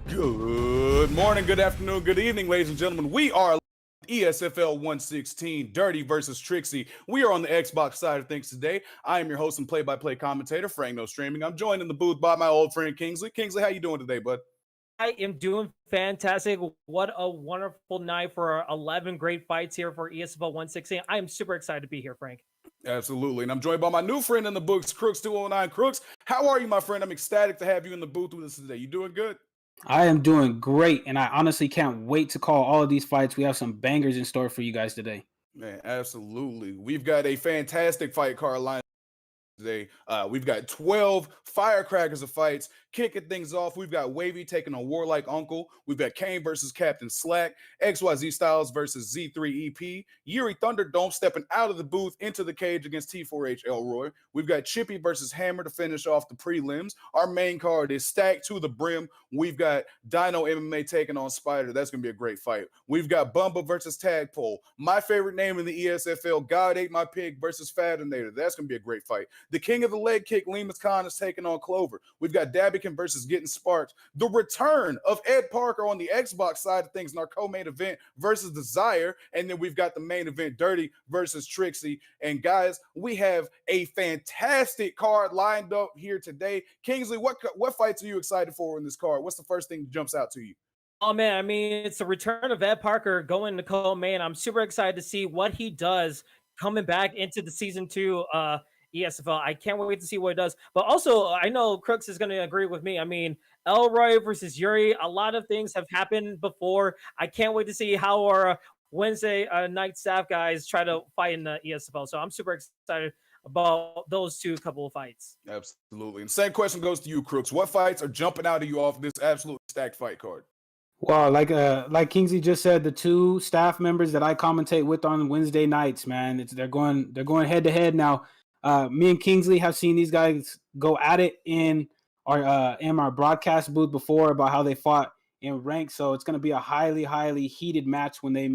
Good morning, good afternoon, good evening, ladies and gentlemen. We are ESFL 116, Dirty versus TRICKZZY. We are on the Xbox side of things today. I am your host and play-by-play commentator, Frank No Streaming. I'm joined in the booth by my old friend Kingsley. Kingsley, how you doing today, bud? I am doing fantastic. What a wonderful night for 11 great fights here for ESFL 116. I am super excited to be here, Frank. Absolutely. And I'm joined by my new friend in the books, Crooks209. Crooks, how are you, my friend? I'm ecstatic to have you in the booth with us today. You doing good? I am doing great, and I honestly can't wait to call all of these fights. We have some bangers in store for you guys today. Man, absolutely. We've got a fantastic fight card lined today. We've got 12 firecrackers of fights. Kicking things off, we've got Wavy taking on Warlike Uncle. We've got Kane versus Captain Slack. XYZ Styles versus Z3EP. Yuri Thunderdome stepping out of the booth into the cage against T4H Elroy. We've got Chippy versus Hammer to finish off the prelims. Our main card is stacked to the brim. We've got Dino MMA taking on Spider. That's going to be a great fight. We've got Bumba versus Tagpole. My favorite name in the ESFL, God Ate My Pig versus Fadinator. That's going to be a great fight. The king of the leg kick, Lemus Khan, is taking on Clover. We've got Dabbykin versus Getting Sparked. The return of Ed Parker on the Xbox side of things in our co-main event versus Desire. And then we've got the main event, Dirty versus TRICKZZY. And guys, we have a fantastic card lined up here today. Kingsley, what fights are you excited for in this card? What's the first thing that jumps out to you? Oh man, I mean, it's the return of Ed Parker going to co-main. I'm super excited to see what he does coming back into the season 2 ESFL. I can't wait to see what it does. But also, I know Crooks is going to agree with me. I mean, Elroy versus Yuri, a lot of things have happened before. I can't wait to see how our Wednesday night staff guys try to fight in the ESFL. So I'm super excited about those two couple of fights. Absolutely. And same question goes to you, Crooks. What fights are jumping out of you off this absolute stacked fight card? Well, like Kingsley just said, the two staff members that I commentate with on Wednesday nights, man, they're going head to head now. Me and Kingsley have seen these guys go at it in our broadcast booth before about how they fought in rank. So it's going to be a highly heated match when they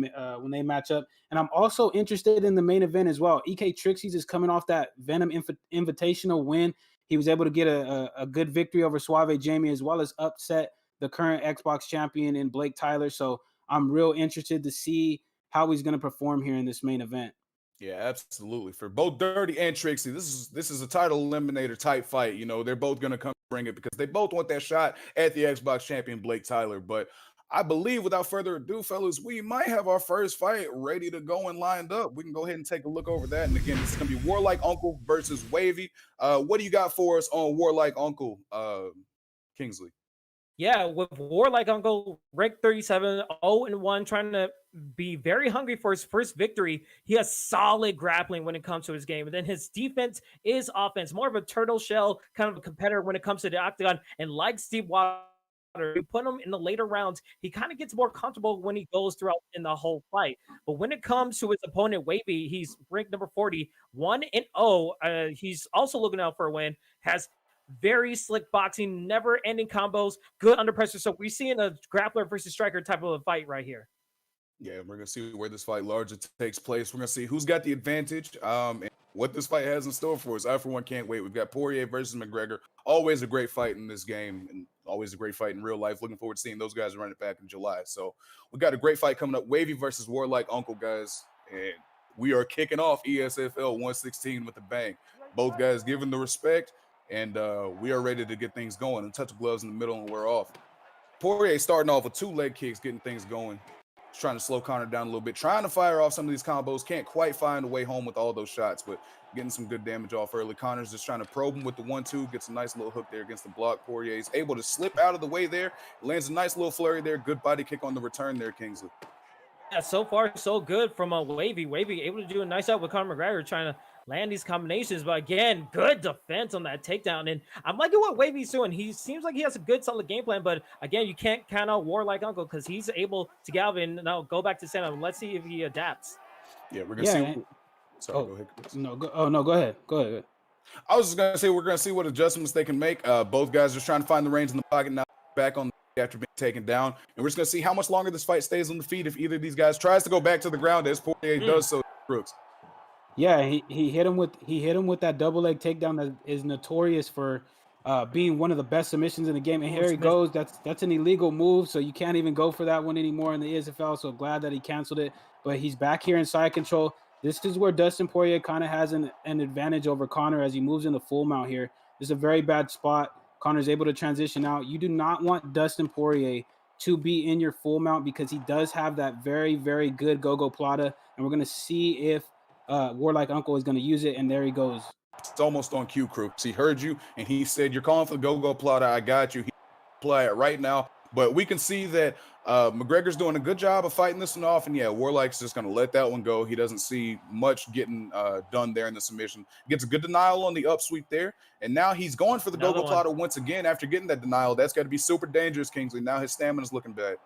match up. And I'm also interested in the main event as well. EK TRICKZZY is coming off that Venom Invitational win. He was able to get a good victory over Suave Jamie, as well as upset the current Xbox champion in Blake Tyler. So I'm real interested to see how he's going to perform here in this main event. Yeah, absolutely. For both Dirty and TRICKZZY, this is a title eliminator type fight. You know, they're both going to come bring it because they both want that shot at the Xbox champion Blake Tyler. But I believe, without further ado, fellas, we might have our first fight ready to go and lined up. We can go ahead and take a look over that. And again, this is going to be Warlike Uncle versus Wavy. What do you got for us on Warlike Uncle, Kingsley? Yeah, with Warlike Uncle, rank 37, 0-1, trying to be very hungry for his first victory. He has solid grappling when it comes to his game. And then his defense is offense, more of a turtle shell kind of a competitor when it comes to the octagon. And like Steve Water, you put him in the later rounds, he kind of gets more comfortable when he goes throughout in the whole fight. But when it comes to his opponent, Wavy, he's ranked number 40, 1-0. He's also looking out for a win, has very slick boxing, never-ending combos, good under pressure. So we're seeing a grappler versus striker type of a fight right here. Yeah, we're going to see where this fight largely takes place. We're going to see who's got the advantage and what this fight has in store for us. I, for one, can't wait. We've got Poirier versus McGregor. Always a great fight in this game and always a great fight in real life. Looking forward to seeing those guys run it back in July. So we got a great fight coming up. Wavy versus Warlike Uncle, guys. And we are kicking off ESFL 116 with a bang. Both guys giving the respect. And we are ready to get things going. A touch of gloves in the middle, and we're off. Poirier starting off with 2 leg kicks, getting things going. He's trying to slow Connor down a little bit. Trying to fire off some of these combos. Can't quite find a way home with all those shots, but getting some good damage off early. Connor's just trying to probe him with the 1-2. Gets a nice little hook there against the block. Poirier's able to slip out of the way there. Lands a nice little flurry there. Good body kick on the return there, Kingsley. Yeah, so far so good from Wavy. Wavy able to do a nice job with Conor McGregor trying to land these combinations, but again, good defense on that takedown. And I'm liking what Wavy's doing. He seems like he has a good solid game plan, but again, you can't count out Warlike Uncle because he's able to get out and now go back to stand up. Let's see if he adapts. Yeah, we're gonna see. Sorry, go ahead, Chris. No, go ahead. Go ahead. I was just gonna say we're gonna see what adjustments they can make. Both guys just trying to find the range in the pocket now, back on after being taken down, and we're just gonna see how much longer this fight stays on the feet if either of these guys tries to go back to the ground as Poirier does so. Brooks. Yeah, he hit him with that double leg takedown that is notorious for being one of the best submissions in the game. And Ooh, here he submission. goes. That's an illegal move, so you can't even go for that one anymore in the ESFL. So glad that he canceled it. But he's back here in side control. This is where Dustin Poirier kind of has an advantage over Connor as he moves into full mount here. This is a very bad spot. Connor's able to transition out. You do not want Dustin Poirier to be in your full mount because he does have that very, very good go-go plata. And we're going to see if Warlike Uncle is going to use it. And there he goes. It's almost on cue, Crooks. He heard you, and he said, "You're calling for the go-go plotter. I got you." He apply it right now. But we can see that McGregor's doing a good job of fighting this one off. And yeah, Warlike's just going to let that one go. He doesn't see much getting done there in the submission. Gets a good denial on the upsweep there. And now he's going for the go-go plotter once again after getting that denial. That's got to be super dangerous, Kingsley. Now his stamina's looking bad.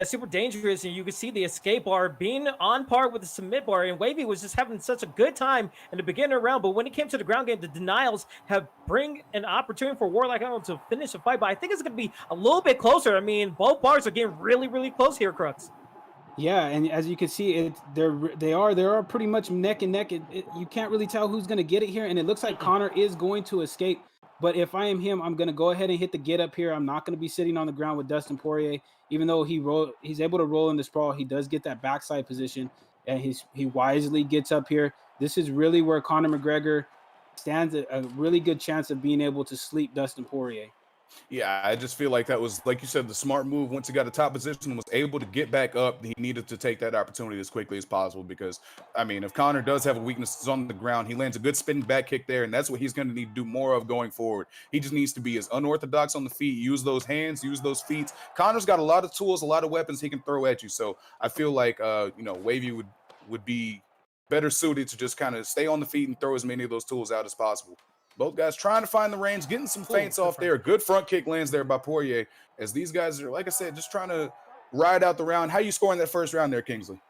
It's super dangerous, and you can see the escape bar being on par with the submit bar, and Wavy was just having such a good time in the beginning round, but when it came to the ground game, the denials have bring an opportunity for Warlike Uncle to finish the fight, but I think it's going to be a little bit closer. I mean, both bars are getting really, really close here, Crux. Yeah, and as you can see, they are pretty much neck and neck. You can't really tell who's going to get it here, and it looks like Connor is going to escape. But if I am him, I'm going to go ahead and hit the get up here. I'm not going to be sitting on the ground with Dustin Poirier. Even though he's able to roll in the sprawl, he does get that backside position, and he wisely gets up here. This is really where Conor McGregor stands a really good chance of being able to sleep Dustin Poirier. Yeah, I just feel like that was, like you said, the smart move. Once he got a top position and was able to get back up, he needed to take that opportunity as quickly as possible because, I mean, if Connor does have a weakness on the ground, he lands a good spinning back kick there, and that's what he's going to need to do more of going forward. He just needs to be as unorthodox on the feet, use those hands, use those feet. Connor's got a lot of tools, a lot of weapons he can throw at you, so I feel like, Wavy would be better suited to just kind of stay on the feet and throw as many of those tools out as possible. Both guys trying to find the range, getting some feints off there. Good front kick lands there by Poirier. As these guys are, like I said, just trying to ride out the round. How you scoring that first round there, Kingsley?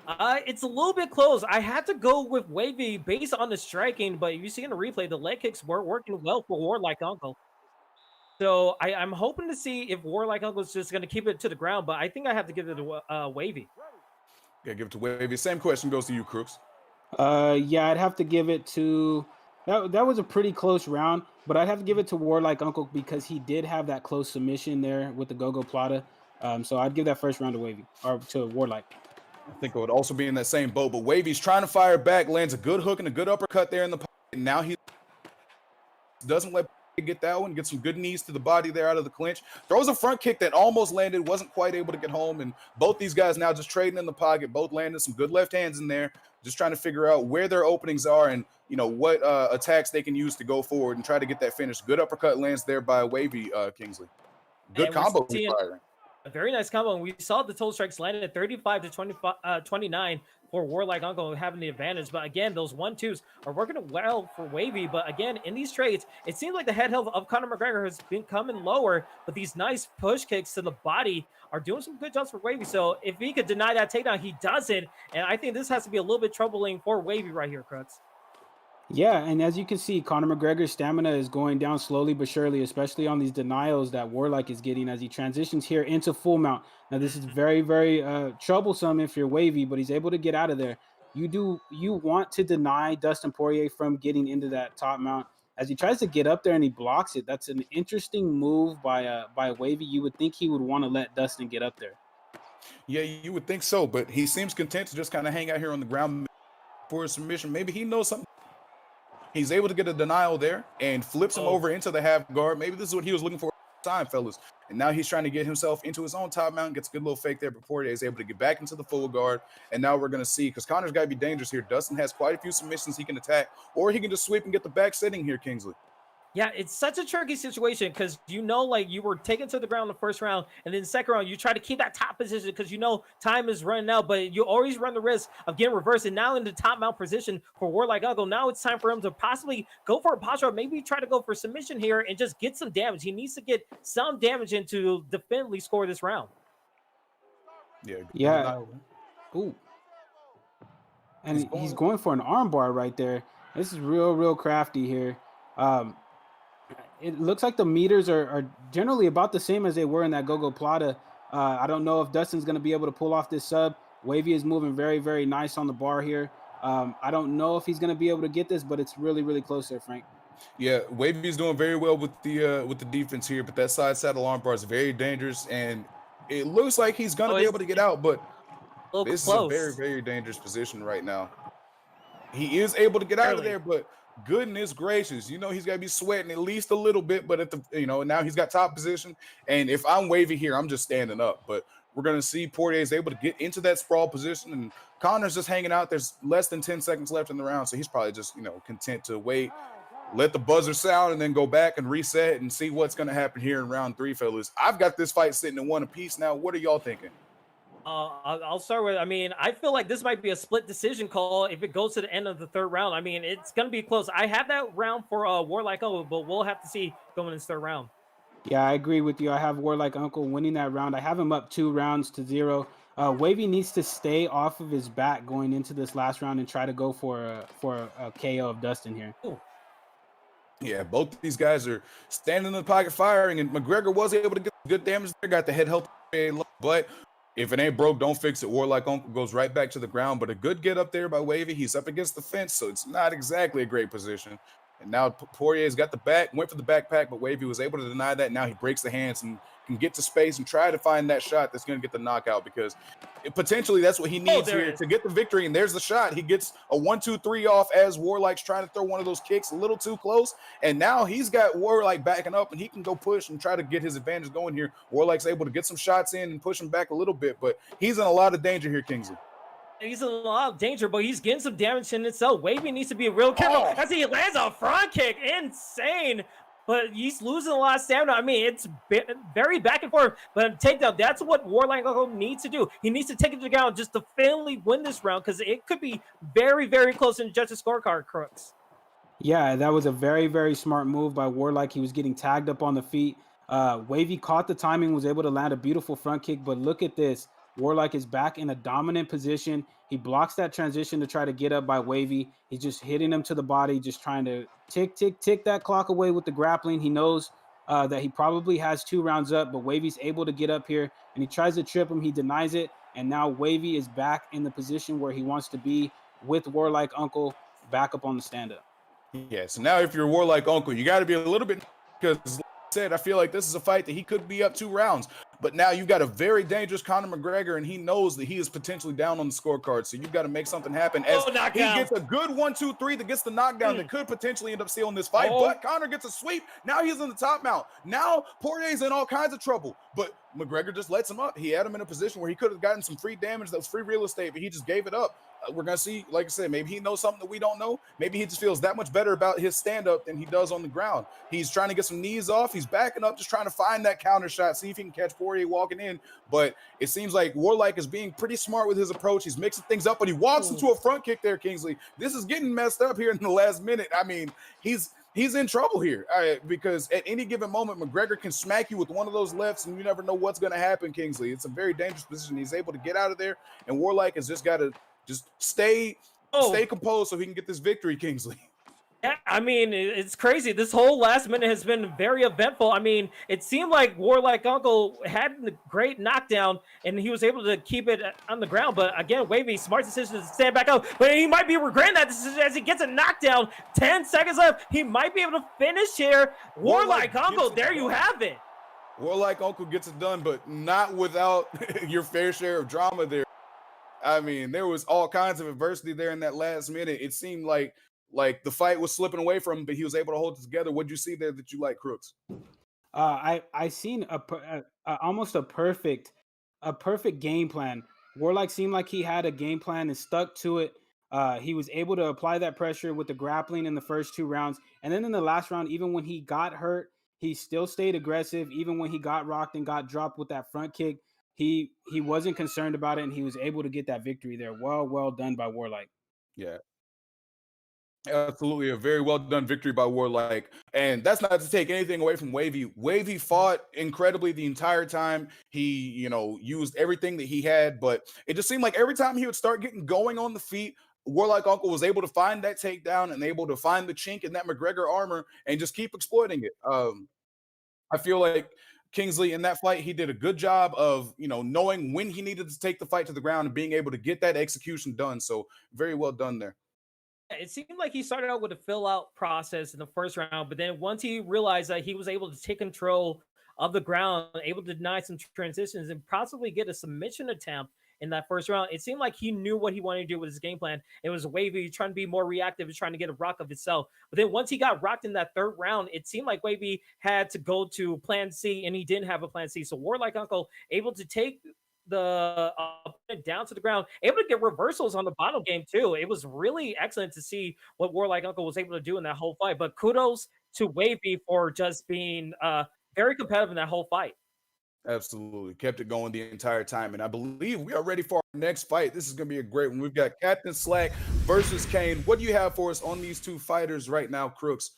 It's a little bit close. I had to go with Wavy based on the striking, but you see in the replay, the leg kicks were working well for Warlike Uncle. So I'm hoping to see if Warlike Uncle is just going to keep it to the ground, but I think I have to give it to Wavy. Yeah, give it to Wavy. Same question goes to you, Crooks. Yeah, I'd have to give it to... That was a pretty close round, but I'd have to give it to Warlike Uncle because he did have that close submission there with the go-go plata. So I'd give that first round to Wavy, or to Warlike. I think it would also be in that same boat, but Wavy's trying to fire back, lands a good hook and a good uppercut there in the pocket. And now he doesn't let get that one, get some good knees to the body there out of the clinch. Throws a front kick that almost landed, wasn't quite able to get home. And both these guys now just trading in the pocket, both landing some good left hands in there, just trying to figure out where their openings are and, what attacks they can use to go forward and try to get that finish. Good uppercut lands there by Wavy, Kingsley. Good combo firing. A very nice combo. And we saw the total strikes landed at 35 to 29 for Warlike Uncle having the advantage. But again, those 1-2s are working well for Wavy. But again, in these trades, it seems like the head health of Conor McGregor has been coming lower. But these nice push kicks to the body are doing some good jobs for Wavy. So if he could deny that takedown, he doesn't. And I think this has to be a little bit troubling for Wavy right here, Crux. Yeah, and as you can see, Conor McGregor's stamina is going down slowly but surely, especially on these denials that Warlike is getting as he transitions here into full mount. Now, this is very, very troublesome if you're Wavy, but he's able to get out of there. You want to deny Dustin Poirier from getting into that top mount. As he tries to get up there and he blocks it, that's an interesting move by Wavy. You would think he would want to let Dustin get up there. Yeah, you would think so, but he seems content to just kind of hang out here on the ground for a submission. Maybe he knows something. He's able to get a denial there and flips him over into the half guard. Maybe this is what he was looking for at the time, fellas. And now he's trying to get himself into his own top mount, gets a good little fake there before he's able to get back into the full guard. And now we're going to see, because Connor's got to be dangerous here. Dustin has quite a few submissions he can attack, or he can just sweep and get the back sitting here, Kingsley. Yeah, it's such a tricky situation because like you were taken to the ground in the first round, and then the second round you try to keep that top position because time is running out, but you always run the risk of getting reversed. And now in the top mount position for Warlike Uncle, now it's time for him to possibly go for a posture, maybe try to go for submission here and just get some damage. He needs to get some damage in to definitively score this round. Yeah. Ooh. And he's going for an armbar right there. This is real crafty here. It looks like the meters are generally about the same as they were in that go-go plata. I don't know if Dustin's going to be able to pull off this sub. Wavy is moving very, very nice on the bar here. I don't know if he's going to be able to get this, but it's really, really close there, Frank. Yeah, Wavy's doing very well with the defense here, but that side saddle armbar is very dangerous, and it looks like he's gonna Oh, be able to get out, but a little this is a very, close. very dangerous position right now. He is able to get out of Barely. there, but goodness gracious, he's got to be sweating at least a little bit. But now he's got top position. And if I'm Wavy here, I'm just standing up. But we're going to see Poirier is able to get into that sprawl position, and Connor's just hanging out. There's less than 10 seconds left in the round. So he's probably just, content to wait, let the buzzer sound, and then go back and reset and see what's going to happen here in round 3, fellas. I've got this fight sitting in 1 apiece now. What are y'all thinking? I'll start with, I feel like this might be a split decision call if it goes to the end of the 3rd round. I mean, it's going to be close. I have that round for Warlike Uncle, but we'll have to see going into 3rd round. Yeah, I agree with you. I have Warlike Uncle winning that round. I have him up 2-0. Wavy needs to stay off of his back going into this last round and try to go for a KO of Dustin here. Ooh. Yeah, both of these guys are standing in the pocket firing, and McGregor was able to get good damage there, got the head health, but if it ain't broke, don't fix it. Warlike Uncle goes right back to the ground, but a good get up there by Wavy. He's up against the fence, so it's not exactly a great position. And now Poirier's got the back, went for the backpack, but Wavy was able to deny that. Now he breaks the hands and can get to space and try to find that shot that's going to get the knockout, because potentially that's what he needs here to get the victory. And there's the shot. He gets a 1-2-3 off as Warlike's trying to throw one of those kicks a little too close. And now he's got Warlike backing up, and he can go push and try to get his advantage going here. Warlike's able to get some shots in and push him back a little bit, but he's in a lot of danger here, Kingsley. He's in a lot of danger, but he's getting some damage in itself. Wavy needs to be real careful as he lands a front kick. Insane. But he's losing a lot of stamina. I mean, it's very back and forth. But takedown, that's what Warlike Uncle needs to do. He needs to take it to the ground just to finally win this round, because it could be very, very close in the judges' scorecard, Crooks. Yeah, that was a very, very smart move by Warlike. He was getting tagged up on the feet. Wavy caught the timing, was able to land a beautiful front kick. But look at this. Warlike is back in a dominant position. He blocks that transition to try to get up by Wavy. He's just hitting him to the body, just trying to tick that clock away with the grappling. He knows that he probably has 2 rounds up, but Wavy's able to get up here, and he tries to trip him. He denies it, and now Wavy is back in the position where he wants to be with Warlike Uncle back up on the stand-up. Yeah, so now if you're Warlike Uncle, you got to be a little bit, because like I said, I feel like this is a fight that he could be up 2 rounds. But now you've got a very dangerous Conor McGregor, and he knows that he is potentially down on the scorecard. So you've got to make something happen. As he gets a good 1-2-3 that gets the knockdown that could potentially end up sealing this fight. But Conor gets a sweep. Now he's in the top mount. Now Poirier's in all kinds of trouble. But McGregor just lets him up. He had him in a position where he could have gotten some free damage. That was free real estate, but he just gave it up. We're going to see, like I said, maybe he knows something that we don't know. Maybe he just feels that much better about his stand-up than he does on the ground. He's trying to get some knees off. He's backing up, just trying to find that counter shot, see if he can catch Poirier walking in. But it seems like Warlike is being pretty smart with his approach. He's mixing things up, but he walks into a front kick there, Kingsley. This is getting messed up here in the last minute. I mean, he's in trouble here because at any given moment, McGregor can smack you with one of those lefts, and you never know what's going to happen, Kingsley. It's a very dangerous position. He's able to get out of there, and Warlike has just got to just stay composed so he can get this victory, Kingsley. Yeah, I mean, it's crazy. This whole last minute has been very eventful. I mean, it seemed like Warlike Uncle had a great knockdown, and he was able to keep it on the ground. But again, Wavy, smart decision to stand back up. But he might be regretting that decision as he gets a knockdown. 10 seconds left. He might be able to finish here. Warlike Uncle, there you have it. Warlike Uncle gets it done, but not without your fair share of drama there. I mean, there was all kinds of adversity there in that last minute. It seemed like the fight was slipping away from him, but he was able to hold it together. What'd you see there that you like, Crooks? I seen almost a perfect game plan. Warlike seemed like he had a game plan and stuck to it. He was able to apply that pressure with the grappling in the first 2 rounds, and then in the last round, even when he got hurt, he still stayed aggressive. Even when he got rocked and got dropped with that front kick, he wasn't concerned about it, and he was able to get that victory there. Well done by Warlike. Yeah. Absolutely, a very well done victory by Warlike, and that's not to take anything away from Wavy. Wavy fought incredibly the entire time. He, used everything that he had, but it just seemed like every time he would start getting going on the feet, Warlike Uncle was able to find that takedown and able to find the chink in that McGregor armor and just keep exploiting it. I feel like Kingsley in that fight, he did a good job of, knowing when he needed to take the fight to the ground and being able to get that execution done. So very well done there. It seemed like he started out with a fill out process in the first round, but then once he realized that he was able to take control of the ground, able to deny some transitions and possibly get a submission attempt in that first round, it seemed like he knew what he wanted to do with his game plan. It was Wavy trying to be more reactive and trying to get a rock of itself. But then once he got rocked in that third round, it seemed like Wavy had to go to plan C, and he didn't have a plan C. So Warlike Uncle able to take the opponent down to the ground, able to get reversals on the bottom game too. It was really excellent to see what Warlike Uncle was able to do in that whole fight. But kudos to Wavy for just being very competitive in that whole fight. Absolutely. Kept it going the entire time. And I believe we are ready for our next fight. This is going to be a great one. We've got Captain Slack versus Kane. What do you have for us on these two fighters right now, Crooks?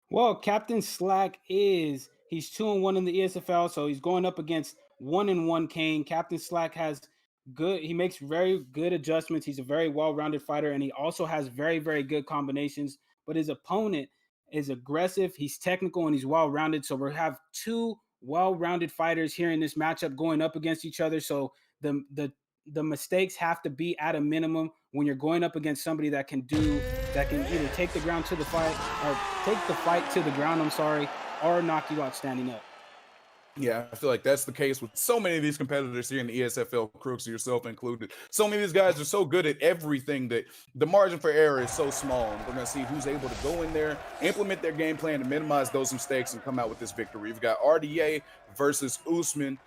Well, Captain Slack he's 2-1 in the ESFL, so he's going up against 1-1 Kane. Captain Slack he makes very good adjustments. He's a very well-rounded fighter, and he also has very, very good combinations. But his opponent is aggressive, he's technical, and he's well-rounded. So we have two well-rounded fighters here in this matchup going up against each other. So the mistakes have to be at a minimum when you're going up against somebody that can either take the ground to the fight or take the fight to the ground, or knock you out standing up. Yeah, I feel like that's the case with so many of these competitors here in the ESFL, Crooks, yourself included. So many of these guys are so good at everything that the margin for error is so small. And we're going to see who's able to go in there, implement their game plan to minimize those mistakes and come out with this victory. We've got RDA versus Usman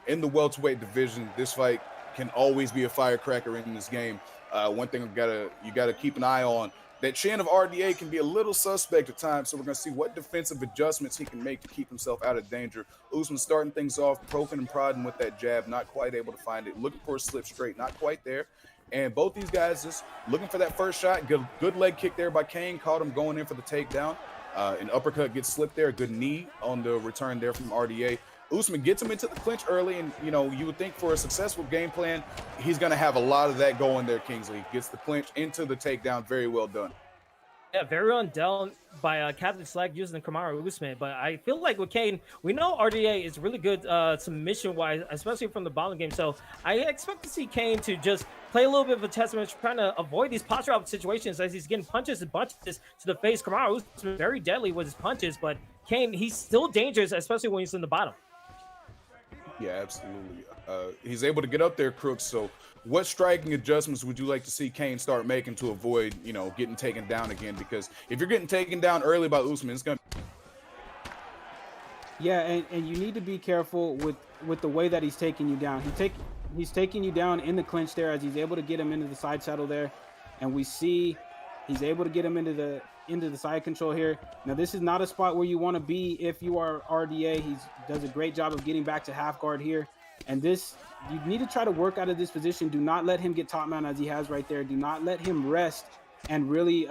in the welterweight division. This fight can always be a firecracker in this game. One thing you gotta keep an eye on, that chin of RDA can be a little suspect at times, so we're going to see what defensive adjustments he can make to keep himself out of danger. Usman starting things off, poking and prodding with that jab, not quite able to find it, looking for a slip straight, not quite there. And both these guys just looking for that first shot. Good leg kick there by Kane, caught him going in for the takedown. An uppercut gets slipped there, good knee on the return there from RDA. Usman gets him into the clinch early, and you would think for a successful game plan, he's going to have a lot of that going there. Kingsley gets the clinch into the takedown. Very well done. Yeah, very well done by Captain Slack using the Kamaru Usman. But I feel like with Kane, we know RDA is really good submission-wise, especially from the bottom game. So I expect to see Kane to just play a little bit of a testament, trying to avoid these posture out situations as he's getting punches and bunches to the face. Kamaru Usman very deadly with his punches, but Kane, he's still dangerous, especially when he's in the bottom. Yeah, absolutely. He's able to get up there, Crooks. So what striking adjustments would you like to see Kane start making to avoid, getting taken down again? Because if you're getting taken down early by Usman, it's going to... Yeah, and you need to be careful with the way that he's taking you down. He's taking you down in the clinch there as he's able to get him into the side saddle there. And we see he's able to get him into the side control here. Now, this is not a spot where you want to be if you are RDA. He does a great job of getting back to half guard here. And you need to try to work out of this position. Do not let him get top mount as he has right there. Do not let him rest and really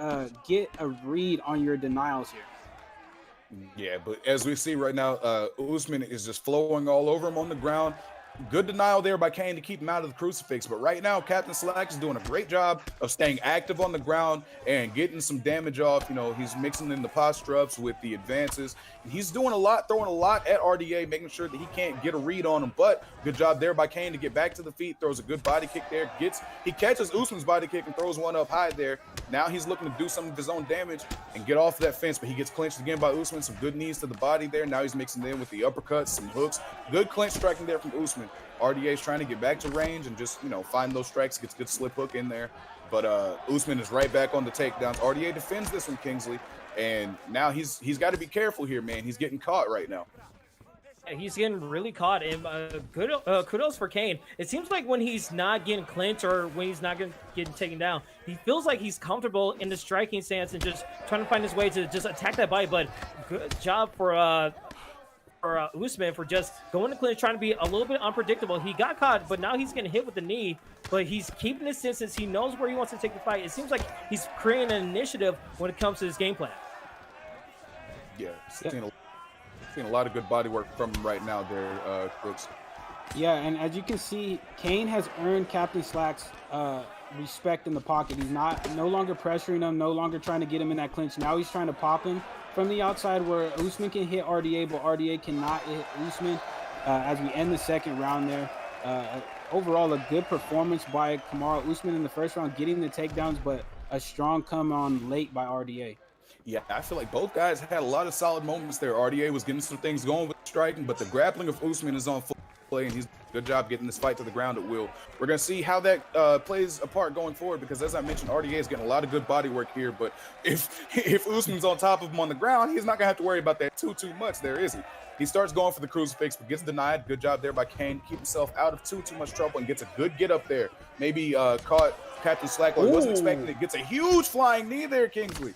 get a read on your denials here. Yeah, but as we see right now, Usman is just flowing all over him on the ground. Good denial there by Kane to keep him out of the crucifix. But right now, Captain Slack is doing a great job of staying active on the ground and getting some damage off. He's mixing in the posture ups with the advances. And he's doing a lot, throwing a lot at RDA, making sure that he can't get a read on him. But good job there by Kane to get back to the feet, throws a good body kick there. He catches Usman's body kick and throws one up high there. Now he's looking to do some of his own damage and get off that fence, but he gets clinched again by Usman. Some good knees to the body there. Now he's mixing in with the uppercuts, some hooks. Good clinch striking there from Usman. RDA is trying to get back to range and just, find those strikes, gets good slip hook in there. But Usman is right back on the takedowns. RDA defends this one, Kingsley. And now he's got to be careful here, man. He's getting caught right now. He's getting really caught, and good kudos for Kane. It seems like when he's not getting clinched or when he's not getting taken down, he feels like he's comfortable in the striking stance and just trying to find his way to just attack that body. But good job for Usman for just going to clinch, trying to be a little bit unpredictable. He got caught, but now he's getting hit with the knee, but he's keeping his distance. He knows where he wants to take the fight. It seems like he's creating an initiative when it comes to his game plan. Yeah, seeing a lot of good body work from him right now there, Crooks. Yeah, and as you can see, Kane has earned Captain Slack's respect in the pocket. He's no longer pressuring him, no longer trying to get him in that clinch. Now he's trying to pop him from the outside where Usman can hit RDA, but RDA cannot hit Usman as we end the second round there. Overall, a good performance by Kamaru Usman in the first round, getting the takedowns, but a strong come on late by RDA. Yeah, I feel like both guys had a lot of solid moments there. RDA was getting some things going with striking, but the grappling of Usman is on full play, and he's done a good job getting this fight to the ground at will. We're going to see how that plays a part going forward, because as I mentioned, RDA is getting a lot of good body work here, but if Usman's on top of him on the ground, he's not going to have to worry about that too much there, is he? He starts going for the crucifix, but gets denied. Good job there by Kane. Keep himself out of too much trouble and gets a good get up there. Maybe caught Captain Slack, or wasn't expecting it. Gets a huge flying knee there, Kingsley.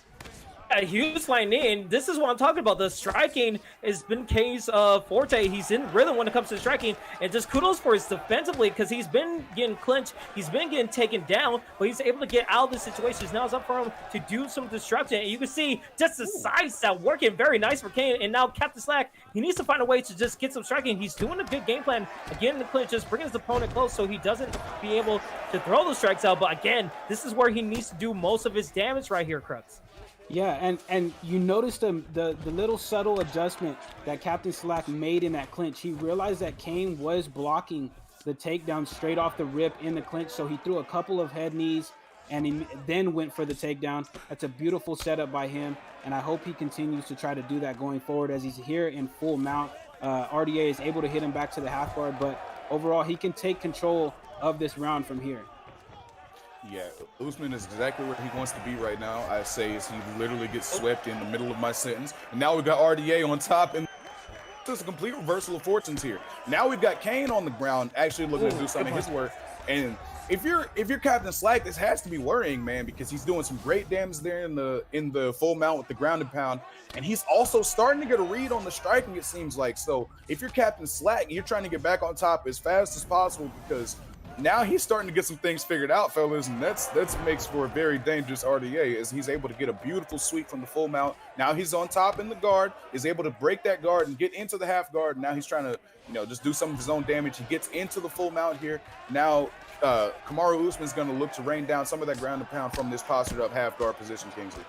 A huge flying knee, and this is what I'm talking about. The striking has been Kane's forte. He's in rhythm when it comes to striking, and just kudos for his defensively, because he's been getting clinched, he's been getting taken down, but he's able to get out of the situations. Now it's up for him to do some destruction, and you can see just the sides that working very nice for Kane. And now Captain Slack, he needs to find a way to just get some striking. He's doing a good game plan again in the clinch, just bringing his opponent close so he doesn't be able to throw the strikes out. But again, this is where he needs to do most of his damage right here, Crooks. Yeah, and you notice the little subtle adjustment that Captain Slack made in that clinch. He realized that Kane was blocking the takedown straight off the rip in the clinch, so he threw a couple of head knees and he then went for the takedown. That's a beautiful setup by him, and I hope he continues to try to do that going forward as he's here in full mount. RDA is able to hit him back to the half guard, but overall he can take control of this round from here. Yeah, Usman is exactly where he wants to be right now. I say is he literally gets swept in the middle of my sentence. And now we've got RDA on top, and this is a complete reversal of fortunes here. Now we've got Kane on the ground actually looking to do some of his work. And if you're Captain Slack, this has to be worrying, man, because he's doing some great damage there in the full mount with the ground and pound. And he's also starting to get a read on the striking, it seems like. So if you're Captain Slack, you're trying to get back on top as fast as possible, because now he's starting to get some things figured out, fellas, and that makes for a very dangerous RDA, as he's able to get a beautiful sweep from the full mount. Now he's on top in the guard, is able to break that guard and get into the half guard. Now he's trying to, just do some of his own damage. He gets into the full mount here. Now Kamaru Usman's going to look to rain down some of that ground and pound from this postured up half guard position, Kingsley.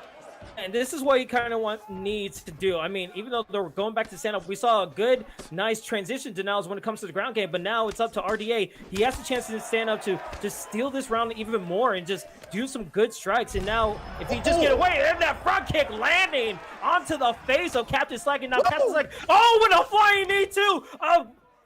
And this is what he kind of needs to do. I mean, even though they're going back to stand-up, we saw a good, nice transition denials when it comes to the ground game, but now it's up to RDA. He has a chance to stand up to just steal this round even more and just do some good strikes. And now, if he just get away, and that front kick landing onto the face of Captain Slack, and now Captain Slack, with a flying knee too!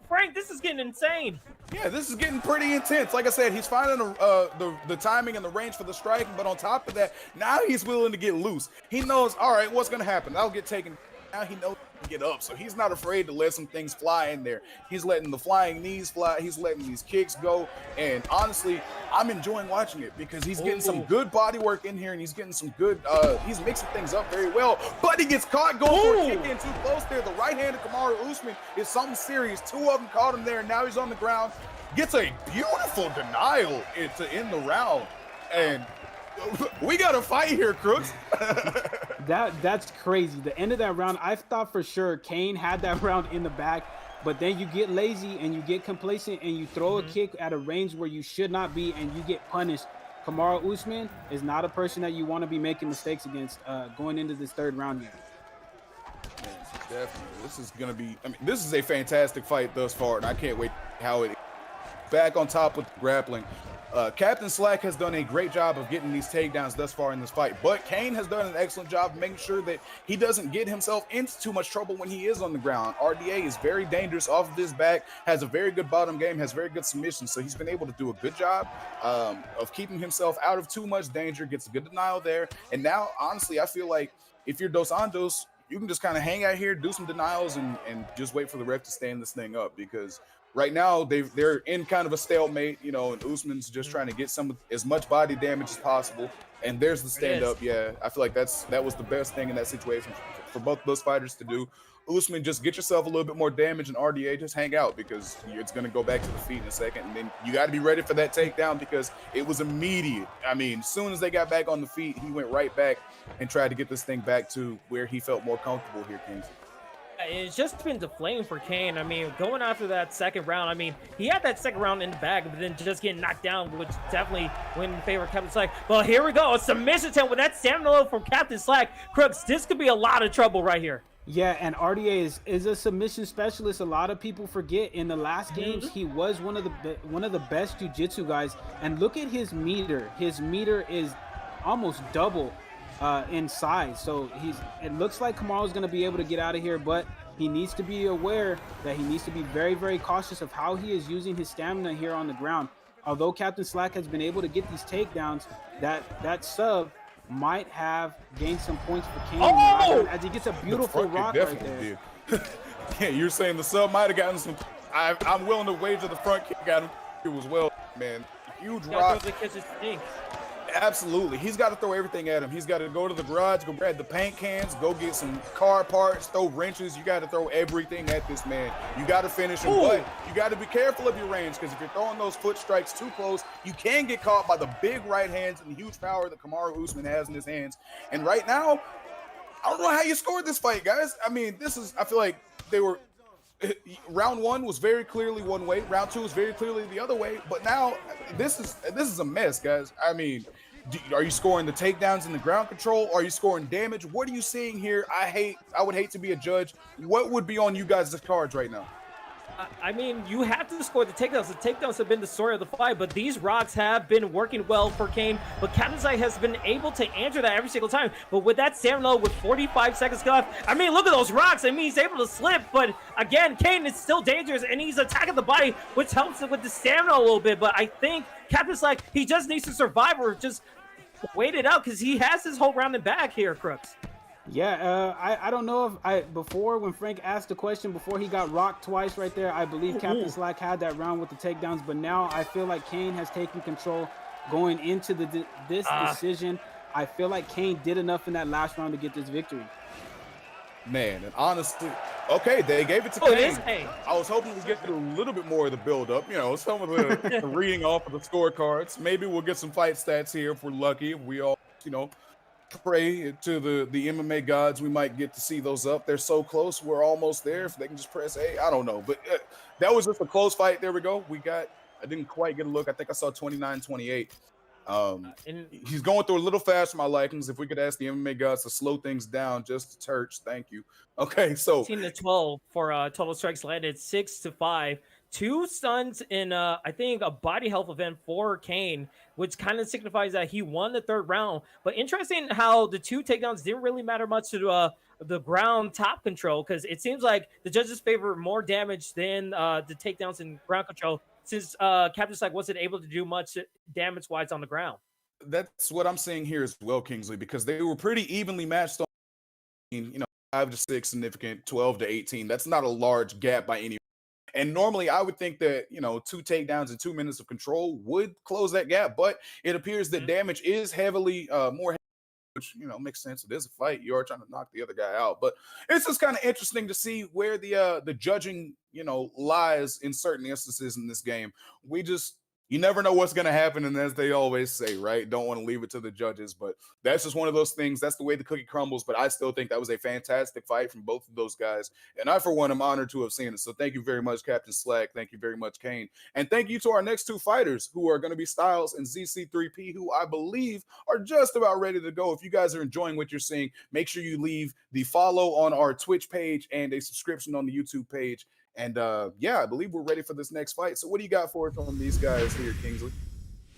Frank, this is getting insane. Yeah, this is getting pretty intense. Like I said, he's finding the timing and the range for the striking, but on top of that, now he's willing to get loose. He knows, all right, what's going to happen? I'll get taken. Now he knows to get up, so he's not afraid to let some things fly in there. He's letting the flying knees fly. He's letting these kicks go, and honestly, I'm enjoying watching it because he's getting some good body work in here, and he's getting some good, he's mixing things up very well, but he gets caught going for a kick in too close there. The right-handed Kamaru Usman is something serious. Two of them caught him there, and now he's on the ground. Gets a beautiful denial to end the round, and we got a fight here, Crooks. That's crazy. The end of that round, I thought for sure Kane had that round in the back, but then you get lazy and you get complacent and you throw a kick at a range where you should not be and you get punished. Kamaru Usman is not a person that you want to be making mistakes against going into this third round here. Man, definitely. This is going to be, this is a fantastic fight thus far, and I can't wait how it back on top with the grappling. Captain Slack has done a great job of getting these takedowns thus far in this fight, but Kane has done an excellent job of making sure that he doesn't get himself into too much trouble when he is on the ground. RDA is very dangerous off of this back, has a very good bottom game, has very good submissions, so he's been able to do a good job of keeping himself out of too much danger, gets a good denial there, and now, honestly, I feel like if you're Dos Anjos, you can just kind of hang out here, do some denials, and just wait for the ref to stand this thing up, because right now they're in kind of a stalemate, and Usman's just trying to get as much body damage as possible. And there's the stand up. Yeah, I feel like that was the best thing in that situation for both those fighters to do. Usman, just get yourself a little bit more damage, and RDA, just hang out, because it's going to go back to the feet in a second. And then you got to be ready for that takedown, because it was immediate. I mean, as soon as they got back on the feet, he went right back and tried to get this thing back to where he felt more comfortable here, Kingsley. It's just been deflating for Kane. I mean, going after that second round, I mean, he had that second round in the bag, but then just getting knocked down, which definitely went in favor of Captain Slack. But here we go, a submission attempt with that stamina from Captain Slack. Crooks, this could be a lot of trouble right here. Yeah, and RDA is a submission specialist. A lot of people forget in the last games he was one of the best jiu-jitsu guys. And look at his meter. His meter is almost double in size. So it looks like Kamaru's going to be able to get out of here, but he needs to be aware that he needs to be very, very cautious of how he is using his stamina here on the ground. Although Captain Slack has been able to get these takedowns, that sub might have gained some points for Kane as he gets a beautiful rock right there. Yeah, you're saying the sub might have gotten some. I'm willing to wager the front kick got him as well, man. Huge rock. Absolutely. He's got to throw everything at him. He's got to go to the garage, go grab the paint cans, go get some car parts, throw wrenches. You got to throw everything at this man. You got to finish him, but you got to be careful of your range, because if you're throwing those foot strikes too close, you can get caught by the big right hands and the huge power that Kamaru Usman has in his hands. And right now, I don't know how you scored this fight, guys. I mean, I feel like they were round one was very clearly one way, round two was very clearly the other way, but now this is a mess, guys. I mean, are you scoring the takedowns and the ground control? Are you scoring damage? What are you seeing here? I would hate to be a judge. What would be on you guys' cards right now? I mean, you have to score the takedowns. The takedowns have been the story of the fight, but these rocks have been working well for Kane. But CoolToMe has been able to answer that every single time. But with that stamina, with 45 seconds left, I mean, look at those rocks. I mean, he's able to slip, but again, Kane is still dangerous, and he's attacking the body, which helps with the stamina a little bit. But I think CoolToMe, he just needs to survive or just wait it out, because he has his whole round and back here, Crooks. Yeah, I don't know if before when Frank asked the question before he got rocked twice right there, I believe Captain Slack had that round with the takedowns, but now I feel like Kane has taken control going into this decision. I feel like Kane did enough in that last round to get this victory. Man, and honestly, okay, they gave it to Kane. I was hoping we'd get a little bit more of the build-up, you know, some of the reading off of the scorecards. Maybe we'll get some fight stats here if we're lucky. If we all, you know, pray to the MMA gods, we might get to see those up. They're so close. We're almost there. If they can just press A, I don't know. But that was just a close fight. There we go. I didn't quite get a look. I think I saw 29-28. He's going through a little fast for my likings. If we could ask the MMA gods to slow things down just a touch, thank you. Okay, so 18-12 for total strikes landed, 6-5. 2 stuns in I think a body health event for Kane, which kind of signifies that he won the 3rd round. But interesting how the 2 takedowns didn't really matter much to the ground top control, because it seems like the judges favor more damage than the takedowns and ground control, since Captain Slack wasn't able to do much damage-wise on the ground. That's what I'm seeing here as well, Kingsley, because they were pretty evenly matched on, you know, 5-6 significant, 12-18. That's not a large gap by any. And normally I would think that, you know, 2 takedowns and 2 minutes of control would close that gap, but it appears that damage is heavily more, which, you know, makes sense. It is a fight. You are trying to knock the other guy out, but it's just kind of interesting to see where the judging, you know, lies in certain instances in this game. You never know what's going to happen, and as they always say, right, don't want to leave it to the judges, but that's just one of those things. That's the way the cookie crumbles, but I still think that was a fantastic fight from both of those guys, and I, for one, am honored to have seen it. So thank you very much, Captain Slack. Thank you very much, Kane, and thank you to our next 2 fighters, who are going to be Styles and ZC3P, who I believe are just about ready to go. If you guys are enjoying what you're seeing, make sure you leave the follow on our Twitch page and a subscription on the YouTube page. And yeah, I believe we're ready for this next fight. So what do you got for us on these guys here, Kingsley?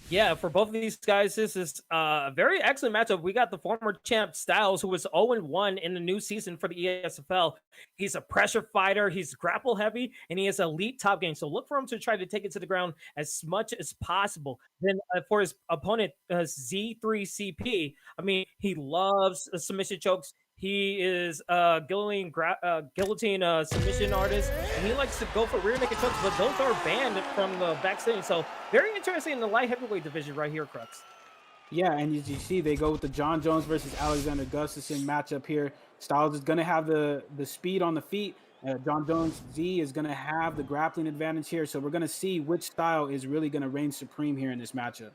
Yeah, for both of these guys, this is a very excellent matchup. We got the former champ Styles, who was 0-1 in the new season for the ESFL. He's a pressure fighter, he's grapple heavy, and he has elite top game. So look for him to try to take it to the ground as much as possible. Then for his opponent, Z3CP, I mean, he loves submission chokes. He is guillotine submission artist, and he likes to go for rear naked chokes, but those are banned from the backstage. So very interesting in the light heavyweight division right here, Crux. Yeah, and as you see, they go with the John Jones versus Alexander Gustafsson matchup here. Styles is going to have the speed on the feet. John Jones Z is going to have the grappling advantage here. So we're going to see which style is really going to reign supreme here in this matchup.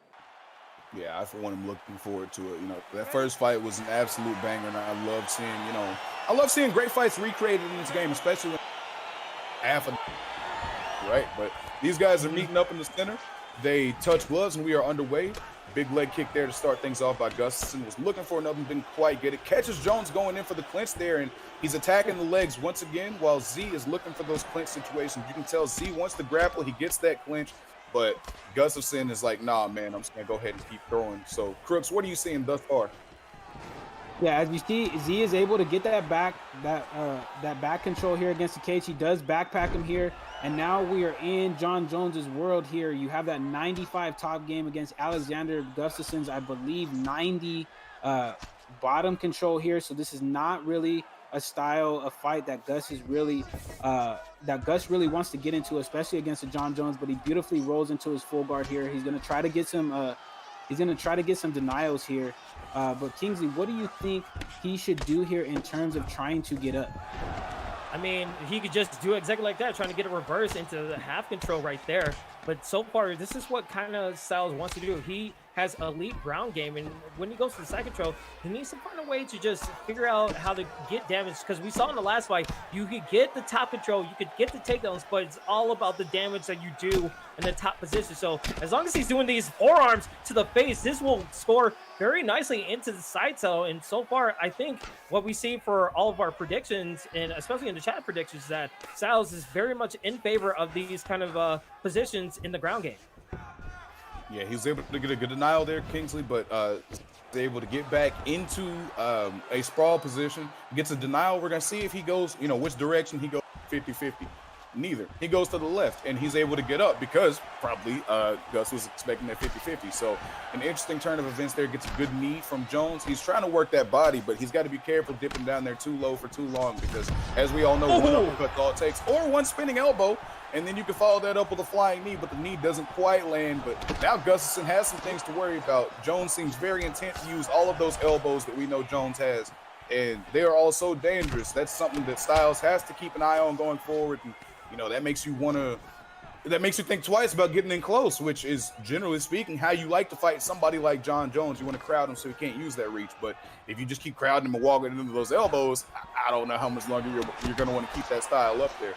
Yeah, I for one am looking forward to it. You know, that first fight was an absolute banger, and I love seeing great fights recreated in this game, especially when right. But these guys are meeting up in the center. They touch gloves, and we are underway. Big leg kick there to start things off by Gustafsson. Was looking for another, didn't quite get it. Catches Jones going in for the clinch there, and he's attacking the legs once again, while Z is looking for those clinch situations. You can tell Z wants to grapple. He gets that clinch. but Gustafsson is like, nah, man, I'm just gonna go ahead and keep throwing. So Crooks, what are you seeing thus far? Yeah, as you see, Z is able to get that back control here against the cage. He does backpack him here, and now we are in John Jones's world here. You have that 95 top game against Alexander Gustafsson's, I believe, 90 bottom control here. So this is not really a style of fight that Gus really wants to get into, especially against a John Jones. But he beautifully rolls into his full guard here. He's gonna try to get some. He's going to try to get some denials here. But Kingsley, what do you think he should do here in terms of trying to get up? I mean, he could just do exactly like that, trying to get a reverse into the half control right there. But so far, this is what kind of Styles wants to do. He has elite ground game, and when he goes to the side control, he needs to find a way to just figure out how to get damage, because we saw in the last fight, you could get the top control, you could get the takedowns, but it's all about the damage that you do in the top position. So as long as he's doing these forearms to the face, this will score very nicely into the side cell. And so far, I think what we see for all of our predictions, and especially in the chat predictions, is that Styles is very much in favor of these kind of positions in the ground game. Yeah, he was able to get a good denial there, Kingsley, but he's able to get back into a sprawl position. Gets a denial. We're going to see if he goes, which direction he goes, 50-50. Neither. He goes to the left, and he's able to get up because probably Gus was expecting that 50-50. So an interesting turn of events there. Gets a good knee from Jones. He's trying to work that body, but he's got to be careful dipping down there too low for too long, because as we all know, one uppercut all it takes, or one spinning elbow, and then you can follow that up with a flying knee, but the knee doesn't quite land. But now Gustafsson has some things to worry about. Jones seems very intent to use all of those elbows that we know Jones has, and they are all so dangerous. That's something that Styles has to keep an eye on going forward. And that makes you think twice about getting in close, which is, generally speaking, how you like to fight somebody like John Jones. You want to crowd him so he can't use that reach. But if you just keep crowding him and walking into those elbows, I don't know how much longer you're going to want to keep that style up there.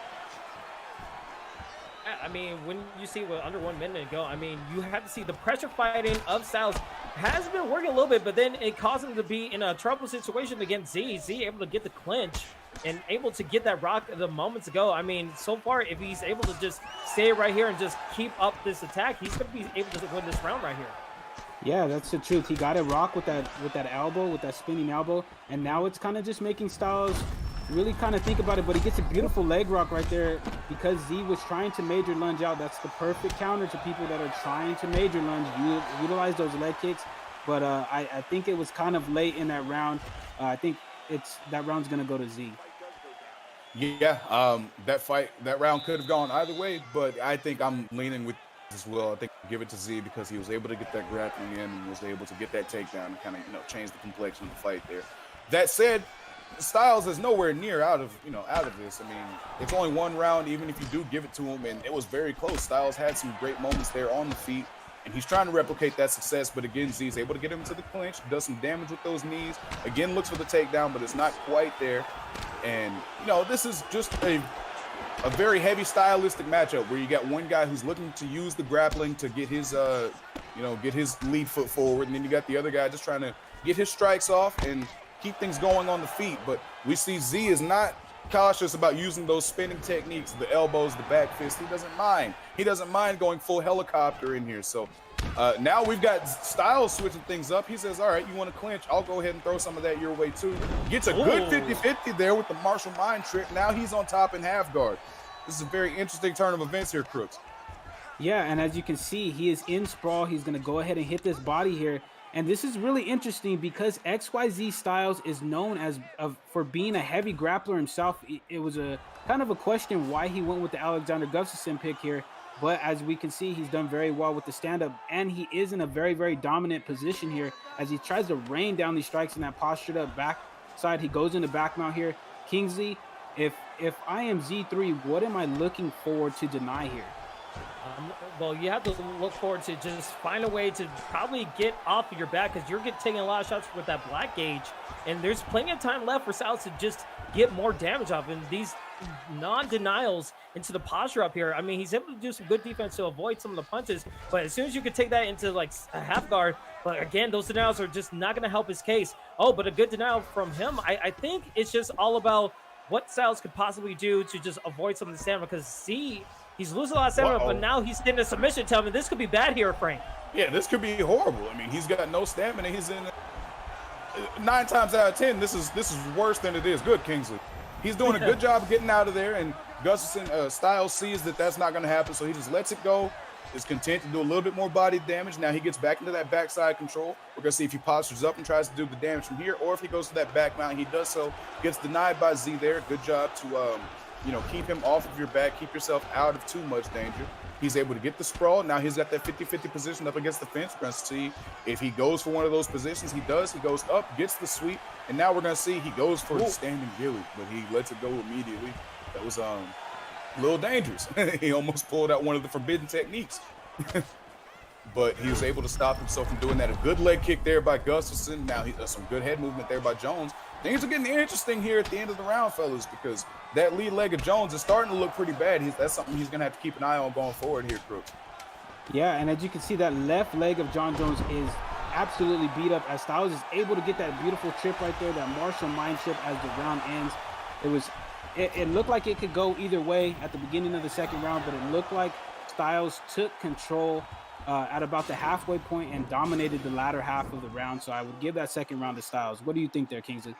I mean, when you see under 1 minute ago, I mean, you have to see the pressure fighting of Styles has been working a little bit, but then it caused him to be in a trouble situation against Z. Z able to get the clinch and able to get that rock the moments ago. I mean, so far, if he's able to just stay right here and just keep up this attack, he's going to be able to win this round right here. Yeah, that's the truth. He got it rock with that elbow, with that spinning elbow, and now it's kind of just making Styles really kind of think about it. But he gets a beautiful leg rock right there because Z was trying to major lunge out. That's the perfect counter to people that are trying to major lunge. You utilize those leg kicks, but I think it was kind of late in that round. I think that round's gonna go to Z. Yeah, that round could have gone either way, but I think I'm leaning with as well. I think give it to Z because he was able to get that grappling in and was able to get that takedown and kind of change the complexion of the fight there. That said, Styles is nowhere near out of this. I mean, it's only one round, even if you do give it to him, and it was very close. Styles had some great moments there on the feet, and he's trying to replicate that success. But again, Z's able to get him to the clinch, does some damage with those knees. Again, looks for the takedown, but it's not quite there. And this is just a very heavy stylistic matchup where you got one guy who's looking to use the grappling to get his get his lead foot forward, and then you got the other guy just trying to get his strikes off and keep things going on the feet. But we see Z is not cautious about using those spinning techniques, the elbows, the back fist. He doesn't mind. He doesn't mind going full helicopter in here. So now we've got Styles switching things up. He says, all right, you want to clinch? I'll go ahead and throw some of that your way too. Gets a good 50-50 there with the martial mind trick. Now he's on top in half guard. This is a very interesting turn of events here, Crooks. Yeah, and as you can see, he is in sprawl. He's going to go ahead and hit this body here. And this is really interesting because XYZ Styles is known for being a heavy grappler himself. It was a kind of a question why he went with the Alexander Gustafsson pick here. But as we can see, he's done very well with the stand-up, and he is in a very, very dominant position here as he tries to rain down these strikes in that postured up backside. He goes into back mount here. Kingsley, if I am Z3, what am I looking forward to deny here? Well, you have to look forward to just find a way to probably get off of your back because you're taking a lot of shots with that black gauge, and there's plenty of time left for Styles to just get more damage off. And these non-denials into the posture up here, I mean, he's able to do some good defense to avoid some of the punches, but as soon as you could take that into like a half guard, but again, those denials are just not going to help his case. Oh, but a good denial from him. I think it's just all about what Styles could possibly do to just avoid some of the stamina, because Z He's losing a lot of stamina, but Wow. now he's getting a submission. Tell me this could be bad here, Frank. Yeah, this could be horrible. I mean, he's got no stamina. He's in 9 times out of 10. This is worse than it is good, Kingsley. He's doing a good job getting out of there, and Gustafsson Styles sees that that's not going to happen, so he just lets it go. Is content to do a little bit more body damage. Now he gets back into that backside control. We're going to see if he postures up and tries to do the damage from here, or if he goes to that back mount. He does so. Gets denied by Z there. Good job to keep him off of your back, keep yourself out of too much danger. He's able to get the sprawl. Now he's got that 50-50 position up against the fence. We're going to see if he goes for one of those positions. He does. He goes up, gets the sweep, and now we're going to see he goes for the standing gilly, but he lets it go immediately. That was a little dangerous. He almost pulled out one of the forbidden techniques. But he was able to stop himself from doing that. A good leg kick there by Gustafsson. Now he does some good head movement there by Jones. Things are getting interesting here at the end of the round, fellas, because that lead leg of Jones is starting to look pretty bad. That's something he's going to have to keep an eye on going forward here, Crooks. Yeah, and as you can see, that left leg of John Jones is absolutely beat up as Styles is able to get that beautiful trip right there, that martial mind trip as the round ends. It looked like it could go either way at the beginning of the second round, but it looked like Styles took control at about the halfway point and dominated the latter half of the round. So I would give that second round to Styles. What do you think there, Kingsley?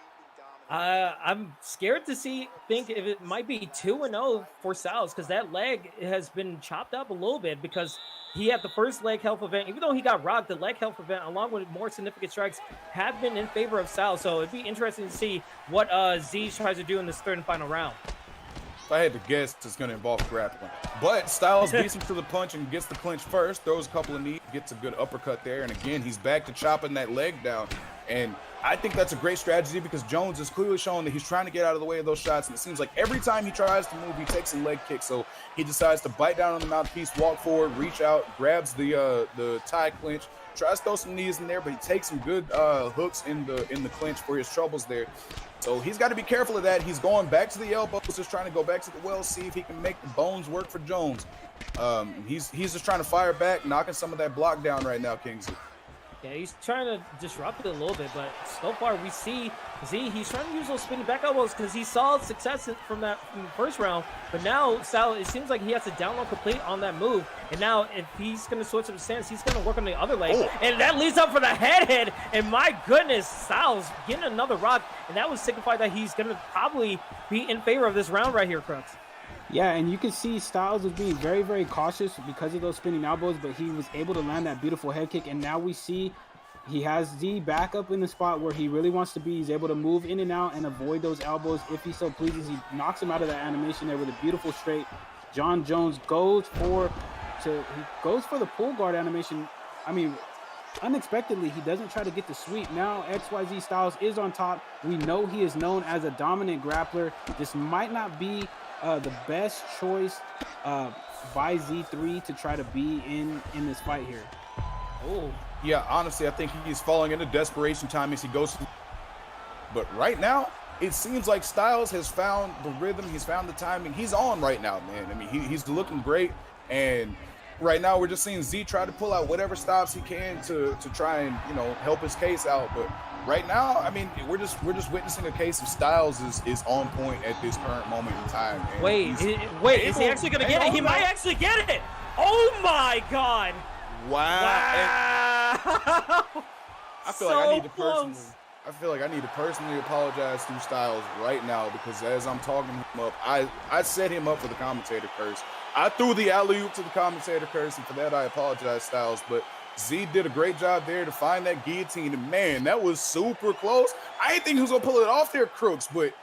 I'm scared to think if it might be 2-0 for Styles, because that leg has been chopped up a little bit because he had the first leg health event. Even though he got rocked, the leg health event, along with more significant strikes, have been in favor of Styles. So it'd be interesting to see what Z tries to do in this third and final round. If I had to guess, it's going to involve grappling. But Styles beats him to the punch and gets the clinch first, throws a couple of knees, gets a good uppercut there. And again, he's back to chopping that leg down. And I think that's a great strategy because Jones is clearly showing that he's trying to get out of the way of those shots. And it seems like every time he tries to move, he takes a leg kick. So he decides to bite down on the mouthpiece, walk forward, reach out, grabs the tie clinch, tries to throw some knees in there, but he takes some good hooks in the clinch for his troubles there. So he's got to be careful of that. He's going back to the elbows, just trying to go back to the well, see if he can make the bones work for Jones. He's just trying to fire back, knocking some of that block down right now, Kingsley. Yeah, he's trying to disrupt it a little bit, but so far we see Z, he's trying to use those spinning back elbows because he saw success from the first round, but now Styles, it seems like he has to down low complete on that move, and now if he's going to switch up the stance, he's going to work on the other leg, and that leads up for the head, and my goodness, Styles getting another rock, and that would signify that he's going to probably be in favor of this round right here, Crooks. Yeah, and you can see Styles was being very, very cautious because of those spinning elbows, but he was able to land that beautiful head kick, and now we see he has Z back up in the spot where he really wants to be. He's able to move in and out and avoid those elbows if he so pleases. He knocks him out of that animation there with a beautiful straight. John Jones goes for the pull guard animation. I mean, unexpectedly, he doesn't try to get the sweep. Now XYZ Styles is on top. We know he is known as a dominant grappler. This might not be the best choice by Z3 to try to be in this fight here. Oh, yeah, honestly, I think he's falling into desperation time as he goes. But right now, it seems like Styles has found the rhythm. He's found the timing. He's on right now, man. I mean, he's looking great. And right now, we're just seeing Z try to pull out whatever stops he can to try and, help his case out. But right now, I mean, we're just witnessing a case of Styles is on point at this current moment in time. And wait, is he actually going to get it? He might actually get it. Oh, my God. Wow. I feel like I need to personally apologize to Styles right now because as I'm talking him up, I set him up for the commentator curse. I threw the alley-oop to the commentator curse, and for that I apologize, Styles. But Z did a great job there to find that guillotine, and man, that was super close. I didn't think he was gonna pull it off there, Crooks, but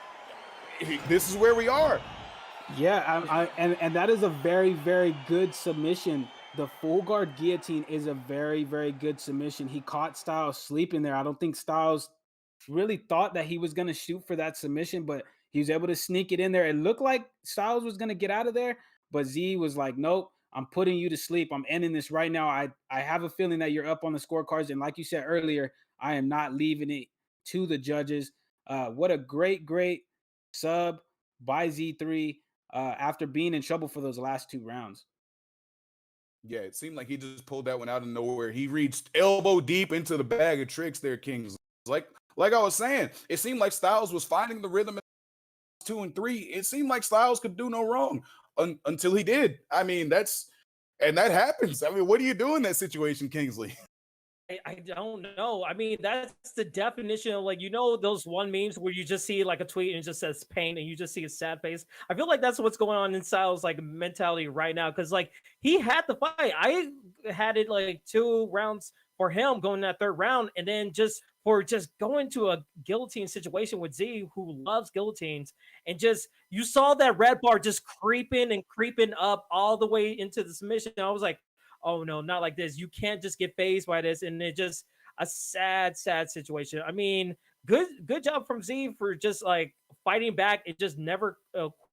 this is where we are. Yeah, and that is a very, very good submission. The full guard guillotine is a very, very good submission. He caught Styles sleeping there. I don't think Styles really thought that he was going to shoot for that submission, but he was able to sneak it in there. It looked like Styles was going to get out of there, but Z was like, nope, I'm putting you to sleep. I'm ending this right now. I have a feeling that you're up on the scorecards. And like you said earlier, I am not leaving it to the judges. What a great, great sub by Z3 after being in trouble for those last two rounds. Yeah, it seemed like he just pulled that one out of nowhere. He reached elbow deep into the bag of tricks there, Kings. Like I was saying, it seemed like Styles was finding the rhythm at 2 and 3. It seemed like Styles could do no wrong. until he did. I mean, that happens. I mean, what do you do in that situation, Kingsley? I don't know. I mean, that's the definition of, like, those one memes where you just see like a tweet and it just says pain and you just see a sad face. I feel like that's what's going on in Styles' like mentality right now. Cause like he had the fight. I had it like 2 rounds for him going that 3rd round. And then just going to a guillotine situation with Z, who loves guillotines, and just you saw that red bar just creeping up all the way into the submission. And I was like, oh no, not like this. You can't just get phased by this. And it just a sad situation. I mean, good job from Z for just like fighting back and just never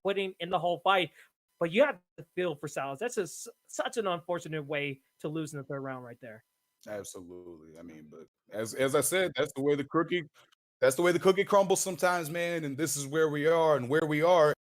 quitting in the whole fight. But you have to feel for Styles. That's just such an unfortunate way to lose in the 3rd round right there. Absolutely. I mean, but as I said, that's the way the cookie crumbles sometimes, man. And this is where we are, and where we are.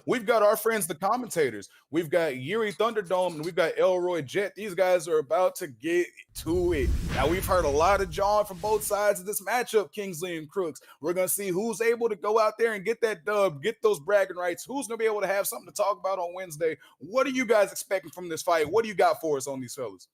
We've got our friends, the commentators. We've got Yuri Thunderdome and we've got Elroy Jet. These guys are about to get to it. Now, we've heard a lot of John from both sides of this matchup, Kingsley and Crooks. We're going to see who's able to go out there and get that dub, get those bragging rights. Who's going to be able to have something to talk about on Wednesday? What are you guys expecting from this fight? What do you got for us on these fellas?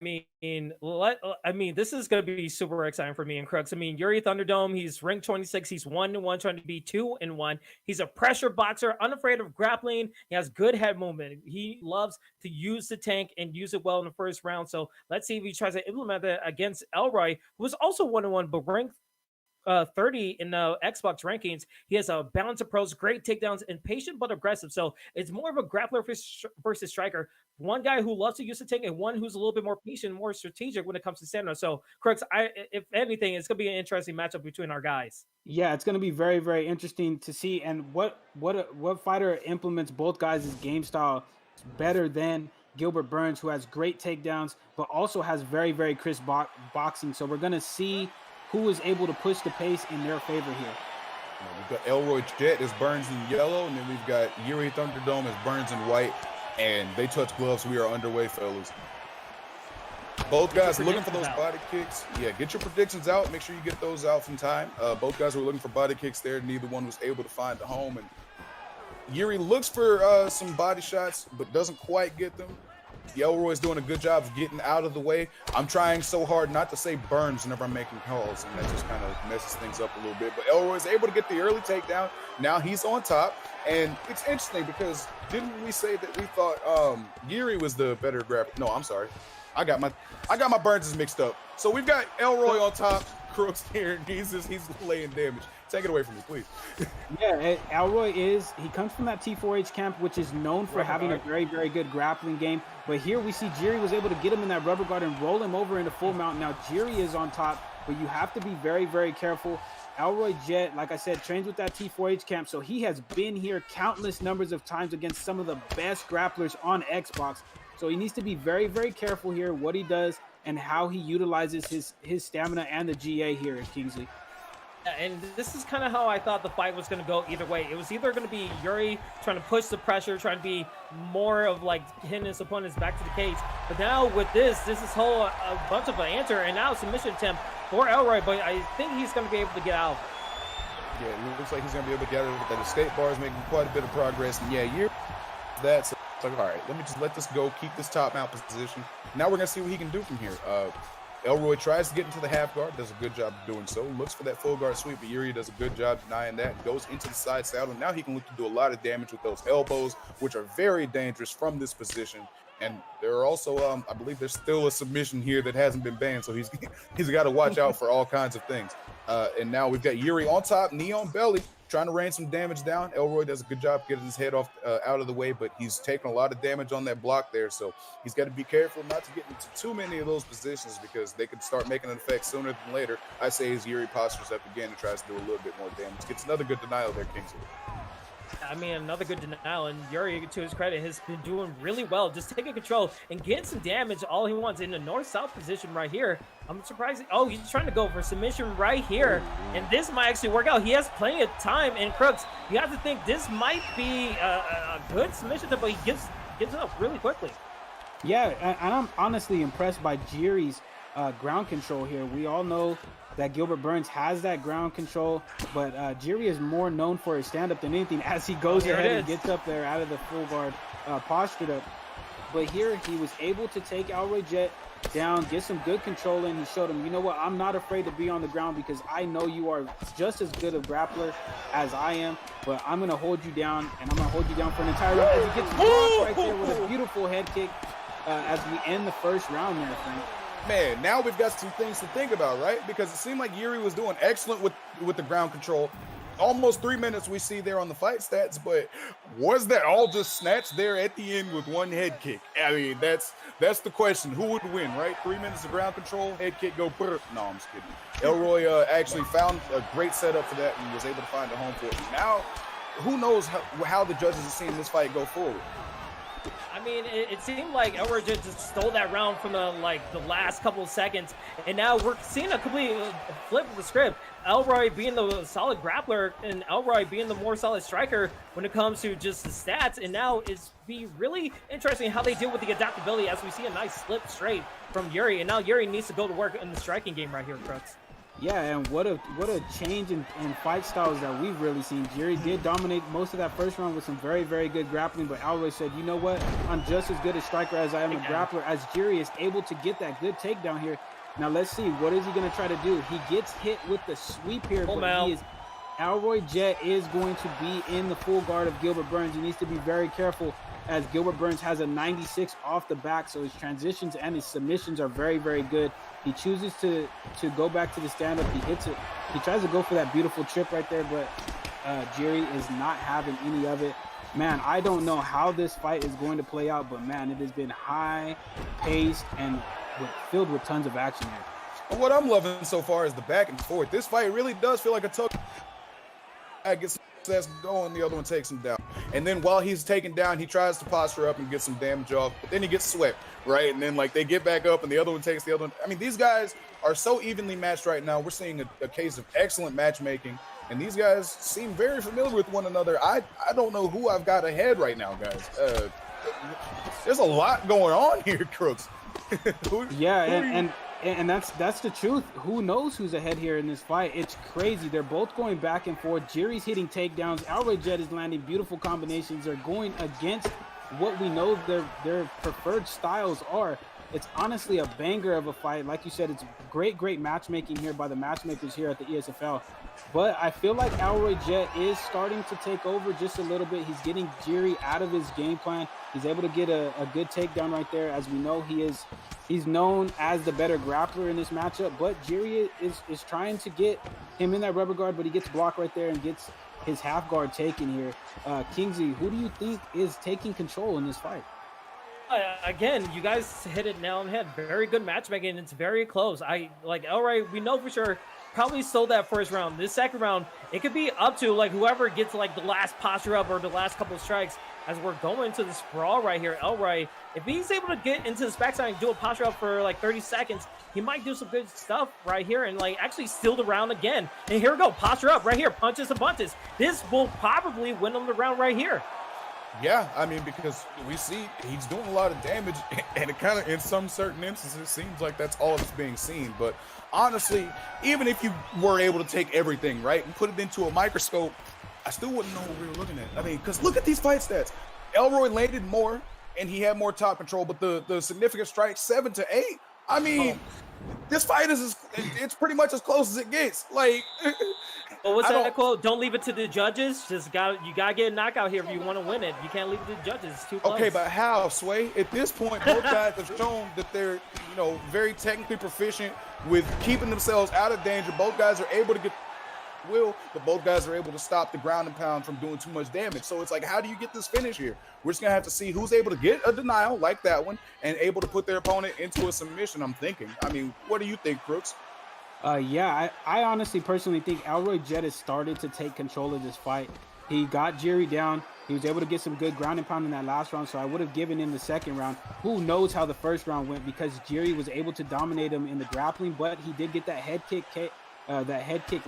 I mean, this is going to be super exciting for me and Crooks. I mean, Yuri Thunderdome, he's ranked 26. He's 1-1, trying to be 2-1. He's a pressure boxer, unafraid of grappling. He has good head movement. He loves to use the tank and use it well in the 1st round. So let's see if he tries to implement that against Elroy, who was also 1-1, but ranked 30 in the Xbox rankings. He has a balance approach, great takedowns, and patient but aggressive. So it's more of a grappler versus striker. One guy who loves to use the tank and one who's a little bit more patient, more strategic when it comes to stamina. So, Crooks, if anything, it's going to be an interesting matchup between our guys. Yeah, it's going to be very, very interesting to see. And what fighter implements both guys' game style better than Gilbert Burns, who has great takedowns, but also has very, very crisp boxing. So we're going to see who is able to push the pace in their favor here. We've got Elroy Jet as Burns in yellow, and then we've got Yuri Thunderdome as Burns in white. And they touch gloves. We are underway, fellas. Both guys looking for those body kicks. Yeah, get your predictions out. Make sure you get those out from time. Both guys were looking for body kicks there. Neither one was able to find a home. And Yuri looks for some body shots, but doesn't quite get them. Elroy's doing a good job of getting out of the way. I'm trying so hard not to say Burns whenever I'm making calls, and that just kind of messes things up a little bit. But Elroy's able to get the early takedown. Now he's on top. And it's interesting because didn't we say that we thought Yuri was the better grappler? No, I'm sorry. I got my Burnses mixed up. So we've got Elroy on top, Crooks here, and he's laying damage. Take it away from me, please. Yeah, Elroy he comes from that T4H camp, which is known for having a very, very good grappling game. But here we see Jiri was able to get him in that rubber guard and roll him over into full mount. Now Jiri is on top, but you have to be very, very careful. Elroy Jet, like I said, trains with that T4H camp, so he has been here countless numbers of times against some of the best grapplers on Xbox. So he needs to be very, very careful here what he does and how he utilizes his stamina and the GA here at Kingsley. And this is kind of how I thought the fight was going to go either way. It was either going to be Yuri trying to push the pressure, trying to be more of like hitting his opponents back to the cage. But now with this is a bunch of an answer, and now submission attempt for Elroy, but I think he's going to be able to get out. Yeah, it looks like he's going to be able to get out of it. That escape bar is making quite a bit of progress. And yeah, that's like, all right, let me just let this go, keep this top mount position. Now we're going to see what he can do from here. Elroy tries to get into the half guard, does a good job of doing so, looks for that full guard sweep, but Yuri does a good job denying that, goes into the side saddle. Now he can look to do a lot of damage with those elbows, which are very dangerous from this position. And there are also, I believe there's still a submission here that hasn't been banned, so he's got to watch out for all kinds of things. And now we've got Yuri on top, knee on belly, trying to rain some damage down. Elroy does a good job getting his head off out of the way, but he's taking a lot of damage on that block there, so he's got to be careful not to get into too many of those positions because they could start making an effect sooner than later. I say as Yuri postures up again and tries to do a little bit more damage. Gets another good denial there, Kingsley. I mean, another good denial, and Yuri, to his credit, has been doing really well, just taking control and getting some damage all he wants in the north-south position right here. I'm surprised. Oh, he's trying to go for submission right here, and this might actually work out. He has plenty of time, and Crooks, you have to think this might be a good submission, but he gives it up really quickly. Yeah, and I'm honestly impressed by Jiri's ground control here. We all know that Gilbert Burns has that ground control, but Jiri is more known for his stand-up than anything as he goes ahead and gets up there out of the full guard, postured up. But here he was able to take Alroy Jet down, get some good control in. He showed him, you know what, I'm not afraid to be on the ground because I know you are just as good a grappler as I am, but I'm going to hold you down, and I'm going to hold you down for an entire round as he gets blocked right there with a beautiful head kick as we end the first round there, Frank. Man, now we've got some things to think about, right? Because it seemed like Yuri was doing excellent with the ground control. Almost 3 minutes we see there on the fight stats, but was that all just snatched there at the end with one head kick? I mean, that's the question. Who would win, right? 3 minutes of ground control, head kick, go. No, I'm just kidding. Elroy actually found a great setup for that and was able to find a home for it. Now, who knows how the judges are seeing this fight go forward? I mean, it seemed like Elroy just stole that round from the last couple of seconds, and now we're seeing a complete flip of the script. Elroy being the solid grappler and Elroy being the more solid striker when it comes to just the stats, and now it's be really interesting how they deal with the adaptability as we see a nice slip straight from Yuri, and now Yuri needs to go to work in the striking game right here, Crooks. Yeah, and what a change in fight styles that we've really seen. Jerry did dominate most of that first round with some very, very good grappling, but Alroy said, you know what, I'm just as good a striker as I am a grappler, as Jerry is able to get that good takedown here. Now let's see, what is he going to try to do? He gets hit with the sweep here, but Alroy Jet is going to be in the full guard of Gilbert Burns. He needs to be very careful as Gilbert Burns has a 96 off the back, so his transitions and his submissions are very, very good. He chooses to go back to the stand-up. He hits it. He tries to go for that beautiful trip right there, but Jerry is not having any of it. Man, I don't know how this fight is going to play out, but man, it has been high-paced and filled with tons of action here. What I'm loving so far is the back and forth. This fight really does feel like a tough. I gets that's going, the other one takes him down. And then while he's taken down, he tries to posture up and get some damage off, but then he gets swept, right? And then they get back up and the other one takes the other one. I mean, these guys are so evenly matched right now. We're seeing a case of excellent matchmaking, and these guys seem very familiar with one another. I don't know who I've got ahead right now, guys. There's a lot going on here, Crooks. And that's the truth. Who knows who's ahead here in this fight? It's crazy. They're both going back and forth. Jerry's hitting takedowns. Alroy Jet is landing beautiful combinations. They're going against what we know their preferred styles are. It's honestly a banger of a fight. Like you said, it's great matchmaking here by the matchmakers here at the ESFL. But I feel like Alroy Jet is starting to take over just a little bit. He's getting Jerry out of his game plan. He's able to get a good takedown right there. As we know, he's known as the better grappler in this matchup. But Jerry is trying to get him in that rubber guard, but he gets blocked right there and gets his half guard taken here. KingZZY, who do you think is taking control in this fight? Again, you guys hit it nail on the head. Very good matchmaking, and it's very close. Elroy, we know for sure, probably stole that first round. This second round, it could be up to whoever gets the last posture up or the last couple of strikes as we're going to the sprawl right here. Elroy, if he's able to get into this backside and do a posture up for 30 seconds, he might do some good stuff right here and actually steal the round again. And here we go, posture up right here, punches and bunches. This will probably win him the round right here. Yeah, I mean, because we see he's doing a lot of damage, and it kind of, in some certain instances, seems like that's all that's being seen. But honestly, even if you were able to take everything, right, and put it into a microscope, I still wouldn't know what we were looking at. I mean, because look at these fight stats. Elroy landed more, and he had more top control, but the significant strikes, 7 to 8. I mean, this fight it's pretty much as close as it gets. Well, what's that quote? Don't leave it to the judges. You gotta get a knockout here if you want to win it. You can't leave it to the judges. It's too close. Okay, but how, Sway? At this point, both guys have shown that they're very technically proficient with keeping themselves out of danger. Both guys are able to get but both guys are able to stop the ground and pound from doing too much damage. So it's how do you get this finish here? We're just gonna have to see who's able to get a denial like that one and able to put their opponent into a submission, I'm thinking. I mean, what do you think, Crooks? I honestly personally think Alroy Jet has started to take control of this fight. He got Jerry down. He was able to get some good ground and pound in that last round, so I would have given him the second round. Who knows how the first round went, because Jerry was able to dominate him in the grappling, but he did get that head kick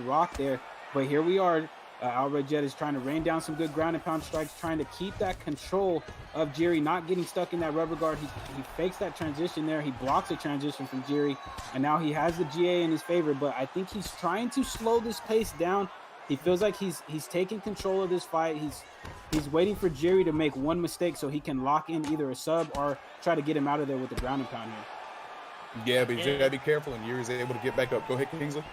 rock there. But here we are. Alroy Jet is trying to rain down some good ground and pound strikes, trying to keep that control of Jiri, not getting stuck in that rubber guard. He fakes that transition there. He blocks the transition from Jiri, and now he has the GA in his favor. But I think he's trying to slow this pace down. He feels like he's taking control of this fight. He's waiting for Jiri to make one mistake so he can lock in either a sub or try to get him out of there with the ground and pound here. Yeah, but you gotta be careful, and Yuri's able to get back up. Go ahead, Kingsley.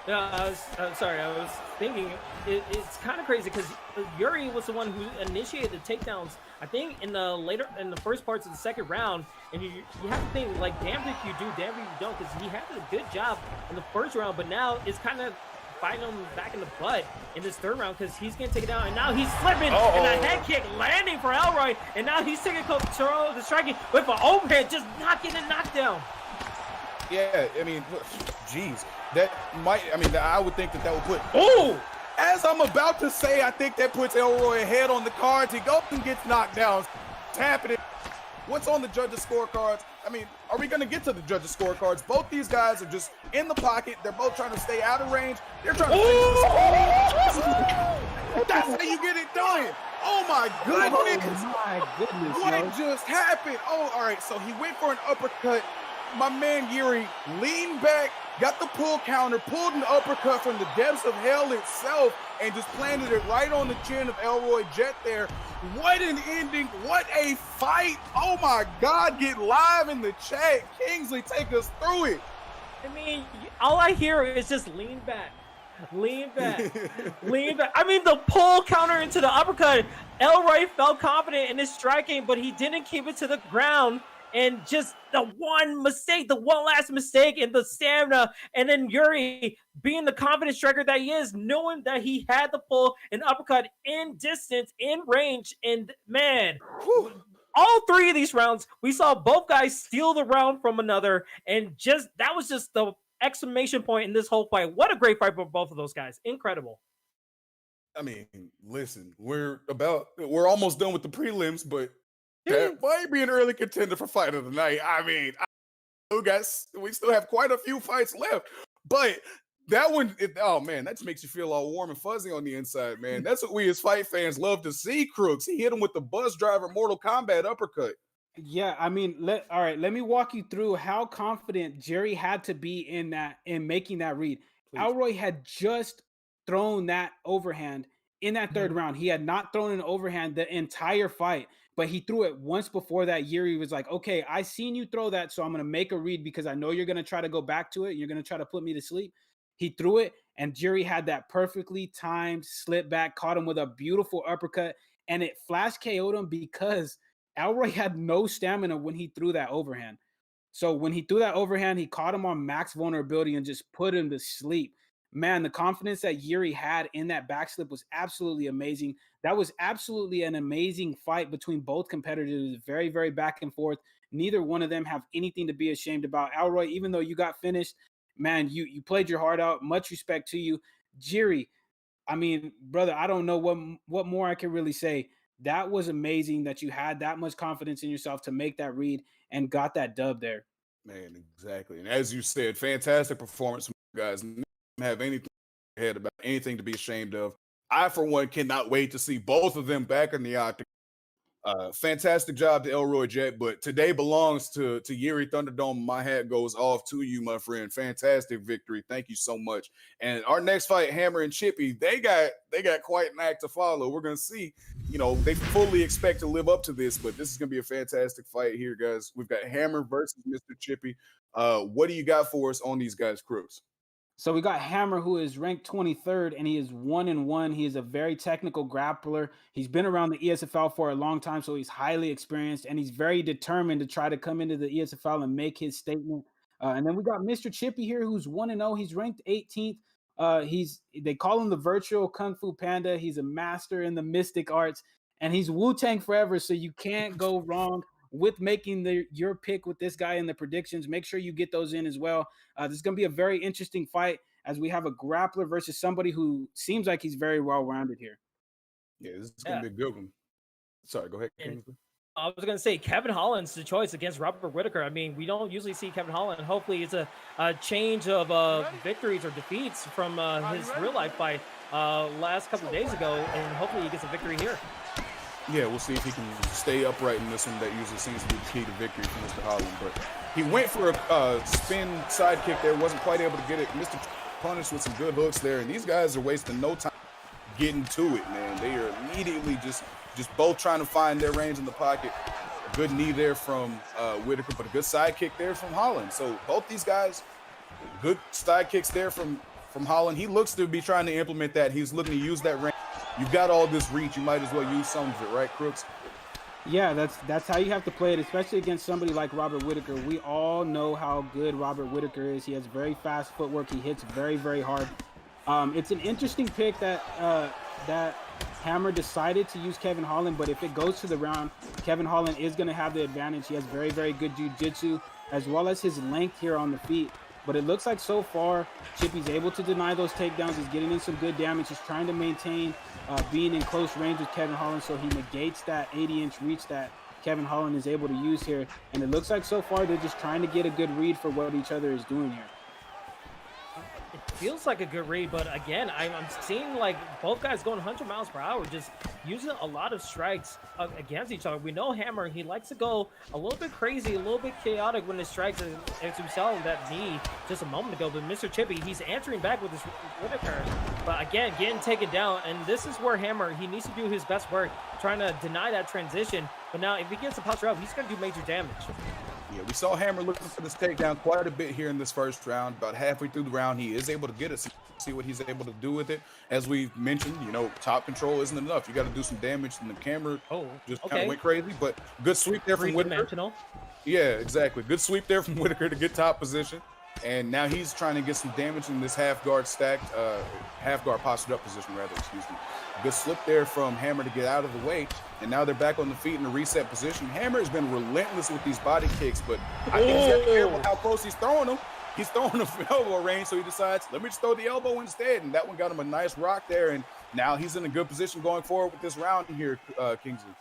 Yeah, I was thinking it's kind of crazy because Yuri was the one who initiated the takedowns. I think in the first parts of the second round, and you have to think like, damn if you do, damn if you don't, because he had a good job in the first round, but now it's kind of fighting him back in the butt in this third round because he's gonna take it down, and now he's slipping, and a head kick landing for Elroy, and now he's taking control of the striking with an overhead, just not getting a knockdown. Yeah, I mean, geez, I would think that would put. Oh, as I'm about to say, I think that puts Elroy ahead on the cards. He goes and gets knocked down. Tapping it. What's on the judges' scorecards? I mean, are we going to get to the judges' scorecards? Both these guys are just in the pocket. They're both trying to stay out of range. They're trying to. That's how you get it done. Oh my goodness! Oh my goodness! What just happened? Oh, all right. So he went for an uppercut. My man Yuri leaned back, got the pull counter, pulled an uppercut from the depths of hell itself, and just planted it right on the chin of Elroy Jet there. What an ending. What a fight. Oh my God, get live in the chat. Kingsley, take us through it. I mean, all I hear is just lean back, lean back, lean back. I mean, the pull counter into the uppercut. Elroy felt confident in his striking, but he didn't keep it to the ground. And just the one last mistake in the stamina. And then Yuri, being the confident striker that he is, knowing that he had the pull and uppercut in distance, in range. And man, all three of these rounds, we saw both guys steal the round from another. And that was just the exclamation point in this whole fight. What a great fight for both of those guys. Incredible. I mean, listen, we're almost done with the prelims, but that might be an early contender for fight of the night. I mean, we still have quite a few fights left, but that one, oh man, that just makes you feel all warm and fuzzy on the inside, man. That's what we as fight fans love to see, Crooks. He hit him with the bus driver Mortal Kombat uppercut. Yeah, I mean, all right, let me walk you through how confident Jerry had to be in making that read. Please. Elroy had just thrown that overhand in that third round. He had not thrown an overhand the entire fight, but he threw it once before that. Yuri was like, okay, I seen you throw that, so I'm going to make a read because I know you're going to try to go back to it. You're going to try to put me to sleep. He threw it, and Yuri had that perfectly timed slip back, caught him with a beautiful uppercut, and it flash KO'd him because Elroy had no stamina when he threw that overhand. So when he threw that overhand, he caught him on max vulnerability and just put him to sleep. Man, the confidence that Yuri had in that backslip was absolutely amazing. That was absolutely an amazing fight between both competitors. Very, very back and forth. Neither one of them have anything to be ashamed about. Elroy, even though you got finished, man, you played your heart out. Much respect to you. Jiri, I mean, brother, I don't know what more I can really say. That was amazing that you had that much confidence in yourself to make that read and got that dub there. Man, exactly. And as you said, fantastic performance from you guys. Have anything ahead about anything to be ashamed of. I, for one, cannot wait to see both of them back in the octagon. Fantastic job to Elroy Jet, but today belongs to Yuri Thunderdome. My hat goes off to you, my friend. Fantastic victory. Thank you so much. And our next fight, Hammer and Chippy, they got quite an act to follow. We're gonna see. You know, they fully expect to live up to this, but this is gonna be a fantastic fight here, guys. We've got Hammer versus Mr. Chippy. What do you got for us on these guys' crews? So we got Hammer, who is ranked 23rd, and he is 1-1. He is a very technical grappler. He's been around the ESFL for a long time, so he's highly experienced, and he's very determined to try to come into the ESFL and make his statement. And then we got Mr. Chippy here, who's 1-0. He's ranked 18th. They call him the virtual Kung Fu Panda. He's a master in the mystic arts, and he's Wu-Tang forever, so you can't go wrong with making your pick with this guy in the predictions. Make sure you get those in as well. This is going to be a very interesting fight as we have a grappler versus somebody who seems like he's very well-rounded here. Yeah, this is going to be a good one. Sorry, go ahead. I was going to say Kevin Holland's the choice against Robert Whitaker. I mean, we don't usually see Kevin Holland. Hopefully it's a change of victories or defeats from his real-life fight. last couple of days ago, and hopefully he gets a victory here. Yeah, we'll see if he can stay upright in this one. That usually seems to be the key to victory for Mr. Holland. But he went for a spin side kick there, wasn't quite able to get it. Mr. punished with some good hooks there, and these guys are wasting no time getting to it, man. They are immediately just both trying to find their range in the pocket. A good knee there from Whitaker, but a good side kick there from Holland. So both these guys, good side kicks there from Holland. He looks to be trying to implement that. He's looking to use that range. You've got all this reach. You might as well use some of it, right, Crooks? Yeah, that's how you have to play it, especially against somebody like Robert Whitaker. We all know how good Robert Whitaker is. He has very fast footwork. He hits very, very hard. It's an interesting pick that Hammer decided to use Kevin Holland, but if it goes to the round, Kevin Holland is going to have the advantage. He has very, very good jiu-jitsu, as well as his length here on the feet. But it looks like so far, Chippy's able to deny those takedowns. He's getting in some good damage. He's trying to maintain being in close range with Kevin Holland, so he negates that 80-inch reach that Kevin Holland is able to use here. And it looks like so far they're just trying to get a good read for what each other is doing here. It feels like a good read, but again, I'm seeing like both guys going 100 miles per hour, just using a lot of strikes against each other. We know Hammer, he likes to go a little bit crazy, a little bit chaotic when it strikes, as we saw that knee just a moment ago. But Mr. Chippy, he's answering back with his Whitaker, but again, getting taken down. And this is where Hammer, he needs to do his best work, trying to deny that transition. But now if he gets a posture up, he's going to do major damage. Yeah, we saw Hammer looking for this takedown quite a bit here in this first round. About halfway through the round, he is able to get it. See what he's able to do with it. As we mentioned, you know, top control isn't enough. You got to do some damage, and the camera just kind of went crazy. But good sweep there from Whitaker. Yeah, exactly. Good sweep there from Whitaker to get top position. And now he's trying to get some damage in this half guard stacked, half guard postured up position, rather, excuse me. Good slip there from Hammer to get out of the way. And now they're back on the feet in a reset position. Hammer has been relentless with these body kicks, but I think he's got to be careful how close he's throwing them. He's throwing them from elbow range, so he decides, let me just throw the elbow instead. And that one got him a nice rock there. And now he's in a good position going forward with this round here, Kingsley.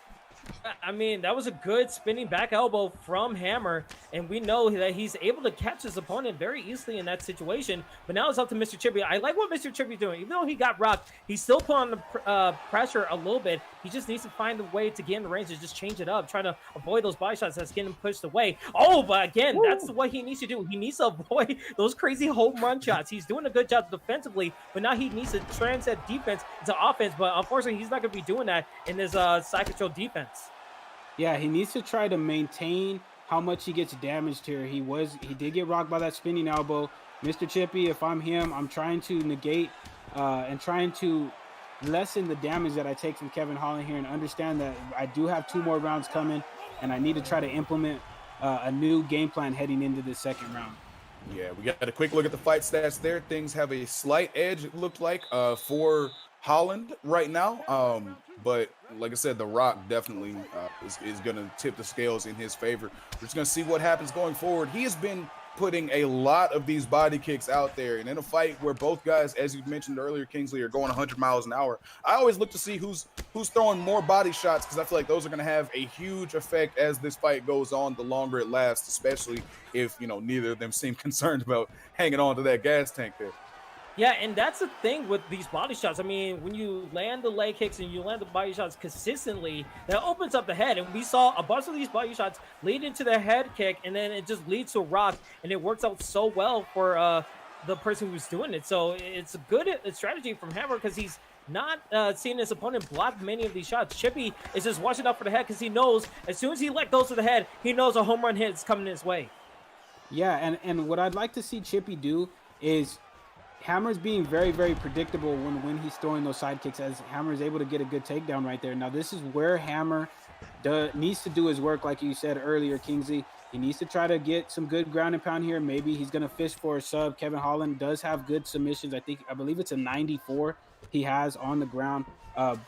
I mean, that was a good spinning back elbow from Hammer, and we know that he's able to catch his opponent very easily in that situation. But now it's up to Mr. Chippy. I like what Mr. Chippy's doing. Even though he got rocked, he's still putting the pressure a little bit. He just needs to find a way to get in the range and just change it up, trying to avoid those body shots that's getting pushed away. Oh, but again, that's what he needs to do. He needs to avoid those crazy home run shots. He's doing a good job defensively, but now he needs to transcend defense into offense. But unfortunately, he's not going to be doing that in his side control defense. Yeah, he needs to try to maintain how much he gets damaged here. He did get rocked by that spinning elbow. Mr. Chippy, if I'm him, I'm trying to negate and trying to lessen the damage that I take from Kevin Holland here, and understand that I do have 2 more rounds coming, and I need to try to implement a new game plan heading into the second round. Yeah, we got a quick look at the fight stats there. Things have a slight edge, it looked like, for Holland right now. But like I said, The Rock definitely is going to tip the scales in his favor. We're just going to see what happens going forward. He has been putting a lot of these body kicks out there, and in a fight where both guys, as you mentioned earlier, Kingsley, are going 100 miles an hour, I always look to see who's throwing more body shots, because I feel like those are going to have a huge effect as this fight goes on, the longer it lasts, especially if, you know, neither of them seem concerned about hanging on to that gas tank there. Yeah, and that's the thing with these body shots. I mean, when you land the leg kicks and you land the body shots consistently, that opens up the head. And we saw a bunch of these body shots lead into the head kick, and then it just leads to a rock, and it works out so well for the person who's doing it. So it's a good strategy from Hammer, because he's not seeing his opponent block many of these shots. Chippy is just watching out for the head, because he knows as soon as he let go to the head, he knows a home run hit is coming his way. Yeah, and what I'd like to see Chippy do is Hammer's being very, very predictable when he's throwing those side kicks, as Hammer is able to get a good takedown right there. Now, this is where Hammer needs to do his work, like you said earlier, Kingsley. He needs to try to get some good ground and pound here. Maybe he's going to fish for a sub. Kevin Holland does have good submissions. I believe it's a 94 he has on the ground.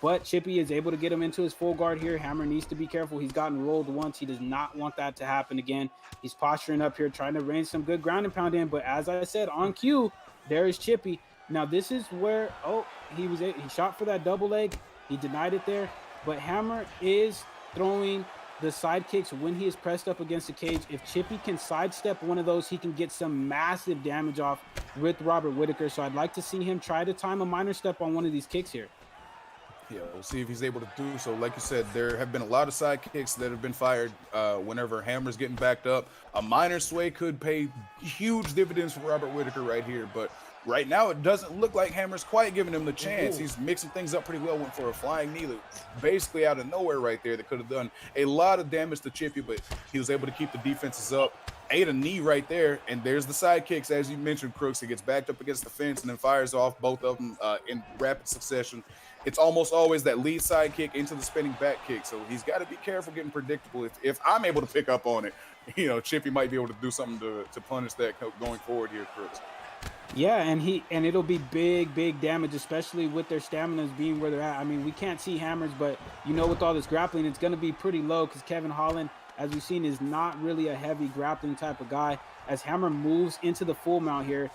But Chippy is able to get him into his full guard here. Hammer needs to be careful. He's gotten rolled once. He does not want that to happen again. He's posturing up here, trying to range some good ground and pound in. But as I said, on cue, there is Chippy. Now this is where, he shot for that double leg. He denied it there. But Hammer is throwing the side kicks when he is pressed up against the cage. If Chippy can sidestep one of those, he can get some massive damage off with Robert Whitaker. So I'd like to see him try to time a minor step on one of these kicks here. Yeah, we'll see if he's able to do so. Like you said, there have been a lot of side kicks that have been fired whenever Hammer's getting backed up. A minor sway could pay huge dividends for Robert Whitaker right here, but right now it doesn't look like Hammer's quite giving him the chance. He's mixing things up pretty well. Went for a flying knee, basically out of nowhere right there, that could have done a lot of damage to Chippy, but he was able to keep the defenses up. Ate a knee right there, and there's the side kicks, as you mentioned, Crooks. He gets backed up against the fence and then fires off both of them in rapid succession. It's almost always that lead side kick into the spinning back kick, so he's got to be careful getting predictable. If I'm able to pick up on it, you know, Chippy might be able to do something to punish that going forward here, Crooks. Yeah, and it'll be big damage, especially with their staminas being where they're at. I mean, we can't see Hammers, but you know, with all this grappling, it's going to be pretty low because Kevin Holland, as we've seen, is not really a heavy grappling type of guy. As Hammer moves into the full mount here,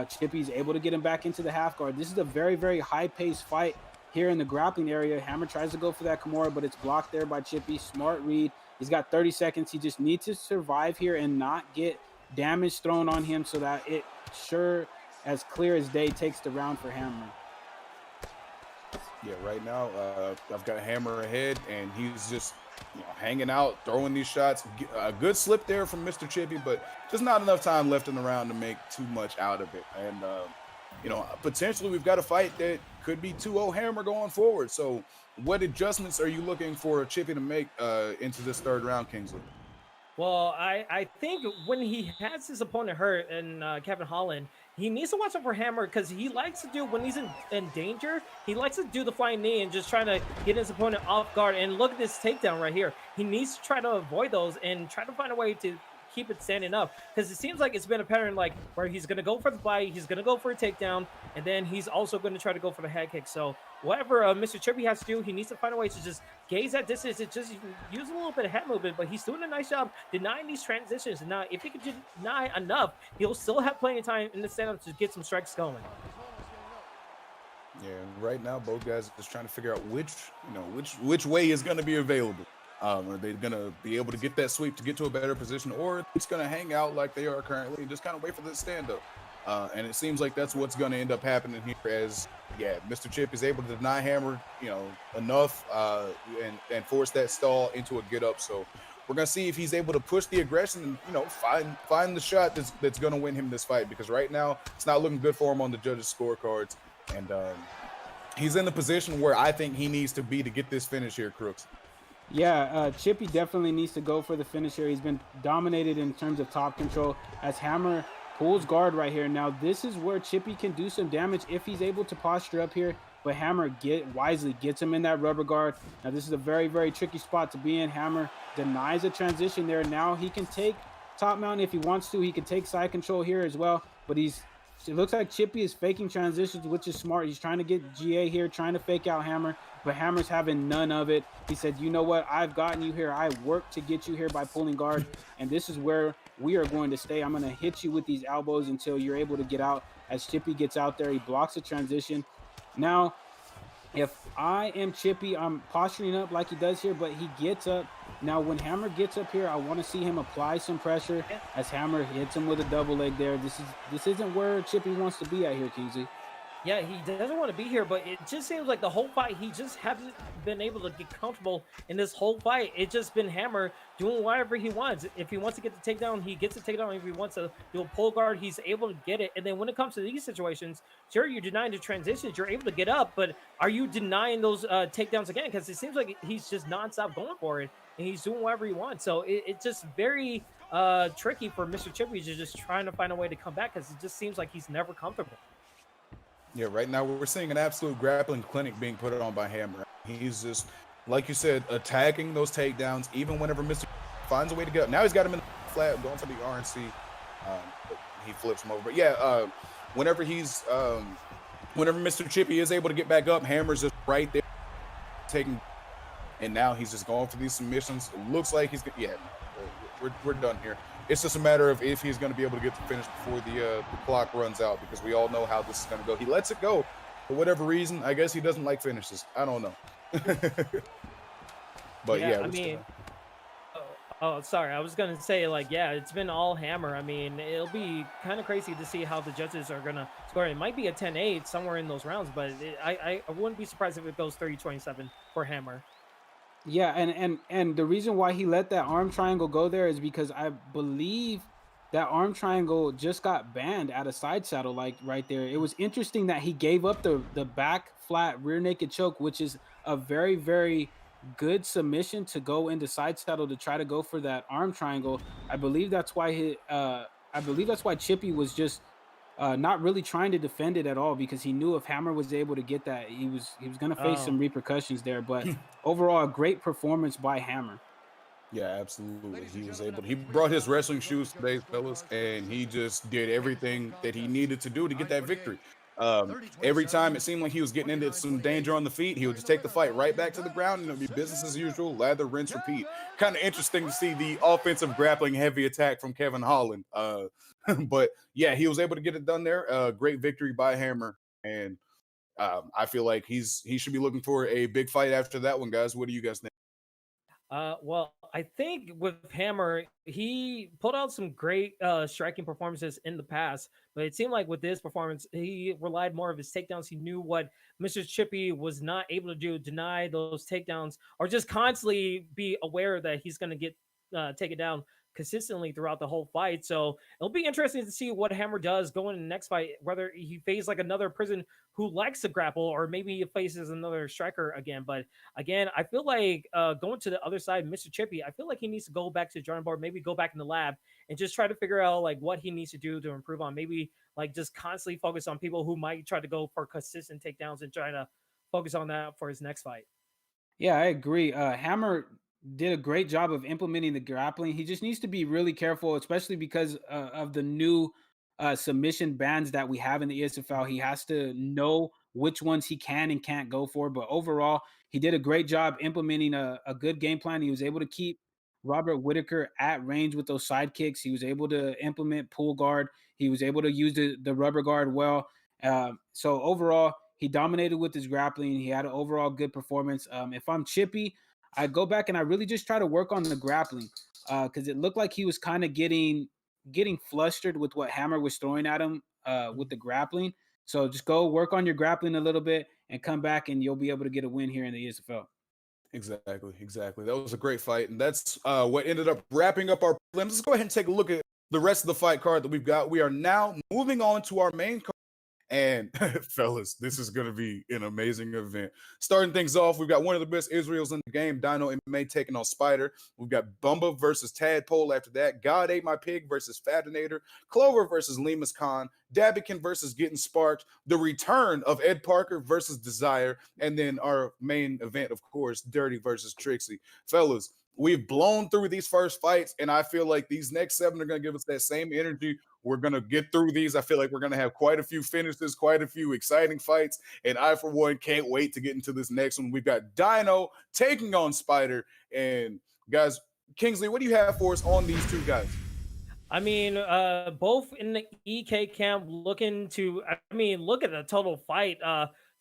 Chippy's able to get him back into the half guard. This is a very high-paced fight here in the grappling area. Hammer tries to go for that Kimura, but it's blocked there by Chippy. Smart read. He's got 30 seconds. He just needs to survive here and not get damage thrown on him so that it sure as clear as day takes the round for Hammer. Yeah, right now I've got Hammer ahead, and he's just hanging out, throwing these shots. A good slip there from Mr. Chippy, but just not enough time left in the round to make too much out of it. And potentially we've got a fight that could be 2-0 Hammer going forward. So what adjustments are you looking for Chippy to make into this third round, Kingsley? Well, I think when he has his opponent hurt and Kevin Holland, he needs to watch out for Hammer because he likes to do, when he's in danger, he likes to do the flying knee and just trying to get his opponent off guard. And look at this takedown right here. He needs to try to avoid those and try to find a way to keep it standing up, because it seems like it's been a pattern like where he's going to go for the bite, he's going to go for a takedown, and then he's also going to try to go for the head kick. So whatever Mr. Chippy has to do, he needs to find a way to just gaze that distance and just use a little bit of head movement, but he's doing a nice job denying these transitions. And now if he could deny enough, he'll still have plenty of time in the stand-up to get some strikes going. Yeah, right now both guys are just trying to figure out which way is going to be available. Are they going to be able to get that sweep to get to a better position, or it's going to hang out like they are currently and just kind of wait for the stand-up? And it seems like that's what's going to end up happening here, as Mr. Chip is able to deny Hammer, enough and force that stall into a get-up. So we're going to see if he's able to push the aggression and find the shot that's going to win him this fight, because right now it's not looking good for him on the judges' scorecards, and he's in the position where I think he needs to be to get this finish here, Crooks. Yeah, Chippy definitely needs to go for the finish here. He's been dominated in terms of top control as Hammer pulls guard right here. Now, this is where Chippy can do some damage if he's able to posture up here, but Hammer wisely gets him in that rubber guard. Now, this is a very tricky spot to be in. Hammer denies a transition there. Now he can take top mount if he wants to. He can take side control here as well, but it looks like Chippy is faking transitions, which is smart. He's trying to get GA here, trying to fake out Hammer, but Hammer's having none of it. He said, you know what? I've gotten you here. I worked to get you here by pulling guard, and this is where we are going to stay. I'm going to hit you with these elbows until you're able to get out. As Chippy gets out there, he blocks the transition. Now, if I am Chippy, I'm posturing up like he does here, but he gets up. Now, when Hammer gets up here, I want to see him apply some pressure as Hammer hits him with a double leg there. This isn't where Chippy wants to be at here, Kingsley. Yeah, he doesn't want to be here, but it just seems like the whole fight, he just hasn't been able to get comfortable in this whole fight. It's just been Hammer doing whatever he wants. If he wants to get the takedown, he gets the takedown. If he wants to do a pull guard, he's able to get it. And then when it comes to these situations, sure, you're denying the transitions. You're able to get up, but are you denying those takedowns again? Because it seems like he's just nonstop going for it, and he's doing whatever he wants. So it's just very tricky for Mr. Chippy to just trying to find a way to come back, because it just seems like he's never comfortable. Yeah, right now we're seeing an absolute grappling clinic being put on by Hammer. He's just, like you said, attacking those takedowns, even whenever Mr. finds a way to get up. Now he's got him in the flat, going for the RNC. He flips him over. But yeah, whenever Mr. Chippy is able to get back up, Hammer's just right there taking, and now he's just going for these submissions. It looks like he's, we're done here. It's just a matter of if he's going to be able to get the finish before the clock runs out, because we all know how this is going to go. He lets it go for whatever reason. I guess he doesn't like finishes. I don't know. But yeah, I mean, Oh, sorry. I was gonna say, like, yeah, it's been all Hammer. I mean, it'll be kind of crazy to see how the judges are gonna score. It might be a 10-8 somewhere in those rounds, but I wouldn't be surprised if it goes 30-27 for Hammer. Yeah, and the reason why he let that arm triangle go there is because I believe that arm triangle just got banned at a side saddle, like right there. It was interesting that he gave up the back flat rear naked choke, which is a very good submission to go into side saddle to try to go for that arm triangle. I believe that's why I believe that's why Chippy was just not really trying to defend it at all, because he knew if Hammer was able to get that, he was going to face some Oh, repercussions there. But overall, a great performance by Hammer. Yeah, absolutely. He was able. He brought his wrestling shoes today, fellas, and he just did everything that he needed to do to get that victory. Every time it seemed like he was getting into some danger on the feet, he would just take the fight right back to the ground, and it'd be business as usual, lather, rinse, repeat. Kind of interesting to see the offensive grappling heavy attack from Kevin Holland. But yeah, he was able to get it done there. Great victory by Hammer, and I feel like he should be looking for a big fight after that one, guys. What do you guys think? well, I think with Hammer, he pulled out some great striking performances in the past, but it seemed like with this performance, he relied more of his takedowns. He knew what Mr. Chippy was not able to do, deny those takedowns, or just constantly be aware that he's going to get taken down consistently throughout the whole fight. So it'll be interesting to see what Hammer does going in the next fight, whether he faces like another prison who likes to grapple, or maybe he faces another striker again. But again, I feel like going to the other side, Mr. Chippy, I feel like he needs to go back to the drawing board, maybe go back in the lab and just try to figure out like what he needs to do to improve on. Maybe like just constantly focus on people who might try to go for consistent takedowns and try to focus on that for his next fight. Yeah, I agree. Hammer did a great job of implementing the grappling. He just needs to be really careful, especially because of the new submission bans that we have in the ESFL. He has to know which ones he can and can't go for. But overall, he did a great job implementing a good game plan. He was able to keep Robert Whitaker at range with those side kicks. He was able to implement pull guard. He was able to use the rubber guard well. So overall, he dominated with his grappling. He had an overall good performance. If I'm Chippy, I go back and I really just try to work on the grappling, because it looked like he was kind of getting flustered with what Hammer was throwing at him with the grappling. So just go work on your grappling a little bit and come back, and you'll be able to get a win here in the ESFL. Exactly, exactly. That was a great fight, and that's what ended up wrapping up our prelims. Let's go ahead and take a look at the rest of the fight card that we've got. We are now moving on to our main card. And fellas, this is going to be an amazing event. Starting things off, we've got one of the best Israels in the game, Dino MMA taking on Spider. We've got Bumba versus Tadpole after that. God Ate My Pig versus Fatinator. Clover versus Lemus Khan. Dabikin versus Getting Sparked. The return of Ed Parker versus Desire. And then our main event, of course, DIRRTY versus TRICKZZY. Fellas, we've blown through these first fights, and I feel like these next 7 are going to give us that same energy. We're going to get through these. I feel like we're going to have quite a few finishes, quite a few exciting fights, and I, for one, can't wait to get into this next one. We've got Dino taking on Spider, and guys, Kingsley, what do you have for us on these two guys? I mean, both in the EK camp looking to, I mean, look at the total fight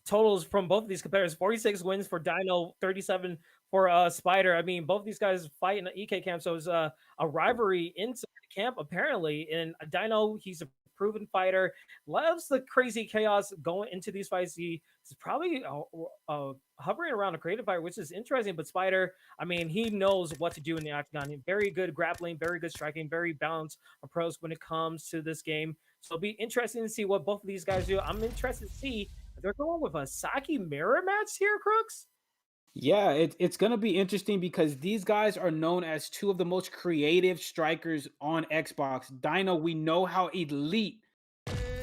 totals from both of these competitors. 46 wins for Dino, 37 for Spider. I mean, both these guys fight in the EK camp, so it's a rivalry inside the camp apparently. And Dino, he's a proven fighter, loves the crazy chaos going into these fights. He's probably hovering around a creative fighter, which is interesting. But Spider, I mean, he knows what to do in the octagon. Very good grappling, very good striking, very balanced approach when it comes to this game. So it'll be interesting to see what both of these guys do. I'm interested to see if they're going with a Saki mirror match here, Crooks. Yeah, it's going to be interesting because these guys are known as two of the most creative strikers on Xbox. Dino, we know how elite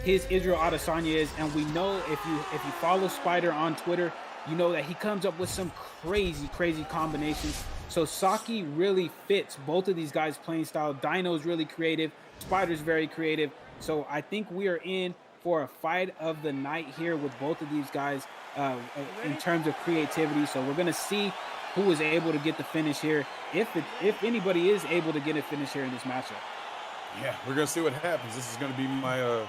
his Israel Adesanya is, and we know if you follow Spider on Twitter, you know that he comes up with some crazy combinations. So Saki really fits both of these guys' playing style. Dino's really creative, Spider's very creative. So I think we are in for a fight of the night here with both of these guys in terms of creativity. So we're going to see who is able to get the finish here, if anybody is able to get a finish here in this matchup. Yeah, we're going to see what happens. This is going to be my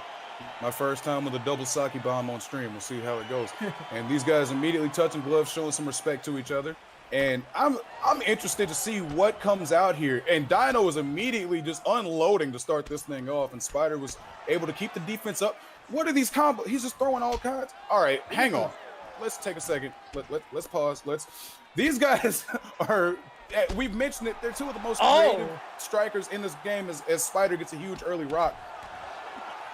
My first time with a double sake bomb on stream. We'll see how it goes. And these guys immediately touching gloves, showing some respect to each other. And I'm interested to see what comes out here. And Dino was immediately just unloading to start this thing off. And Spider was able to keep the defense up. What are these combos? He's just throwing all kinds. All right, hang on. Let's take a second. Let's pause. These guys are, we've mentioned it, they're two of the most creative strikers in this game as Spider gets a huge early rock.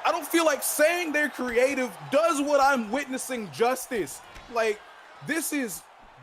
I don't feel like saying they're creative does what I'm witnessing justice. Like, this is,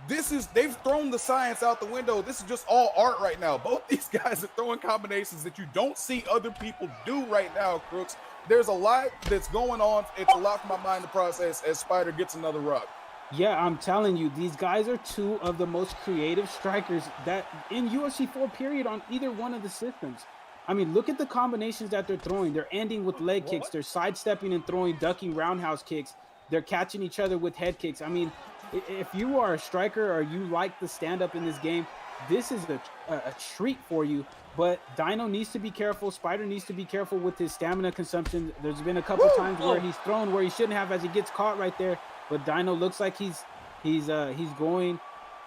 they've thrown the science out the window. This is just all art right now. Both these guys are throwing combinations that you don't see other people do right now, Crooks. There's a lot that's going on. It's a lot for my mind to process as Spider gets another rock. Yeah, I'm telling you, these guys are two of the most creative strikers that in UFC 4 period on either one of the systems. I mean, look at the combinations that they're throwing. They're ending with leg kicks. They're sidestepping and throwing, ducking roundhouse kicks. They're catching each other with head kicks. I mean, if you are a striker or you like the stand-up in this game, this is a treat for you. But Dino needs to be careful. Spider needs to be careful with his stamina consumption. There's been a couple times where he's thrown where he shouldn't have as he gets caught right there. But Dino looks like he's going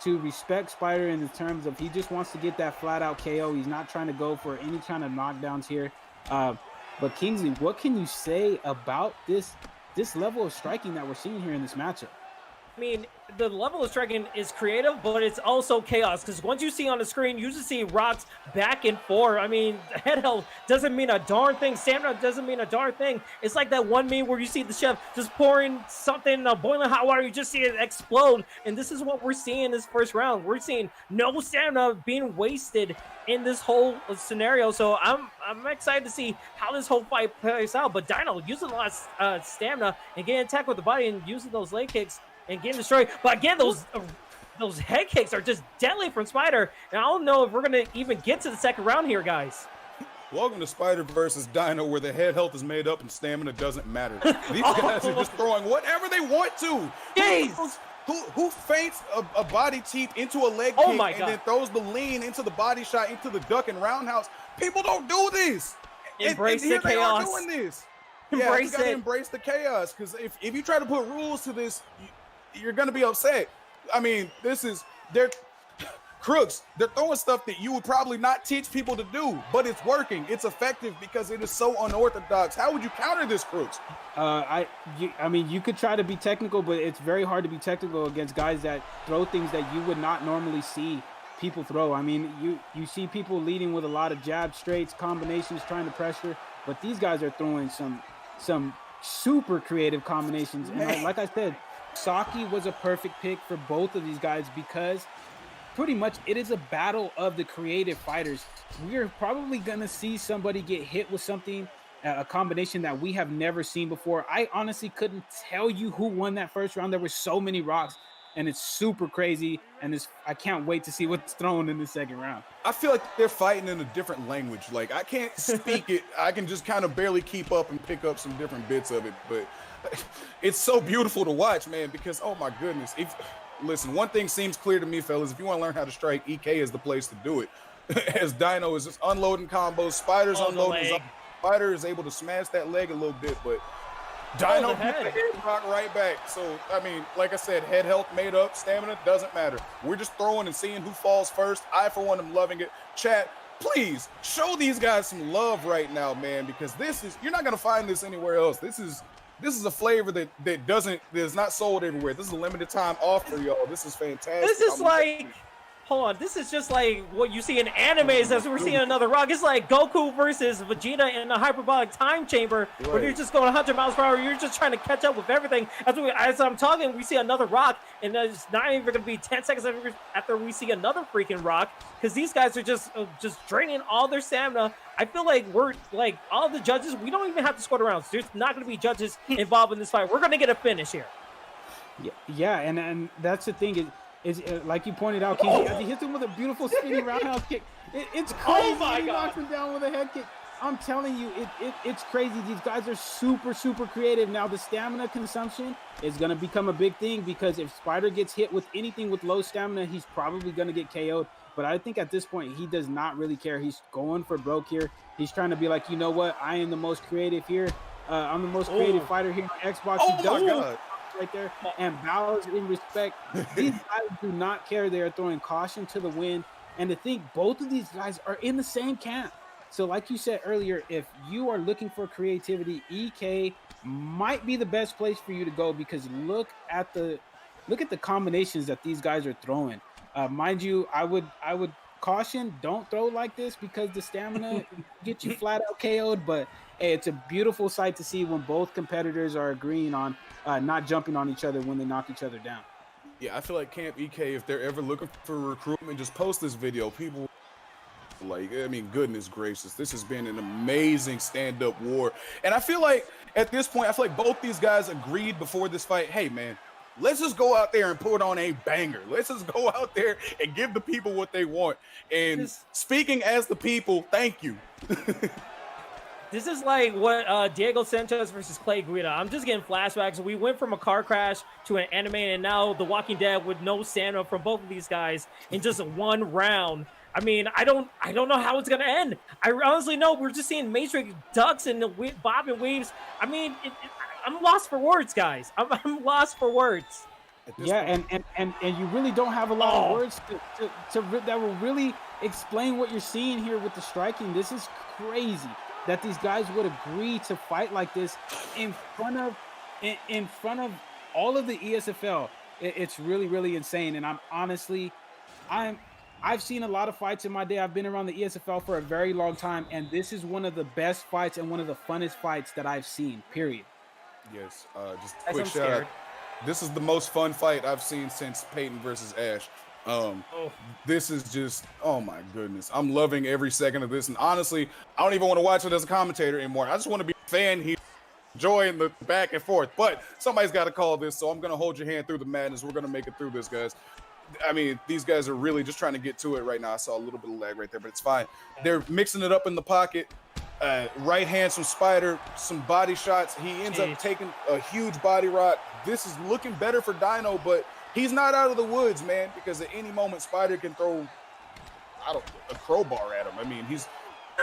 to respect Spider in the terms of he just wants to get that flat-out KO. He's not trying to go for any kind of knockdowns here. But Kingsley, what can you say about this level of striking that we're seeing here in this matchup? I mean, the level of striking is creative, but it's also chaos, because once you see on the screen, you just see rocks back and forth. I mean, head health doesn't mean a darn thing. Stamina doesn't mean a darn thing. It's like that one meme where you see the chef just pouring something in boiling hot water. You just see it explode. And this is what we're seeing in this first round. We're seeing no stamina being wasted in this whole scenario. So I'm excited to see how this whole fight plays out. But Dino using a lot of stamina and getting attacked with the body and using those leg kicks and getting destroyed. But again, those head kicks are just deadly from Spider. And I don't know if we're going to even get to the second round here, guys. Welcome to Spider versus Dino, where the head health is made up and stamina doesn't matter. These guys are just throwing whatever they want to. Jeez. Who feints a body teep into a leg kick and then throws the lean into the body shot into the duck and roundhouse? People don't do this. Embrace and the chaos. They are doing this. Embrace you gotta embrace the chaos, because if you try to put rules to this, you're gonna be upset. I mean, they're crooks. They're throwing stuff that you would probably not teach people to do, but it's working. It's effective because it is so unorthodox. How would you counter this, Crooks? I mean, you could try to be technical, but it's very hard to be technical against guys that throw things that you would not normally see people throw. I mean, you see people leading with a lot of jab straights, combinations, trying to pressure, but these guys are throwing some super creative combinations. And like I said, Saki was a perfect pick for both of these guys because pretty much it is a battle of the creative fighters. We're probably going to see somebody get hit with something, a combination that we have never seen before. I honestly couldn't tell you who won that first round. There were so many rocks, and it's super crazy, and I can't wait to see what's thrown in the second round. I feel like they're fighting in a different language. Like, I can't speak it. I can just kind of barely keep up and pick up some different bits of it, but it's so beautiful to watch, man, because, oh my goodness. Listen, one thing seems clear to me, fellas. If you want to learn how to strike, EK is the place to do it. As Dino is just unloading combos, Spider's unloading. Spider is able to smash that leg a little bit, but Dino gets the head rock right back. So, I mean, like I said, head health made up, stamina doesn't matter. We're just throwing and seeing who falls first. I, for one, am loving it. Chat, please show these guys some love right now, man, because you're not going to find this anywhere else. This is a flavor that is not sold everywhere. This is a limited time offer, y'all. This is fantastic. This is hold on. This is just like what you see in animes as we're seeing another rock. It's like Goku versus Vegeta in a hyperbolic time chamber where you're just going 100 miles per hour. You're just trying to catch up with everything. As I'm talking, we see another rock, and it's not even going to be 10 seconds after we see another freaking rock, because these guys are just draining all their stamina. I feel like we're like all the judges. We don't even have to score the rounds. There's not going to be judges involved in this fight. We're going to get a finish here. Yeah, and that's the thing is like you pointed out, Keith, he hits him with a beautiful spinning roundhouse kick. It's crazy. He knocks him down with a head kick. I'm telling you, it's crazy. These guys are super, super creative. Now, the stamina consumption is going to become a big thing, because if Spider gets hit with anything with low stamina, he's probably going to get KO'd. But I think at this point, he does not really care. He's going for broke here. He's trying to be like, you know what? I am the most creative here. I'm the most creative fighter here on Xbox. Oh He does my God. right there and bows in respect. These guys do not care. They are throwing caution to the wind. And to think both of these guys are in the same camp. So like you said earlier, if you are looking for creativity, EK might be the best place for you to go, because look at the combinations that these guys are throwing. Mind you, I would caution, don't throw like this, because the stamina get you flat out KO'd. But hey, it's a beautiful sight to see when both competitors are agreeing on not jumping on each other when they knock each other down. Yeah, I feel like Camp EK, if they're ever looking for recruitment, just post this video. People, like, I mean, goodness gracious, this has been an amazing stand-up war. And I feel like at this point, I feel like both these guys agreed before this fight, hey, man, let's just go out there and put on a banger. Let's just go out there and give the people what they want. And speaking as the people, thank you. This is like what Diego Sanchez versus Clay Guida. I'm just getting flashbacks. We went from a car crash to an anime, and now The Walking Dead with no Santa from both of these guys in just one round. I mean, I don't know how it's gonna end. I honestly know we're just seeing Matrix ducks and the bob and weaves. I mean, I'm lost for words, guys. I'm lost for words. Yeah, and you really don't have a lot of words that will really explain what you're seeing here with the striking. This is crazy that these guys would agree to fight like this in front of all of the ESFL. It's really insane. And I've seen a lot of fights in my day. I've been around the ESFL for a very long time, and this is one of the best fights and one of the funnest fights that I've seen, period. Yes, just a quick shout out. This is the most fun fight I've seen since Peyton versus Ash. This is just, oh my goodness. I'm loving every second of this. And honestly, I don't even want to watch it as a commentator anymore. I just want to be a fan here, enjoying the back and forth. But somebody's got to call this, so I'm going to hold your hand through the madness. We're going to make it through this, guys. I mean, these guys are really just trying to get to it right now. I saw a little bit of lag right there, but it's fine. They're mixing it up in the pocket. Right hand, some spider, some body shots. He ends up taking a huge body rock. This is looking better for Dino, but he's not out of the woods, man, because at any moment Spider can throw a crowbar at him. I mean, he's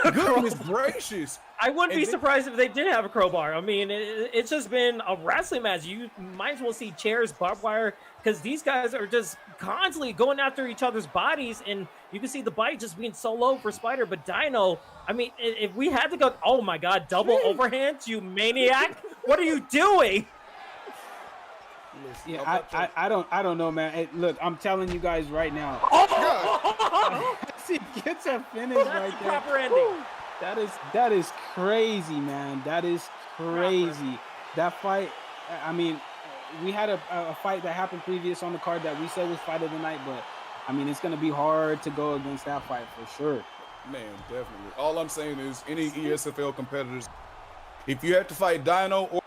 goodness gracious. I wouldn't be surprised if they did have a crowbar. I mean, it's just been a wrestling match. You might as well see chairs, barbed wire, because these guys are just constantly going after each other's bodies, and you can see the bite just being so low for Spider. But Dino, I mean, if we had to go, oh my God, double overhands, you maniac! What are you doing? Yeah, I don't know, man. Hey, look, I'm telling you guys right now. He gets a finish right there. Proper ending. That is crazy, man. That is crazy. That fight, I mean, we had a fight that happened previous on the card that we said was fight of the night, but I mean, it's gonna be hard to go against that fight for sure. Man, definitely. All I'm saying is, any ESFL competitors, if you have to fight Dino or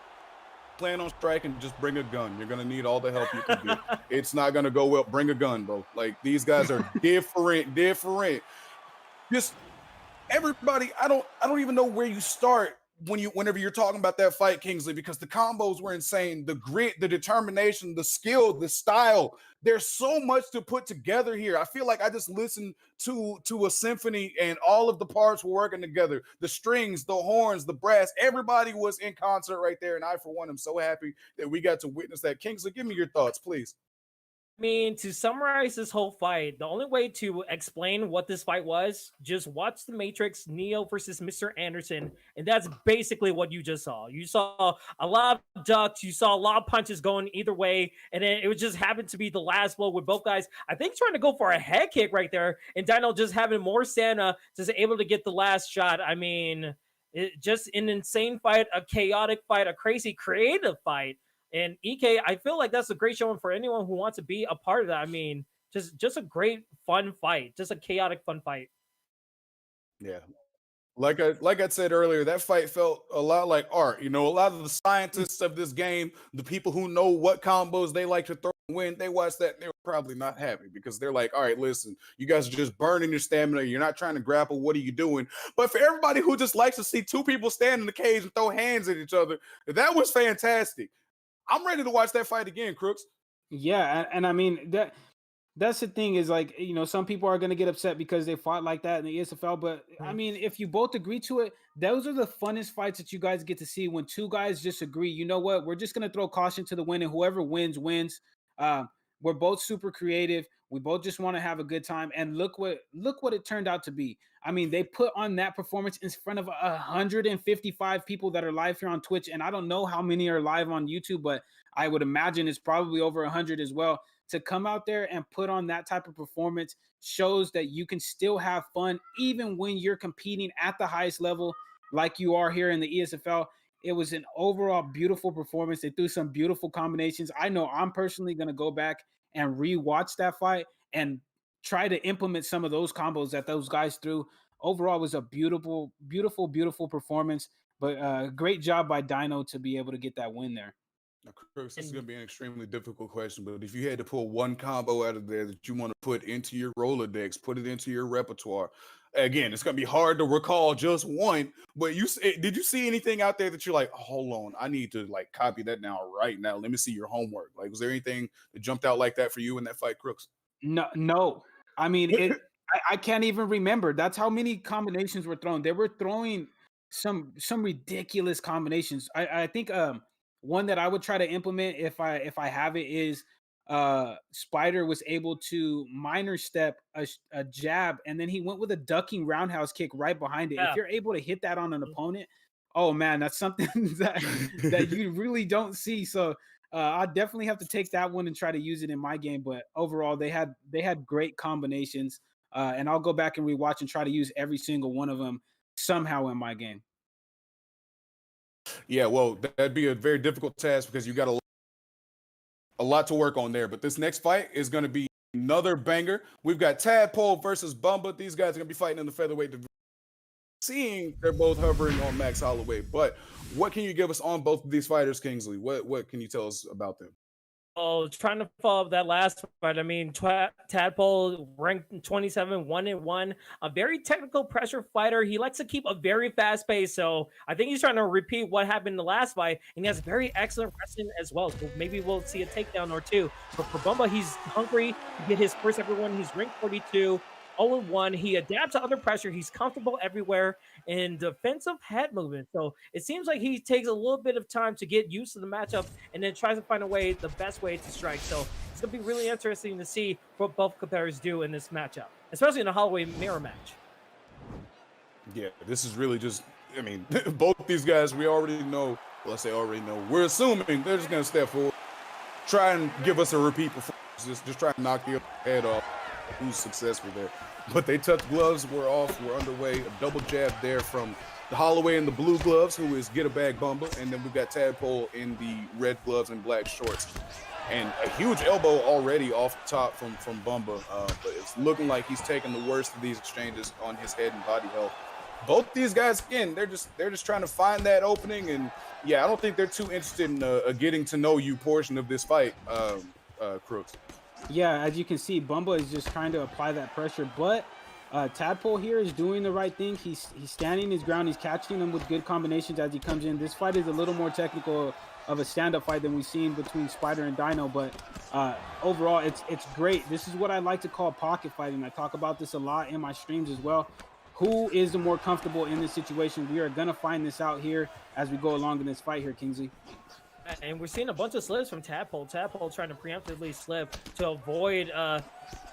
plan on striking, just bring a gun. You're gonna need all the help you can get. It's not gonna go well. Bring a gun, bro. Like, these guys are different. Just everybody. I don't even know where you start whenever you're talking about that fight, Kingsley, because the combos were insane. The grit, the determination, the skill, the style. There's so much to put together here. I feel like I just listened to a symphony and all of the parts were working together. The strings, the horns, the brass, everybody was in concert right there. And I, for one, am so happy that we got to witness that. Kingsley, give me your thoughts, please. I mean, to summarize this whole fight, the only way to explain what this fight was, just watch The Matrix, Neo versus Mr. Anderson, and that's basically what you just saw. You saw a lot of ducks, you saw a lot of punches going either way, and then it just happened to be the last blow with both guys, I think, trying to go for a head kick right there, and Dino just having more stamina, just able to get the last shot. I mean, just an insane fight, a chaotic fight, a crazy creative fight. And EK, I feel like that's a great showing for anyone who wants to be a part of that. I mean, just a great, fun fight. Just a chaotic, fun fight. Yeah. Like I said earlier, that fight felt a lot like art. You know, a lot of the scientists of this game, the people who know what combos they like to throw and win, they watched that and they were probably not happy because they're like, all right, listen, you guys are just burning your stamina. You're not trying to grapple. What are you doing? But for everybody who just likes to see two people stand in the cage and throw hands at each other, that was fantastic. I'm ready to watch that fight again, Crooks. Yeah, and I mean That's the thing is like, some people are going to get upset because they fought like that in the ESFL. But I mean, if you both agree to it, those are the funnest fights that you guys get to see when two guys just agree, you know what, we're just going to throw caution to the wind and whoever wins, wins. We're both super creative. We both just want to have a good time. And look what it turned out to be. I mean, they put on that performance in front of 155 people that are live here on Twitch. And I don't know how many are live on YouTube, but I would imagine it's probably over 100 as well. To come out there and put on that type of performance shows that you can still have fun even when you're competing at the highest level like you are here in the ESFL. It was an overall beautiful performance. They threw some beautiful combinations. I know I'm personally going to go back and rewatch that fight and try to implement some of those combos that those guys threw. Overall, it was a beautiful, beautiful, beautiful performance. But great job by Dino to be able to get that win there. Now, Chris, this is going to be an extremely difficult question, but if you had to pull one combo out of there that you want to put into your Rolodex, put it into your repertoire, again, it's going to be hard to recall just one, but did you see anything out there that you're like, hold on, I need to like copy that now right now. Let me see your homework. Like, was there anything that jumped out like that for you in that fight, Crooks? No. I mean, I can't even remember. That's how many combinations were thrown. They were throwing some ridiculous combinations. I think one that I would try to implement if I have it is Spider was able to minor step a jab and then he went with a ducking roundhouse kick right behind it. Yeah. If you're able to hit that on an opponent, oh man, that's something that you really don't see. So I definitely have to take that one and try to use it in my game. But overall, they had great combinations, and I'll go back and rewatch and try to use every single one of them somehow in my game. Yeah, well, that'd be a very difficult task because you got a lot to work on there. But this next fight is going to be another banger. We've got Tadpole versus Bumba. These guys are going to be fighting in the featherweight division. Seeing they're both hovering on Max Holloway, but what can you give us on both of these fighters, Kingsley? What can you tell us about them? Oh, trying to follow up that last fight. I mean, Tadpole ranked 27, 1-1. A very technical pressure fighter. He likes to keep a very fast pace. So I think he's trying to repeat what happened in the last fight. And he has very excellent wrestling as well. So maybe we'll see a takedown or two. But for Bumba, he's hungry to get his first ever one. He's ranked 42. 0-1. He adapts to other pressure. He's comfortable everywhere in defensive head movement. So it seems like he takes a little bit of time to get used to the matchup and then tries to find the best way to strike. So it's going to be really interesting to see what both competitors do in this matchup, especially in a Holloway mirror match. Yeah, this is really just, I mean, both these guys, we already know, well, I say already know, we're assuming they're just going to step forward, try and give us a repeat performance, just try and knock the head off. Who's successful there? But they touched gloves. We're off. We're underway. A double jab there from the Holloway in the blue gloves, who is Get a Bag Bumba, and then we've got Tadpole in the red gloves and black shorts, and a huge elbow already off the top from Bumba. But it's looking like he's taking the worst of these exchanges on his head and body health. Both these guys, again, they're just trying to find that opening, and yeah, I don't think they're too interested in a getting to know you portion of this fight, Crooks. Yeah, as you can see, Bumba is just trying to apply that pressure, but Tadpole here is doing the right thing. He's standing his ground. He's catching them with good combinations as he comes in. This fight is a little more technical of a stand-up fight than we've seen between Spider and Dino, but overall, it's great. This is what I like to call pocket fighting. I talk about this a lot in my streams as well. Who is the more comfortable in this situation? We are going to find this out here as we go along in this fight here, Kingsley. And we're seeing a bunch of slips from Tadpole. Tadpole trying to preemptively slip to avoid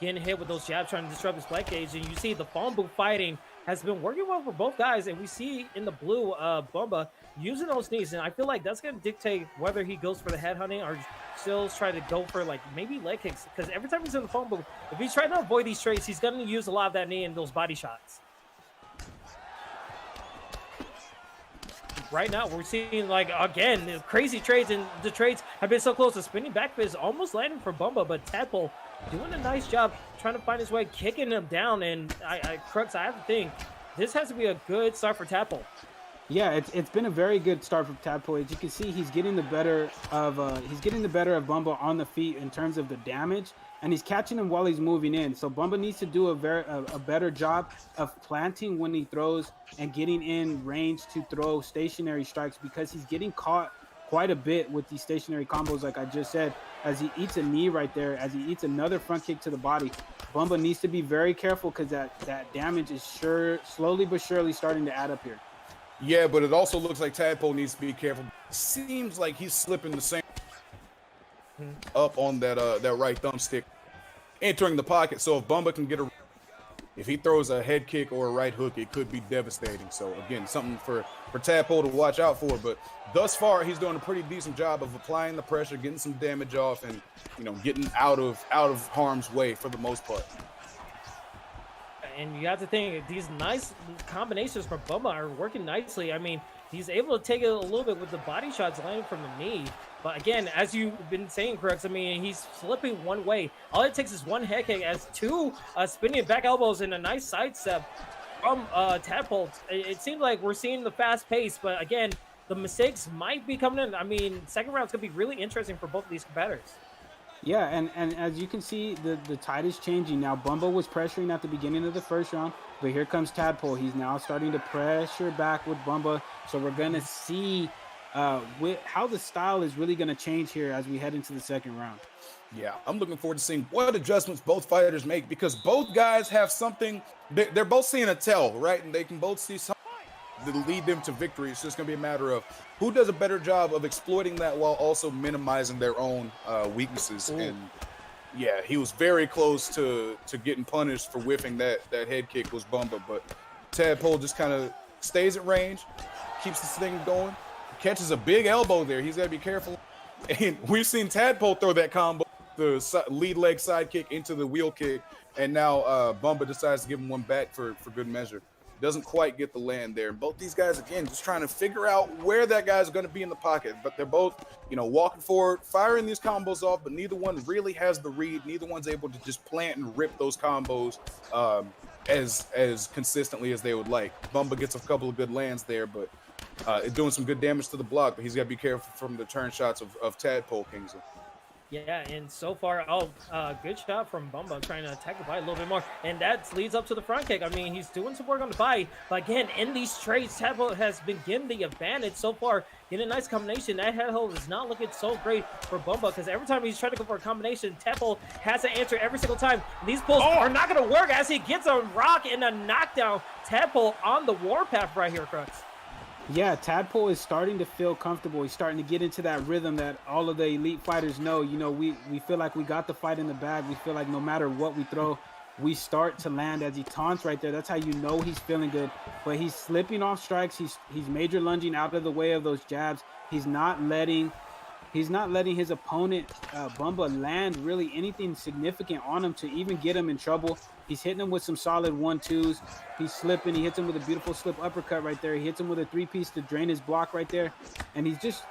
getting hit with those jabs, trying to disrupt his leg cage. And you see the phone booth fighting has been working well for both guys. And we see in the blue Bumba using those knees. And I feel like that's going to dictate whether he goes for the head hunting or still try to go for like maybe leg kicks. Because every time he's in the phone booth, if he's trying to avoid these straights, he's going to use a lot of that knee and those body shots. Right now, we're seeing, like, again, crazy trades, and the trades have been so close. The spinning back fist almost landing for Bumba, but Tadpole doing a nice job trying to find his way, kicking him down. And Crux, I have to think this has to be a good start for Tadpole. Yeah, it's been a very good start for Tadpole. As you can see, he's getting the better of Bumba on the feet in terms of the damage, and he's catching him while he's moving in. So Bumba needs to do a better job of planting when he throws and getting in range to throw stationary strikes, because he's getting caught quite a bit with these stationary combos, like I just said. As he eats a knee right there, as he eats another front kick to the body, Bumba needs to be very careful because that damage is slowly but surely starting to add up here. Yeah, but it also looks like Tadpole needs to be careful. Seems like he's slipping the same up on that right thumbstick, entering the pocket. So if Bumba can get if he throws a head kick or a right hook, it could be devastating. So again, something for Tadpole to watch out for. But thus far, he's doing a pretty decent job of applying the pressure, getting some damage off, and getting out of harm's way for the most part. And you have to think these nice combinations from Bumba are working nicely. I mean, he's able to take it a little bit with the body shots landing from the knee. But again, as you've been saying, Crux, I mean, he's slipping one way. All it takes is one head kick as two spinning back elbows and a nice sidestep from Tadpole. It seems like we're seeing the fast pace, but again, the mistakes might be coming in. I mean, second round's going to be really interesting for both of these competitors. Yeah, and as you can see, the tide is changing now. Bumba was pressuring at the beginning of the first round, but here comes Tadpole. He's now starting to pressure back with Bumba. So we're going to see how the style is really going to change here as we head into the second round. Yeah, I'm looking forward to seeing what adjustments both fighters make, because both guys have something. They're both seeing a tell, right? And they can both see something to lead them to victory. It's just going to be a matter of who does a better job of exploiting that while also minimizing their own weaknesses. Ooh. And yeah, he was very close to getting punished for whiffing that head kick, was Bumba, but Tadpole just kind of stays at range, keeps this thing going, catches a big elbow there. He's got to be careful. And we've seen Tadpole throw that combo, the lead leg side kick into the wheel kick, and now Bumba decides to give him one back for good measure. Doesn't quite get the land there. Both these guys, again, just trying to figure out where that guy's going to be in the pocket. But they're both, walking forward, firing these combos off, but neither one really has the read. Neither one's able to just plant and rip those combos as consistently as they would like. Bumba gets a couple of good lands there, but doing some good damage to the block. But he's got to be careful from the turn shots of Tadpole, Kingsley. Yeah, and so far, good shot from Bumba trying to attack the body a little bit more, and that leads up to the front kick. I mean, he's doing some work on the body, but again, in these trades, Tadpole has been given the advantage so far. Getting a nice combination. That head hold is not looking so great for Bumba, because every time he's trying to go for a combination, Tadpole has to answer every single time. These pulls are not going to work as he gets a rock and a knockdown. Tadpole on the warpath right here, Crux. Yeah, Tadpole is starting to feel comfortable. He's starting to get into that rhythm that all of the elite fighters know. We feel like we got the fight in the bag. We feel like no matter what we throw, we start to land. As he taunts right there, that's how you know he's feeling good. But he's slipping off strikes. He's major lunging out of the way of those jabs. He's not letting his opponent Bumba land really anything significant on him to even get him in trouble. He's hitting him with some solid 1-2s. He's slipping. He hits him with a beautiful slip uppercut right there. He hits him with a 3-piece to drain his block right there. And he's just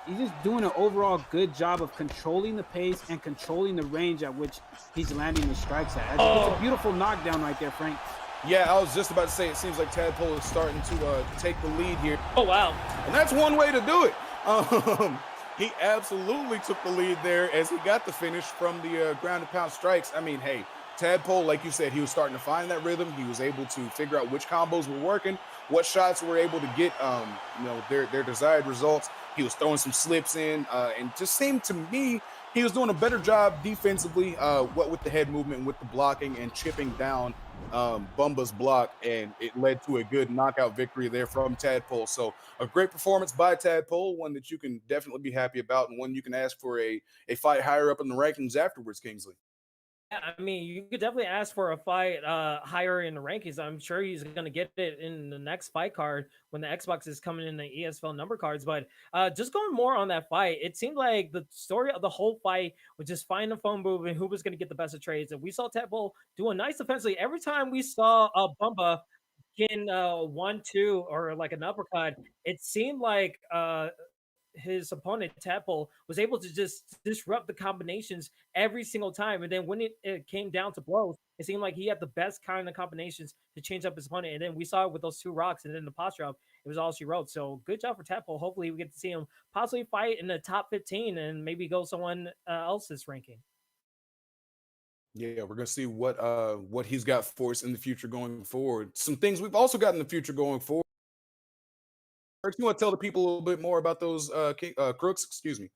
doing an overall good job of controlling the pace and controlling the range at which he's landing the strikes at. It's a beautiful knockdown right there, Frank. Yeah, I was just about to say, it seems like Tadpole is starting to take the lead here. Oh, wow. And that's one way to do it. He absolutely took the lead there as he got the finish from the ground and pound strikes. I mean, hey, Tadpole, like you said, he was starting to find that rhythm. He was able to figure out which combos were working, what shots were able to get, their desired results. He was throwing some slips in, and just seemed to me he was doing a better job defensively, what with the head movement and with the blocking and chipping down Bumba's block, and it led to a good knockout victory there from Tadpole. So a great performance by Tadpole, one that you can definitely be happy about, and one you can ask for a fight higher up in the rankings afterwards, Kingsley. I mean, you could definitely ask for a fight higher in the rankings. I'm sure he's going to get it in the next fight card when the Xbox is coming in the ESFL number cards. But just going more on that fight, it seemed like the story of the whole fight was just find the phone booth and who was going to get the best of trades. And we saw Tadpole doing nice defensively. Every time we saw Bumba getting 1-2 or like an uppercut, it seemed like his opponent Tadpole was able to just disrupt the combinations every single time, and then when it came down to blows, it seemed like he had the best kind of combinations to change up his opponent. And then we saw it with those two rocks, and then the posture up, it was all she wrote. So good job for Tadpole. Hopefully we get to see him possibly fight in the top 15 and maybe go someone else's ranking. Yeah, we're gonna see what he's got for us in the future going forward. Some things we've also got in the future going forward. First, you want to tell the people a little bit more about those crooks? Excuse me.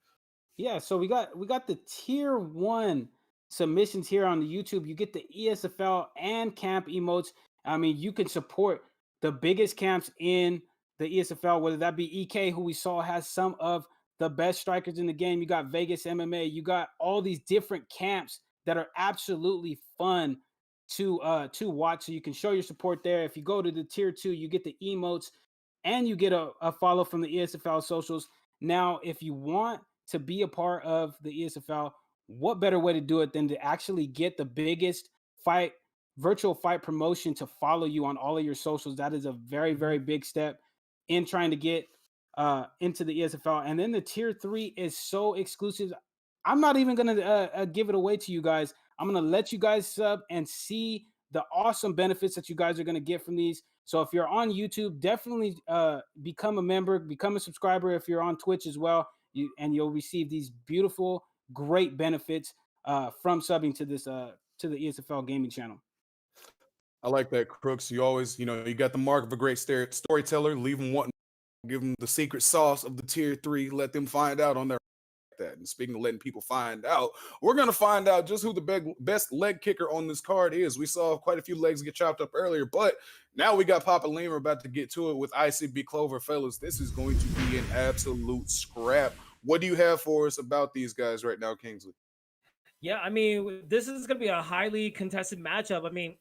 Yeah, so we got the tier 1 submissions here on the YouTube. You get the ESFL and camp emotes. I mean, you can support the biggest camps in the ESFL, whether that be EK, who we saw has some of the best strikers in the game. You got Vegas MMA. You got all these different camps that are absolutely fun to watch. So you can show your support there. If you go to the tier 2, you get the emotes and you get a follow from the ESFL socials. Now, if you want to be a part of the ESFL, what better way to do it than to actually get the biggest virtual fight promotion to follow you on all of your socials? That is a very, very big step in trying to get into the ESFL. And then the tier 3 is so exclusive. I'm not even going to give it away to you guys. I'm going to let you guys sub and see the awesome benefits that you guys are going to get from these. So if you're on YouTube, definitely become a member, become a subscriber. If you're on Twitch as well, you'll receive these beautiful, great benefits from subbing to this to the ESFL gaming channel. I like that, Crooks. You always, you got the mark of a great storyteller. Leave them wanting, give them the secret sauce of the tier 3. Let them find out on their that. And speaking of letting people find out, we're going to find out just who the best leg kicker on this card is. We saw quite a few legs get chopped up earlier, but now we got Papa Lima about to get to it with ICB Clover. Fellas, this is going to be an absolute scrap. What do you have for us about these guys right now, Kingsley? Yeah, I mean, this is going to be a highly contested matchup. I mean,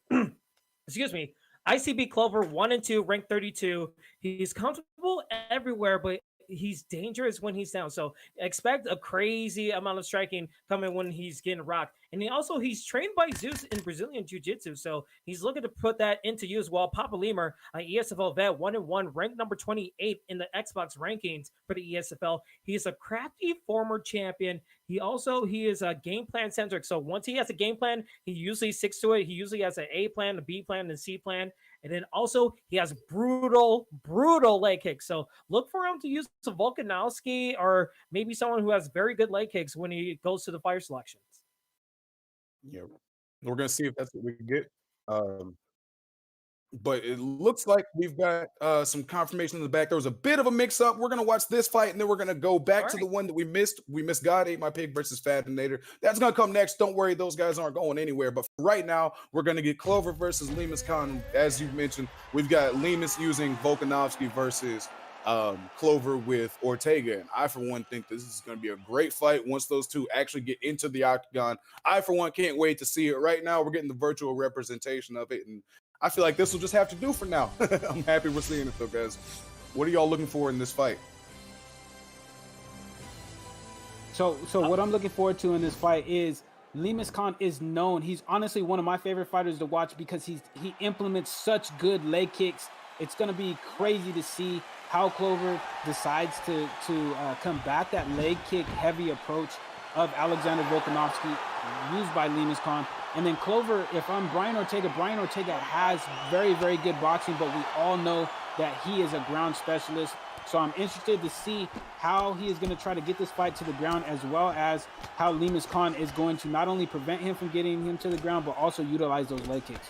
excuse me. ICB Clover 1 and 2, ranked 32. He's comfortable everywhere, but he's dangerous when he's down. So expect a crazy amount of striking coming when he's getting rocked. And he's trained by Zeus in Brazilian Jiu-Jitsu. So he's looking to put that into use. While Papa Lemur, an ESFL vet, 1-1, ranked number 28 in the Xbox rankings for the ESFL. He is a crafty former champion. He is a game plan centric. So once he has a game plan, he usually sticks to it. He usually has an A plan, a B plan, and a C plan. And then also he has brutal leg kicks. So look for him to use a Volkanovski or maybe someone who has very good leg kicks when he goes to the fire selections. Yeah, we're going to see if that's what we can get. But it looks like we've got some confirmation in the back. There was a bit of a mix-up. We're going to watch this fight, and then we're going to go back to the one that we missed. We missed God Ate My Pig versus Fatinator. That's going to come next. Don't worry, those guys aren't going anywhere. But for right now, we're going to get Clover versus Lemus Khan. As you mentioned, we've got Lemus using Volkanovski versus Clover with Ortega. And I, for one, think this is going to be a great fight once those two actually get into the octagon. I, for one, can't wait to see it. Right now, we're getting the virtual representation of it, and I feel like this will just have to do for now. I'm happy we're seeing it, though, guys. What are y'all looking for in this fight? So what I'm looking forward to in this fight is Lemus Khan is known. He's honestly one of my favorite fighters to watch because he implements such good leg kicks. It's going to be crazy to see how Clover decides to combat that leg kick heavy approach of Alexander Volkanovski used by Lemus Khan. And then Clover, if I'm Brian Ortega has very, very good boxing, but we all know that he is a ground specialist. So I'm interested to see how he is going to try to get this fight to the ground, as well as how Lemus Khan is going to not only prevent him from getting him to the ground, but also utilize those leg kicks.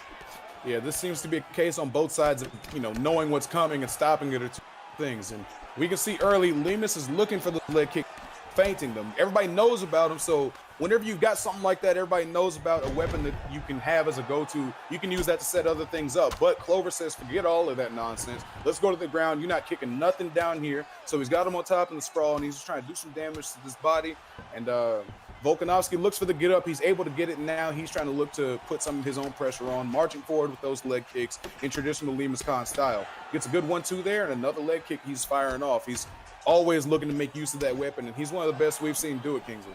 Yeah, this seems to be a case on both sides of, knowing what's coming and stopping it are two things. And we can see early, Lemus is looking for the leg kick, feinting them. Everybody knows about him, so whenever you've got something like that, everybody knows about a weapon that you can have as a go-to. You can use that to set other things up. But Clover says, forget all of that nonsense. Let's go to the ground. You're not kicking nothing down here. So he's got him on top in the sprawl, and he's just trying to do some damage to this body. And Volkanovski looks for the get up. He's able to get it now. He's trying to look to put some of his own pressure on, marching forward with those leg kicks in traditional Lemus Khan style. Gets a good 1-2 there, and another leg kick he's firing off. He's always looking to make use of that weapon, and he's one of the best we've seen do it, Kingsley.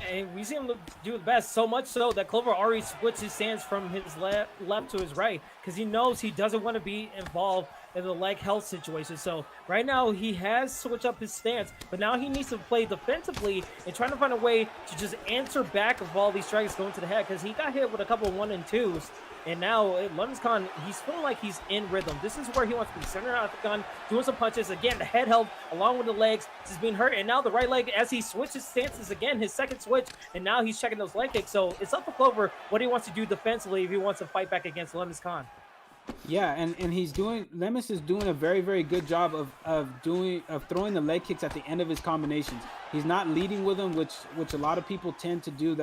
And we see him do it best, so much so that Clover already switched his stance from his left to his right because he knows he doesn't want to be involved in the leg health situation. So right now he has switched up his stance, but now he needs to play defensively and trying to find a way to just answer back of all these strikes going to the head because he got hit with a couple of 1-2s. And now Lemus Khan, he's feeling like he's in rhythm. This is where he wants to be centered out the gun, doing some punches. Again, the head held along with the legs. He's being hurt. And now the right leg, as he switches stances again, his second switch. And now he's checking those leg kicks. So it's up to Clover what he wants to do defensively if he wants to fight back against Lemus Khan. Yeah, and Lemus is doing a very, very good job of throwing the leg kicks at the end of his combinations. He's not leading with them, which a lot of people tend to do.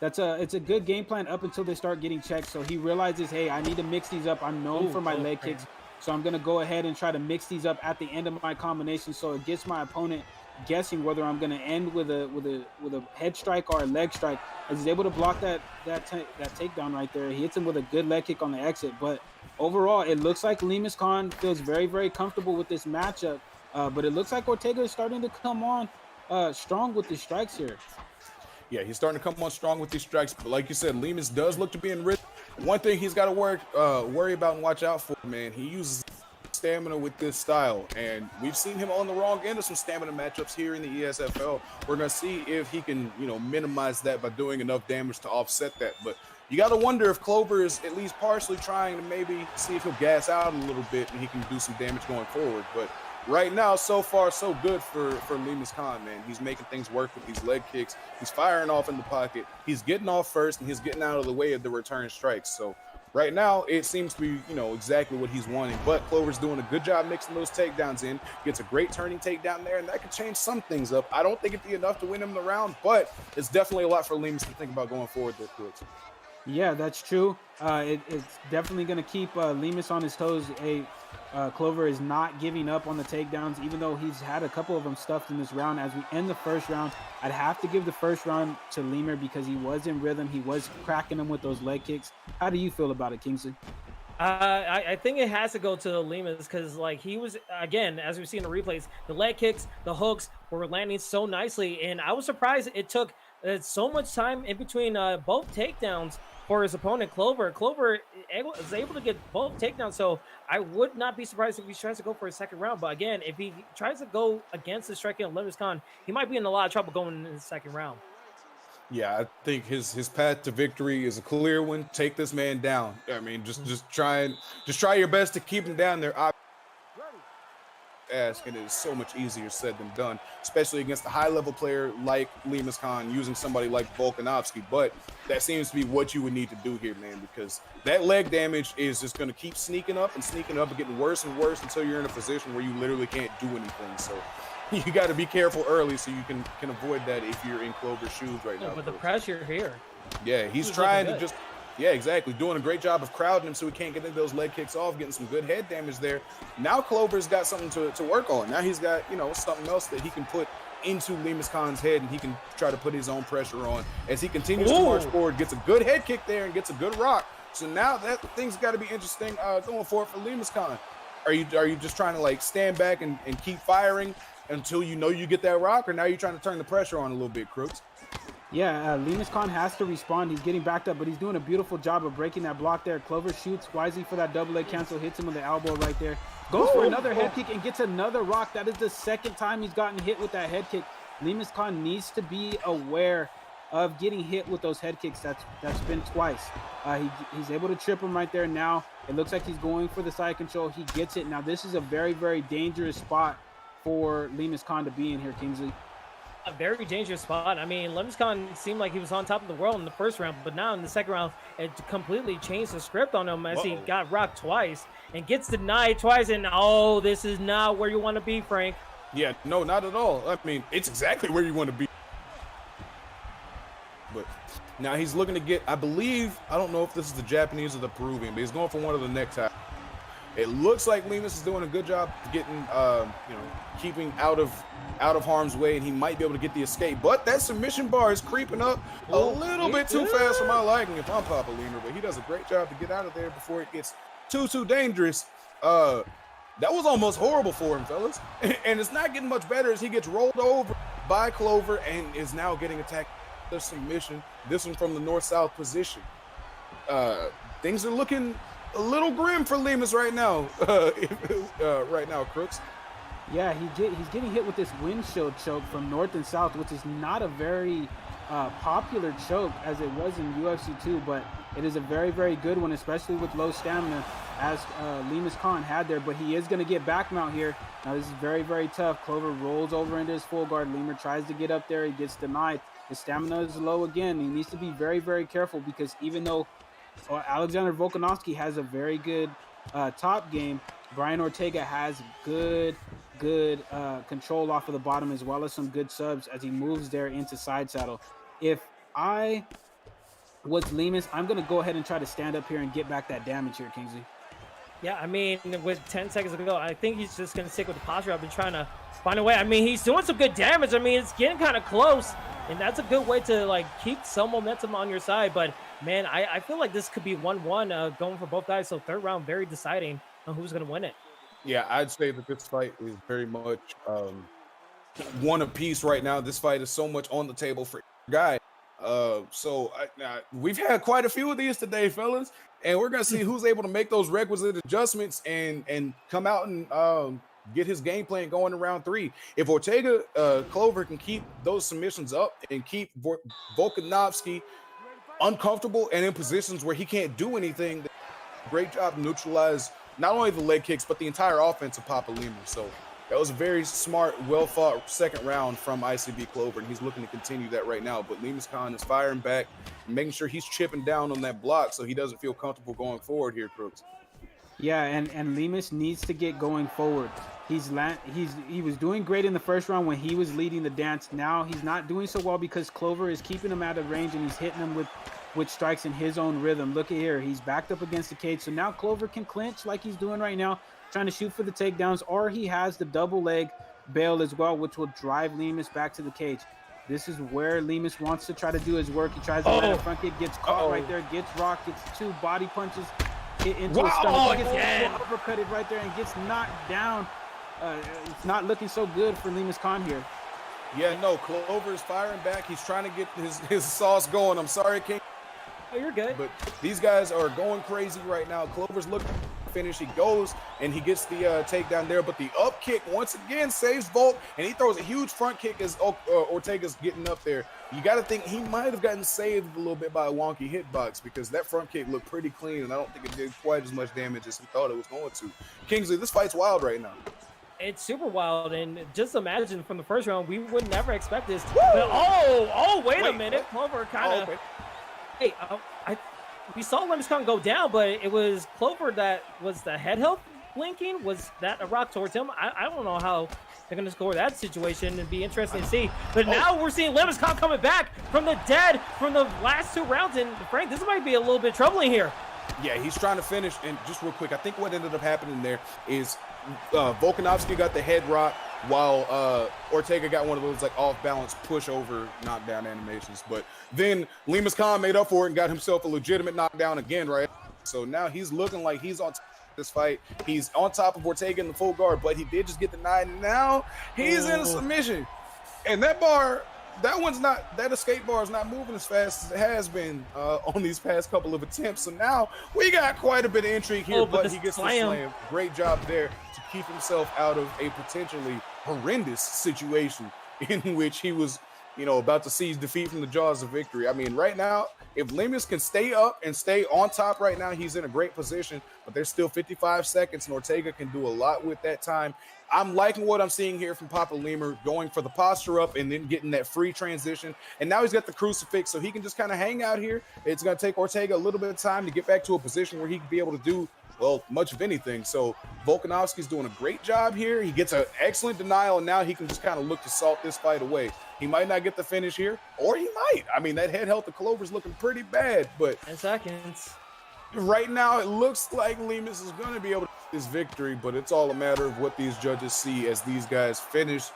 It's a good game plan up until they start getting checked. So he realizes, hey, I need to mix these up. I'm known for my leg kicks, so I'm gonna go ahead and try to mix these up at the end of my combination, so it gets my opponent guessing whether I'm gonna end with a head strike or a leg strike. As he's able to block that takedown right there, he hits him with a good leg kick on the exit. But overall, it looks like Lemus Khan feels very, very comfortable with this matchup. But it looks like Ortega is starting to come on strong with the strikes here. Yeah, he's starting to come on strong with these strikes. But like you said, Lemus does look to be in rhythm. One thing he's got to worry about and watch out for, man, he uses stamina with this style. And we've seen him on the wrong end of some stamina matchups here in the ESFL. We're going to see if he can, minimize that by doing enough damage to offset that. But you got to wonder if Clover is at least partially trying to maybe see if he'll gas out a little bit and he can do some damage going forward. But right now, so far, so good for Lemus Khan, man. He's making things work with these leg kicks. He's firing off in the pocket. He's getting off first, and he's getting out of the way of the return strikes. So right now, it seems to be, exactly what he's wanting. But Clover's doing a good job mixing those takedowns in. Gets a great turning takedown there, and that could change some things up. I don't think it'd be enough to win him the round, but it's definitely a lot for Lemus to think about going forward there, Crooks. Yeah, that's true. It's definitely going to keep Lemus on his toes. Clover is not giving up on the takedowns, even though he's had a couple of them stuffed in this round. As we end the first round, I'd have to give the first round to Lemur because he was in rhythm. He was cracking them with those leg kicks. How do you feel about it, Kingsley? I think it has to go to Lemus because, he was, again, as we've seen in the replays, the leg kicks, the hooks were landing so nicely. And I was surprised it took so much time in between both takedowns for his opponent, Clover. Clover is able to get both takedowns, so I would not be surprised if he tries to go for a second round. But again, if he tries to go against the striking of Lemus Khan, he might be in a lot of trouble going in the second round. Yeah, I think his path to victory is a clear one. Take this man down. I mean, just try your best to keep him down there. And it is so much easier said than done, especially against a high-level player like Lemus Khan, using somebody like Volkanovski. But that seems to be what you would need to do here, man, because that leg damage is just going to keep sneaking up and getting worse and worse until you're in a position where you literally can't do anything. So you got to be careful early so you can avoid that if you're in Clover's shoes right now. But the pressure here. Yeah, he's trying to just... Yeah, exactly. Doing a great job of crowding him so he can't get into those leg kicks off, getting some good head damage there. Now Clover's got something to work on. Now he's got, something else that he can put into Lemus Khan's head, and he can try to put his own pressure on as he continues to march forward, gets a good head kick there and gets a good rock. So now that thing's got to be interesting going forward for Lemus Khan. Are you just trying to stand back and keep firing until you get that rock, or now you're trying to turn the pressure on a little bit, Crooks? Yeah, Lemus Khan has to respond. He's getting backed up, but he's doing a beautiful job of breaking that block there. Clover shoots wisely for that double leg cancel, hits him with the elbow right there. Goes for another head kick and gets another rock. That is the second time he's gotten hit with that head kick. Lemus Khan needs to be aware of getting hit with those head kicks. That's been twice. He's able to trip him right there now. It looks like he's going for the side control. He gets it. Now this is a very, very dangerous spot for Lemus Khan to be in here, Kingsley. A very dangerous spot. I mean, Lemus Khan seemed like he was on top of the world in the first round, but now in the second round, it completely changed the script on him as he got rocked twice and gets denied twice. And this is not where you want to be, Frank. Yeah, no, not at all. I mean, it's exactly where you want to be. But now he's looking to get, I don't know if this is the Japanese or the Peruvian, but he's going for one of the next half. It looks like Lemus is doing a good job getting, keeping out of harm's way, and he might be able to get the escape. But that submission bar is creeping up a little bit too fast for my liking if I'm Papa Lemur, but he does a great job to get out of there before it gets too dangerous. That was almost horrible for him, fellas. And it's not getting much better as he gets rolled over by Clover and is now getting attacked. The submission, this one from the north-south position. Things are looking a little grim for Lemus right now. Crooks. Yeah, he's getting hit with this windshield choke from north and south, which is not a very popular choke as it was in UFC 2, but it is a very, very good one, especially with low stamina as Lemus Khan had there. But he is going to get back mount here. Now this is very, very tough. Clover rolls over into his full guard. Lemur tries to get up there. He gets denied. His stamina is low again. He needs to be very, very careful because even though Alexander Volkanovski has a very good top game. Brian Ortega has good control off of the bottom, as well as some good subs as he moves there into side saddle. If I was Lemus, I'm going to go ahead and try to stand up here and get back that damage here, Kingsley. Yeah, I mean, with 10 seconds to go, I think he's just going to stick with the posture. I've been trying to find a way. I mean, he's doing some good damage. I mean, it's getting kind of close, and that's a good way to, like, keep some momentum on your side. But, man, I feel like this could be 1-1 going for both guys. So third round, very deciding on who's going to win it. Yeah, I'd say that this fight is very much one apiece right now. This fight is so much on the table for guy. We've had quite a few of these today, fellas, and we're gonna see who's able to make those requisite adjustments and come out and get his game plan going in round 3. If Ortega Clover can keep those submissions up and keep Volkanovski uncomfortable and in positions where he can't do anything, great job to neutralize not only the leg kicks but the entire offense of Papa Lima. So that was a very smart, well-fought second round from ICB Clover, and he's looking to continue that right now. But Lemus Khan is firing back, making sure he's chipping down on that block so he doesn't feel comfortable going forward here, Crooks. Yeah, and Lemus needs to get going forward. He was doing great in the first round when he was leading the dance. Now he's not doing so well because Clover is keeping him out of range and he's hitting him with strikes in his own rhythm. Look at here, he's backed up against the cage, so now Clover can clinch like he's doing right now, trying to shoot for the takedowns, or he has the double leg bail as well, which will drive Lemus back to the cage. This is where Lemus wants to try to do his work. He tries to land a front kick, gets caught right there, gets rocked, gets 2 body punches hit into his stomach. He gets uppercutted right there and gets knocked down. It's not looking so good for Lemus Khan here. Yeah, no, Clover is firing back. He's trying to get his sauce going. I'm sorry, King. Oh, you're good. But these guys are going crazy right now. Clover's looking to finish. He goes and he gets the takedown there. But the up kick once again saves Volk, and he throws a huge front kick as Ortega's getting up there. You got to think he might have gotten saved a little bit by a wonky hitbox because that front kick looked pretty clean, and I don't think it did quite as much damage as he thought it was going to. Kingsley, this fight's wild right now. It's super wild, and just imagine from the first round, we would never expect this. But, wait a minute. Clover kind of... okay. Hey, we saw Lemus Khan go down, but it was Clover that was the head health blinking. Was that a rock towards him? I don't know how they're going to score that situation. It'd be interesting to see. But now we're seeing Lemus Khan coming back from the dead from the last 2 rounds. And Frank, this might be a little bit troubling here. Yeah, he's trying to finish. And just real quick, I think what ended up happening there is Volkanovski got the head rock while Ortega got one of those like off-balance push-over knockdown animations. But then Lemus Khan made up for it and got himself a legitimate knockdown again, right? So now he's looking like he's on this fight. He's on top of Ortega in the full guard, but he did just get denied. Now he's in a submission. And that escape bar is not moving as fast as it has been on these past couple of attempts. So now we got quite a bit of intrigue here, but he gets the slam. Great job there to keep himself out of a potentially horrendous situation in which he was, about to seize defeat from the jaws of victory. I mean, right now, if Lemus can stay up and stay on top right now, he's in a great position, but there's still 55 seconds, and Ortega can do a lot with that time. I'm liking what I'm seeing here from Papa Lima, going for the posture up and then getting that free transition. And now he's got the crucifix, so he can just kind of hang out here. It's going to take Ortega a little bit of time to get back to a position where he can be able to do, well, much of anything. So Volkanovski's doing a great job here. He gets an excellent denial, and now he can just kind of look to salt this fight away. He might not get the finish here, or he might. I mean, that head health of Clover's looking pretty bad, but 10 seconds. Right now, it looks like Lemus is going to be able to get this victory, but it's all a matter of what these judges see as these guys finish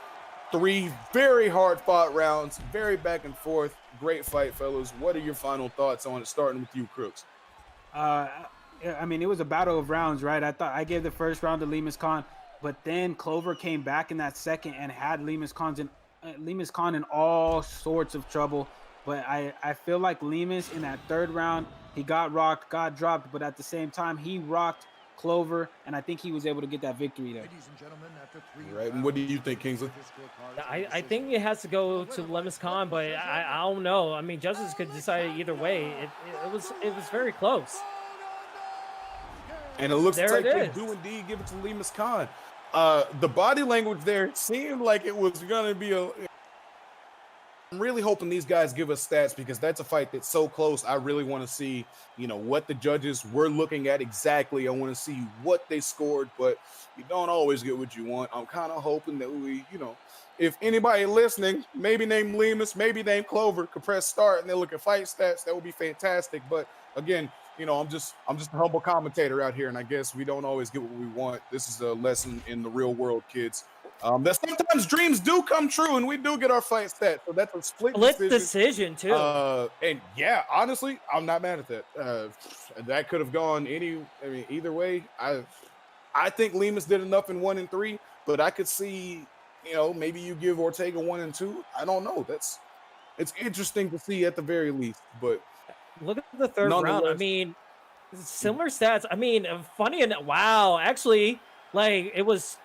3 very hard-fought rounds, very back and forth. Great fight, fellas. What are your final thoughts on it, starting with you, Crooks? I mean, it was a battle of rounds, right? I thought I gave the first round to Lemus Khan, but then Clover came back in that second and had Lemus Khan in all sorts of trouble. But I feel like Lemus in that third round, he got rocked, got dropped, but at the same time, he rocked Clover, and I think he was able to get that victory there. Right, and what do you think, Kingsley? I think it has to go to Lemus Khan, but I don't know. I mean, judges could decide either way. It was very close. And it looks like they do indeed give it to Lemus Khan. The body language there seemed like it was going to be I'm really hoping these guys give us stats because that's a fight that's so close. I really want to see, you know, what the judges were looking at exactly. I want to see what they scored, but you don't always get what you want. I'm kind of hoping that we, you know, if anybody listening, maybe name Lemus, maybe name Clover, could press start and they look at fight stats, that would be fantastic. But again, you know, I'm just a humble commentator out here, and I guess we don't always get what we want. This is a lesson in the real world, kids. That sometimes dreams do come true, and we do get our fight stats. So that's a split decision too. And yeah, honestly, I'm not mad at that. That could have gone either way. I think Lemus did enough in 1 and 3, but I could see, you know, maybe you give Ortega 1 and 2. I don't know. It's interesting to see at the very least, but. Look at the third round. I mean, similar stats. I mean, funny enough. Wow, actually, like it was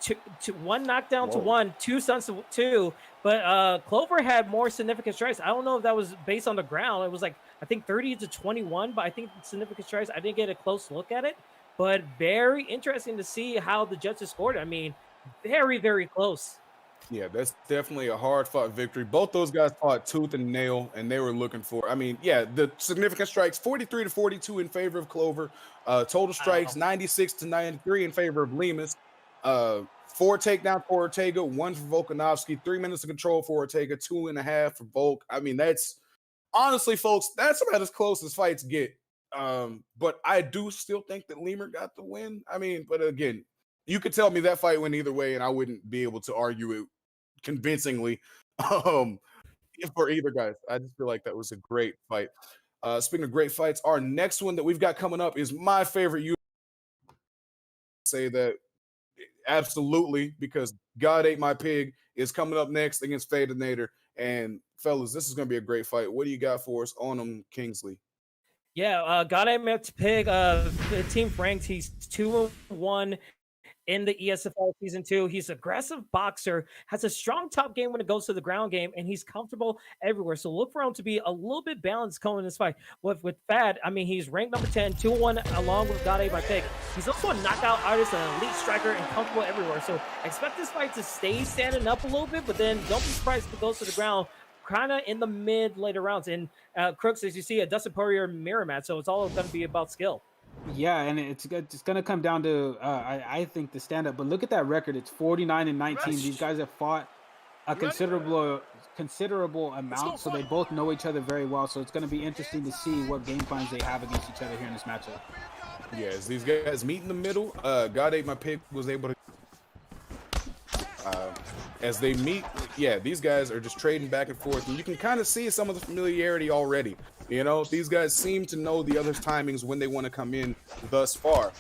one knockdown to 1, 2 stuns to 2. But Clover had more significant strikes. I don't know if that was based on the ground. It was like I think 30 to 21. But I think significant strikes. I didn't get a close look at it. But very interesting to see how the judges scored. I mean, very, very close. Yeah, that's definitely a hard-fought victory. Both those guys fought tooth and nail, and they were looking for. I mean, yeah, the significant strikes 43 to 42 in favor of Clover. Total strikes 96 to 93 in favor of Lemus. 4 takedowns for Ortega, 1 for Volkanovski, 3 minutes of control for Ortega, 2.5 for Volk. I mean, that's honestly, folks, that's about as close as fights get. But I do still think that Lemur got the win. I mean, but again, you could tell me that fight went either way, and I wouldn't be able to argue it convincingly for either guys. I just feel like that was a great fight. Speaking of great fights, our next one that we've got coming up is my favorite. You say that absolutely because God Ate My Pig is coming up next against Fadinator. And fellas, this is going to be a great fight. What do you got for us on him, Kingsley? Yeah, God Ate My Pig. The team ranked. He's 2-1. In the ESFL Season 2, he's an aggressive boxer, has a strong top game when it goes to the ground game, and he's comfortable everywhere. So look for him to be a little bit balanced going in this fight. With Fad, I mean, he's ranked number 10, 2-1, along with God Ate My Pig. He's also a knockout artist, an elite striker, and comfortable everywhere. So expect this fight to stay standing up a little bit, but then don't be surprised if it goes to the ground kind of in the later rounds. And Crooks, as you see, a Dustin Poirier mirror match, so it's all going to be about skill. Yeah, and it's going to come down to I think the stand up. But look at that record; it's 49 and 19. These guys have fought a considerable amount, so they both know each other very well. So it's going to be interesting to see what game plans they have against each other here in this matchup. Yeah, as these guys meet in the middle, God Ate My Pig was able to. As they meet, yeah, these guys are just trading back and forth, and you can kind of see some of the familiarity already. You know, these guys seem to know the other's timings when they want to come in thus far.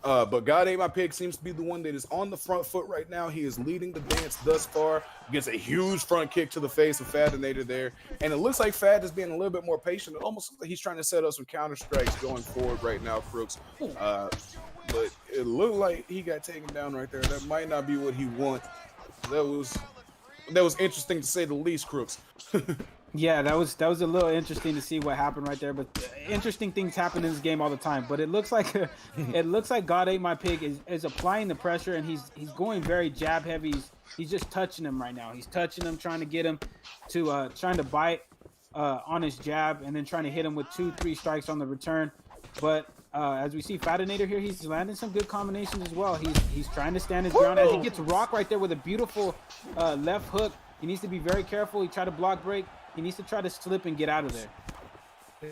But God Ate My Pig seems to be the one that is on the front foot right now. He is leading the dance thus far. Gets a huge front kick to the face of Fadinator there. And it looks like Fad is being a little bit more patient. It almost looks like he's trying to set up some counter strikes going forward right now, Crooks. But it looked like he got taken down right there. That might not be what he wants. That was interesting to say the least, Crooks. Yeah, that was a little interesting to see what happened right there. But interesting things happen in this game all the time. But it looks like God Ate My Pig is applying the pressure, and he's going very jab heavy. He's just touching him right now. He's touching him, trying to get him to trying to bite on his jab, and then trying to hit him with 2-3 strikes on the return. But as we see Fadinator here, he's landing some good combinations as well. He's trying to stand his ground as he gets rocked right there with a beautiful left hook. He needs to be very careful. He tried to block break. He needs to try to slip and get out of there.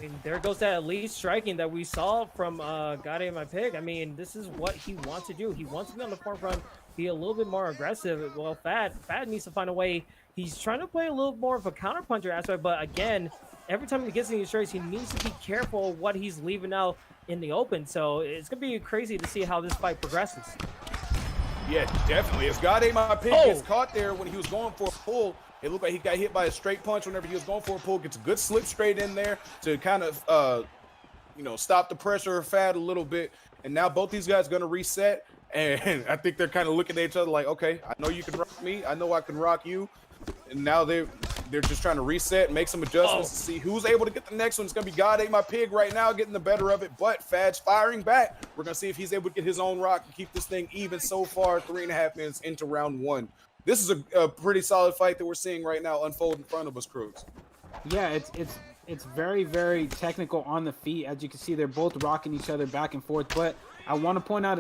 And there goes that elite striking that we saw from God Ate My Pig. I mean, this is what he wants to do. He wants to be on the forefront, be a little bit more aggressive. Well, Fad needs to find a way. He's trying to play a little more of a counterpuncher aspect, but again, every time he gets in these strikes, he needs to be careful what he's leaving out in the open. So it's going to be crazy to see how this fight progresses. Yeah, definitely. As God Ate My Pig gets caught there when he was going for a pull, it looked like he got hit by a straight punch whenever he was going for a pull. Gets a good slip straight in there to kind of, stop the pressure of Fad a little bit. And now both these guys are going to reset. And I think they're kind of looking at each other like, okay, I know you can rock me. I know I can rock you. And now they're just trying to reset, make some adjustments to see who's able to get the next one. It's going to be God Ate My Pig right now getting the better of it, but Fad's firing back. We're going to see if he's able to get his own rock and keep this thing even so far, 3.5 minutes into round one. this is a pretty solid fight that we're seeing right now unfold in front of us, Crooks. Yeah, it's very, very technical on the feet. As you can see, they're both rocking each other back and forth. But I want to point out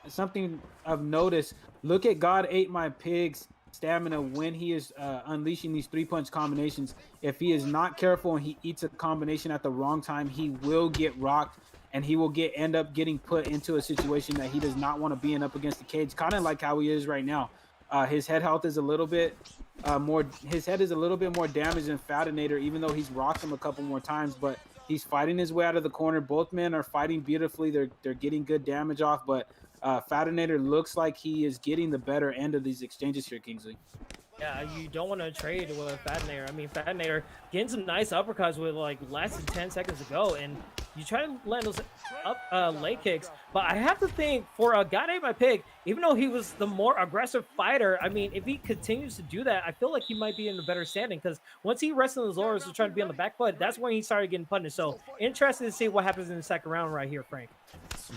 something of notice. Look at God Ate My Pig's stamina when he is unleashing these 3-punch combinations. If he is not careful and he eats a combination at the wrong time, he will get rocked, and he will end up getting put into a situation that he does not want to be in up against the cage, kind of like how he is right now. His head health is a little bit more. His head is a little bit more damaged than Fatinator, even though he's rocked him a couple more times. But he's fighting his way out of the corner. Both men are fighting beautifully. They're getting good damage off. But Fatinator looks like he is getting the better end of these exchanges here, Kingsley. Yeah, you don't want to trade with Fatinator. I mean, Fatinator getting some nice uppercuts with like less than 10 seconds to go, and you try to land those leg kicks. But I have to think for a God Ate My Pig, even though he was the more aggressive fighter, I mean, if he continues to do that, I feel like he might be in a better standing, because once he rested on his laurels to try to be on the back foot, that's when he started getting punished. So interested to see what happens in the second round right here, Frank.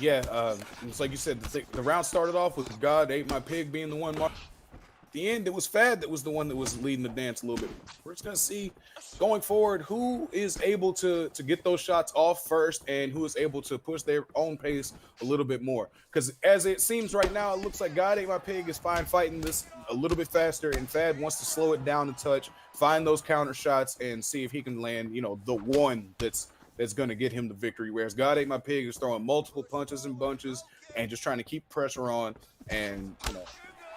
Yeah, it's like you said, the round started off with God Ate My Pig being the one. At the end, it was Fad that was the one that was leading the dance a little bit. We're just gonna see going forward who is able to get those shots off first and who is able to push their own pace a little bit more. Because as it seems right now, it looks like God Ate My Pig is fine fighting this a little bit faster, and Fad wants to slow it down a touch, find those counter shots, and see if he can land, you know, the one that's going to get him the victory. Whereas God Ate My Pig is throwing multiple punches and bunches and just trying to keep pressure on and, you know,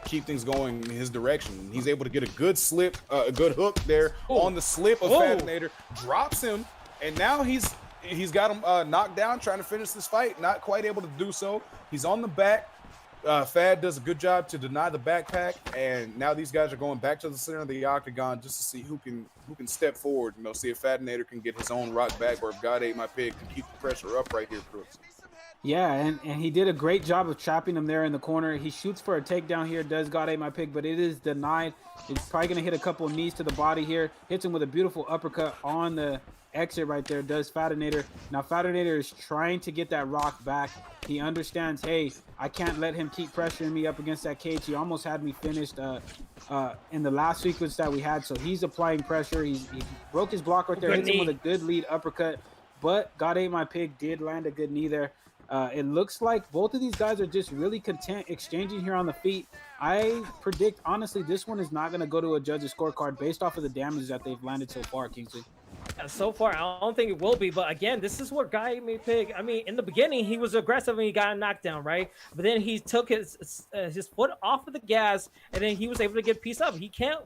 keep things going in his direction. He's able to get a good slip, a good hook there on the slip of Fatinator, drops him, and now he's got him knocked down, trying to finish this fight. Not quite able to do so. He's on the back. Fad does a good job to deny the backpack, and now these guys are going back to the center of the octagon just to see who can step forward. You know, see if Fatinator can get his own rock back, or if God Ate My Pig can keep the pressure up right here, Crooks. Yeah, and he did a great job of trapping him there in the corner. He shoots for a takedown here, does God Ate My Pig, but it is denied. He's probably going to hit a couple of knees to the body here. Hits him with a beautiful uppercut on the exit right there, does Fatinator. Now, Fatinator is trying to get that rock back. He understands, hey, I can't let him keep pressuring me up against that cage. He almost had me finished in the last sequence that we had, so he's applying pressure. He broke his block right there, hits him with a good lead uppercut, but God Ate My Pig did land a good knee there. It looks like both of these guys are just really content exchanging here on the feet. I predict, honestly, this one is not going to go to a judge's scorecard based off of the damage that they've landed so far, Kingsley. So far, I don't think it will be. But again, this is what God Ate My Pig. I mean, in the beginning, he was aggressive and he got a knockdown, right? But then he took his foot off of the gas, and then he was able to get pieced up. He can't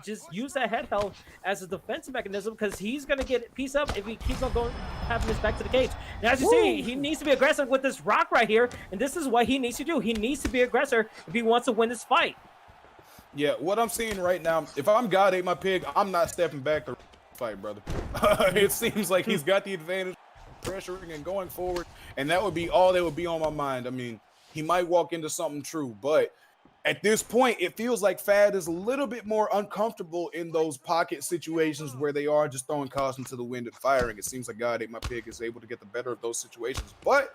just use that head health as a defensive mechanism, because he's going to get pieced up if he keeps on going, having his back to the cage. And as you see, he needs to be aggressive with this rock right here, and this is what he needs to do. He needs to be aggressive if he wants to win this fight. Yeah, what I'm seeing right now, if I'm God Ate My Pig, I'm not stepping back to fight, brother. It seems like he's got the advantage, pressuring and going forward, and that would be all that would be on my mind. I mean, he might walk into something true, but at this point, it feels like Fad is a little bit more uncomfortable in those pocket situations where they are just throwing caution to the wind and firing. It seems like God Ate My Pig is able to get the better of those situations, but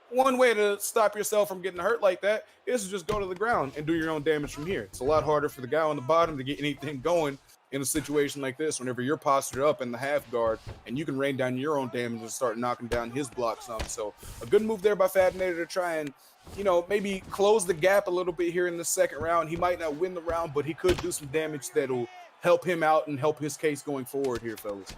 one way to stop yourself from getting hurt like that is to just go to the ground and do your own damage from here. It's a lot harder for the guy on the bottom to get anything going in a situation like this whenever you're postured up in the half guard and you can rain down your own damage and start knocking down his block some. So a good move there by Fatinator to try and, you know, maybe close the gap a little bit here in the second round. He might not win the round, but he could do some damage that'll help him out and help his case going forward here, fellas.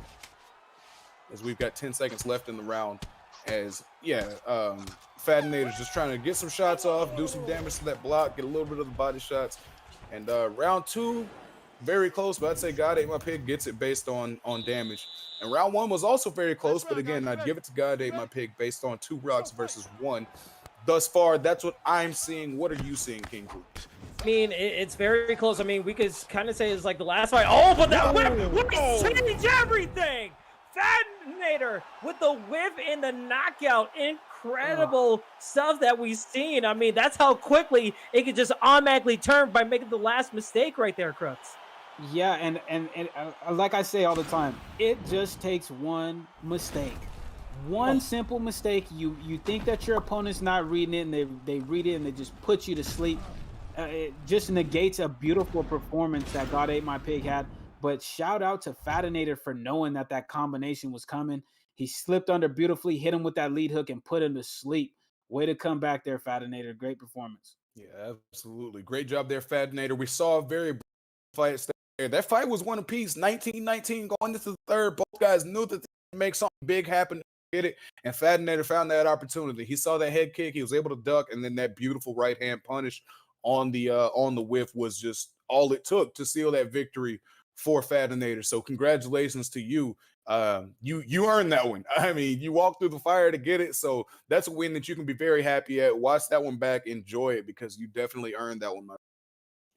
As we've got 10 seconds left in the round. As, Fatinator's just trying to get some shots off, do some damage to that block, get a little bit of the body shots. And round two, very close, but I'd say God Ate My Pig gets it based on damage. And round one was also very close, but again, I'd give it to God Ate My Pig based on 2 rocks versus 1. Thus far, that's what I'm seeing. What are you seeing, King Blue? I mean, it's very close. I mean, we could kind of say it's like the last fight. Oh, but that whip changed everything. Fatinator with the whip and the knockout. Incredible stuff that we've seen. I mean, that's how quickly it could just automatically turn by making the last mistake right there, Crooks. Yeah, and like I say all the time, it just takes one mistake. One simple mistake. You think that your opponent's not reading it, and they read it and they just put you to sleep. it just negates a beautiful performance that God Ate My Pig had. But shout out to Fatinator for knowing that that combination was coming. He slipped under beautifully, hit him with that lead hook, and put him to sleep. Way to come back there, Fatinator. Great performance. Yeah, absolutely. Great job there, Fatinator. We saw a very fight there. That fight was one apiece, 19-19 going into the third. Both guys knew that they could make something big happen. Get it, and Fatinator found that opportunity. He saw that head kick, he was able to duck, and then that beautiful right hand punish on the whiff was just all it took to seal that victory for Fatinator. So congratulations to you. You earned that one. I mean, you walked through the fire to get it, so that's a win that you can be very happy at. Watch that one back, enjoy it, because you definitely earned that one, my.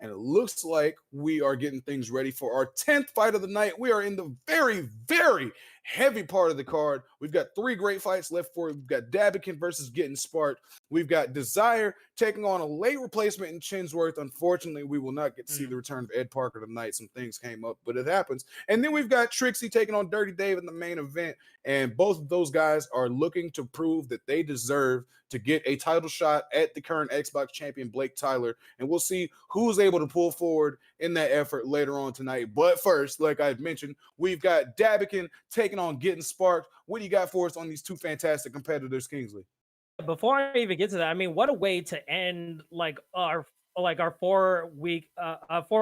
And it looks like we are getting things ready for our 10th fight of the night. We are in the very, very heavy part of the card. We've got 3 great fights left for it. We've got Dabikin versus Getting Sparked. We've got Desire taking on a late replacement in Chinsworth. Unfortunately, we will not get to see the return of Ed Parker tonight. Some things came up, but it happens. And then we've got TRICKZZY taking on Dirty Dave in the main event. And both of those guys are looking to prove that they deserve to get a title shot at the current Xbox champion, Blake Tyler. And we'll see who's able to pull forward in that effort later on tonight. But first, like I mentioned, we've got Dabikin taking on Getting Sparked. What do you got for us on these 2 fantastic competitors, Kingsley? Before I even get to that, I mean, what a way to end our 4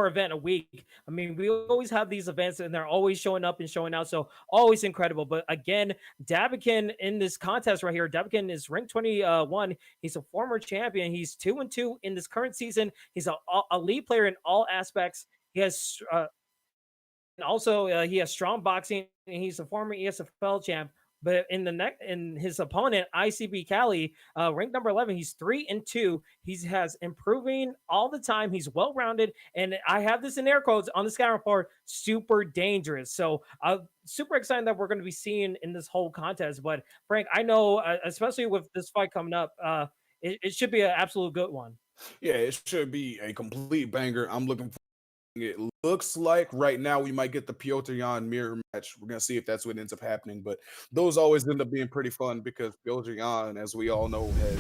event a week. I mean, we always have these events and they're always showing up and showing out, so always incredible. But again, Dabikin in this contest right here, Dabikin is ranked 21. He's a former champion. He's 2-2 in this current season. He's a lead player in all aspects. He has and also he has strong boxing, and he's a former ESFL champ. But in his opponent, ICB Cali, ranked number 11, he's 3-2. He has improving all the time. He's well-rounded, and I have this in air quotes on the scouting report, super dangerous. So I'm super excited that we're going to be seeing in this whole contest. But Frank, I know, especially with this fight coming up, it should be an absolute good one. Yeah, it should be a complete banger. I'm looking for it. Looks like right now we might get the Piotr Jan mirror match. We're gonna see if that's what ends up happening, but those always end up being pretty fun because Piotr Jan, as we all know, has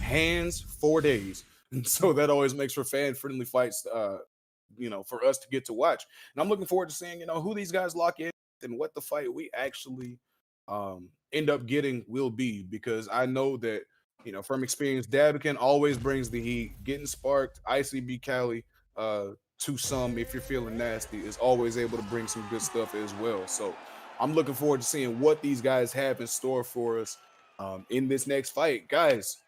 hands for days, and so that always makes for fan-friendly fights. For us to get to watch, and I'm looking forward to seeing who these guys lock in and what the fight we actually end up getting will be, because I know that from experience, Dabikin always brings the heat. Getting Sparked, ICB Cali, to some, if you're feeling nasty, is always able to bring some good stuff as well. So I'm looking forward to seeing what these guys have in store for us in this next fight. Guys,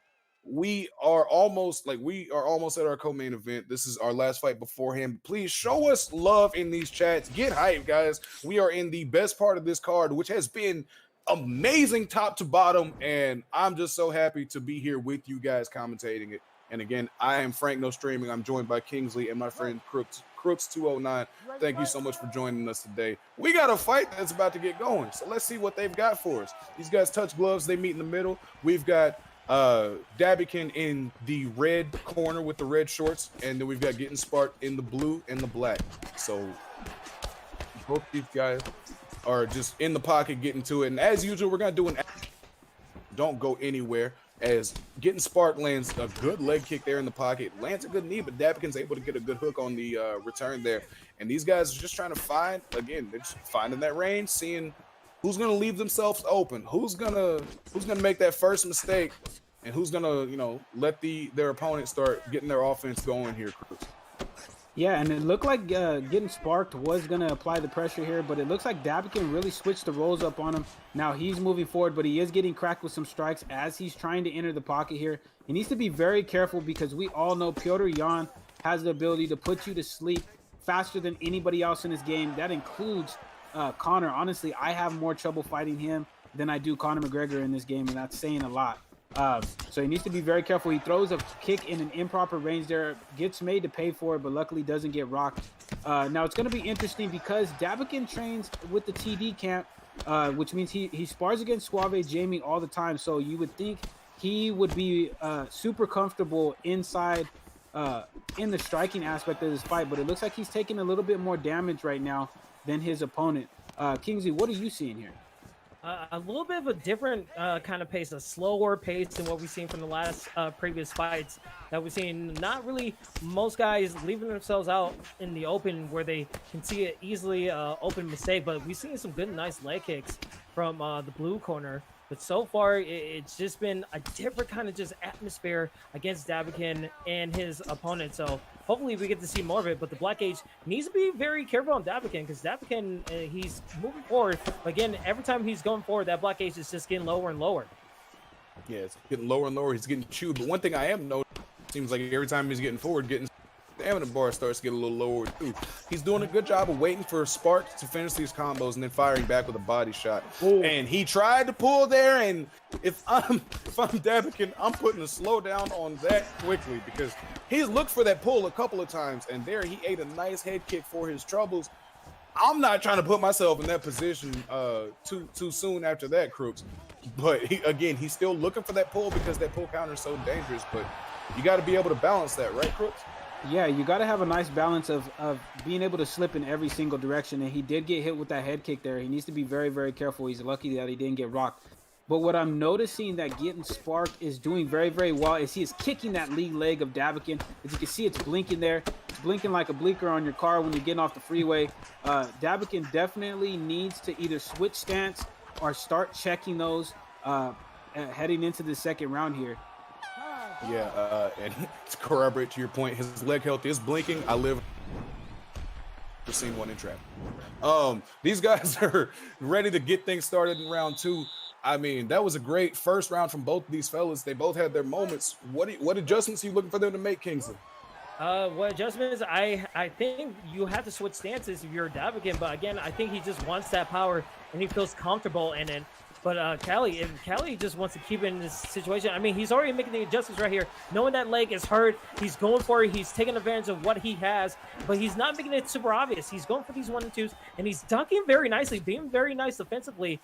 we are almost at our co-main event. This is our last fight beforehand. Please show us love in these chats. Get hyped, guys. We are in the best part of this card, which has been amazing top to bottom, and I'm just so happy to be here with you guys commentating it. And again, I am Frank No Streaming. I'm joined by Kingsley and my friend Crooks209. Thank you so much for joining us today. We got a fight that's about to get going, so let's see what they've got for us. These guys touch gloves. They meet in the middle. We've got Dabikin in the red corner with the red shorts, and then we've got Getting Sparked in the blue and the black. So both these guys are just in the pocket getting to it. And as usual, we're going to do don't go anywhere, as Getting Sparked lands a good leg kick there in the pocket, lands a good knee, but Dabikin's able to get a good hook on the return there. And these guys are just trying to find, again, they're just finding that range, seeing who's going to leave themselves open, who's gonna make that first mistake, and who's gonna let their opponent start getting their offense going here, Cruz. Yeah, and it looked like Getting Sparked was going to apply the pressure here, but it looks like Dabikin really switched the roles up on him. Now he's moving forward, but he is getting cracked with some strikes as he's trying to enter the pocket here. He needs to be very careful because we all know Piotr Jan has the ability to put you to sleep faster than anybody else in this game. That includes Conor. Honestly, I have more trouble fighting him than I do Conor McGregor in this game, and that's saying a lot. So he needs to be very careful. He throws a kick in an improper range there, gets made to pay for it, but luckily doesn't get rocked. Now it's going to be interesting because Dabikin trains with the TD camp, which means he spars against Suave Jamie all the time. So you would think he would be super comfortable inside in the striking aspect of this fight, but it looks like he's taking a little bit more damage right now than his opponent. Kingsley, what are you seeing here? A little bit of a different kind of pace, a slower pace than what we've seen from the last previous fights that we've seen. Not really most guys leaving themselves out in the open where they can see it easily open mistake, but we've seen some good, nice leg kicks from the blue corner. But so far, it's just been a different kind of just atmosphere against Davikin and his opponent. So hopefully we get to see more of it. But the Black Age needs to be very careful on Davikin because Davikin, he's moving forward. But again, every time he's going forward, that Black Age is just getting lower and lower. Yeah, it's getting lower and lower. He's getting chewed. But one thing I am noticing, seems like every time he's getting forward, getting stamina bar starts to get a little lower too. He's doing a good job of waiting for Spark to finish these combos and then firing back with a body shot. Ooh. And he tried to pull there, and if I'm Davikin, I'm putting a slow down on that quickly because he's looked for that pull a couple of times, and there he ate a nice head kick for his troubles. I'm not trying to put myself in that position too soon after that, Crooks. But he's still looking for that pull because that pull counter is so dangerous. But you got to be able to balance that, right, Crooks? Yeah, you got to have a nice balance of being able to slip in every single direction. And he did get hit with that head kick there. He needs to be very, very careful. He's lucky that he didn't get rocked. But what I'm noticing that Getting Spark is doing very, very well is he is kicking that lead leg of Davikin. As you can see, it's blinking there. It's blinking like a blinker on your car when you're getting off the freeway. Davikin definitely needs to either switch stance or start checking those heading into the second round here. Yeah, and to corroborate to your point, his leg health is blinking. I live seen one in traffic. These guys are ready to get things started in round two. I mean, that was a great first round from both of these fellas. They both had their moments. What adjustments are you looking for them to make, Kingsley? What adjustments? I think you have to switch stances if you're Davikin, but again, I think he just wants that power and he feels comfortable in it. But Cali, if Cali just wants to keep it in this situation, I mean, he's already making the adjustments right here. Knowing that leg is hurt, he's going for it. He's taking advantage of what he has, but he's not making it super obvious. He's going for these 1 and 2s, and he's dunking very nicely, being very nice defensively,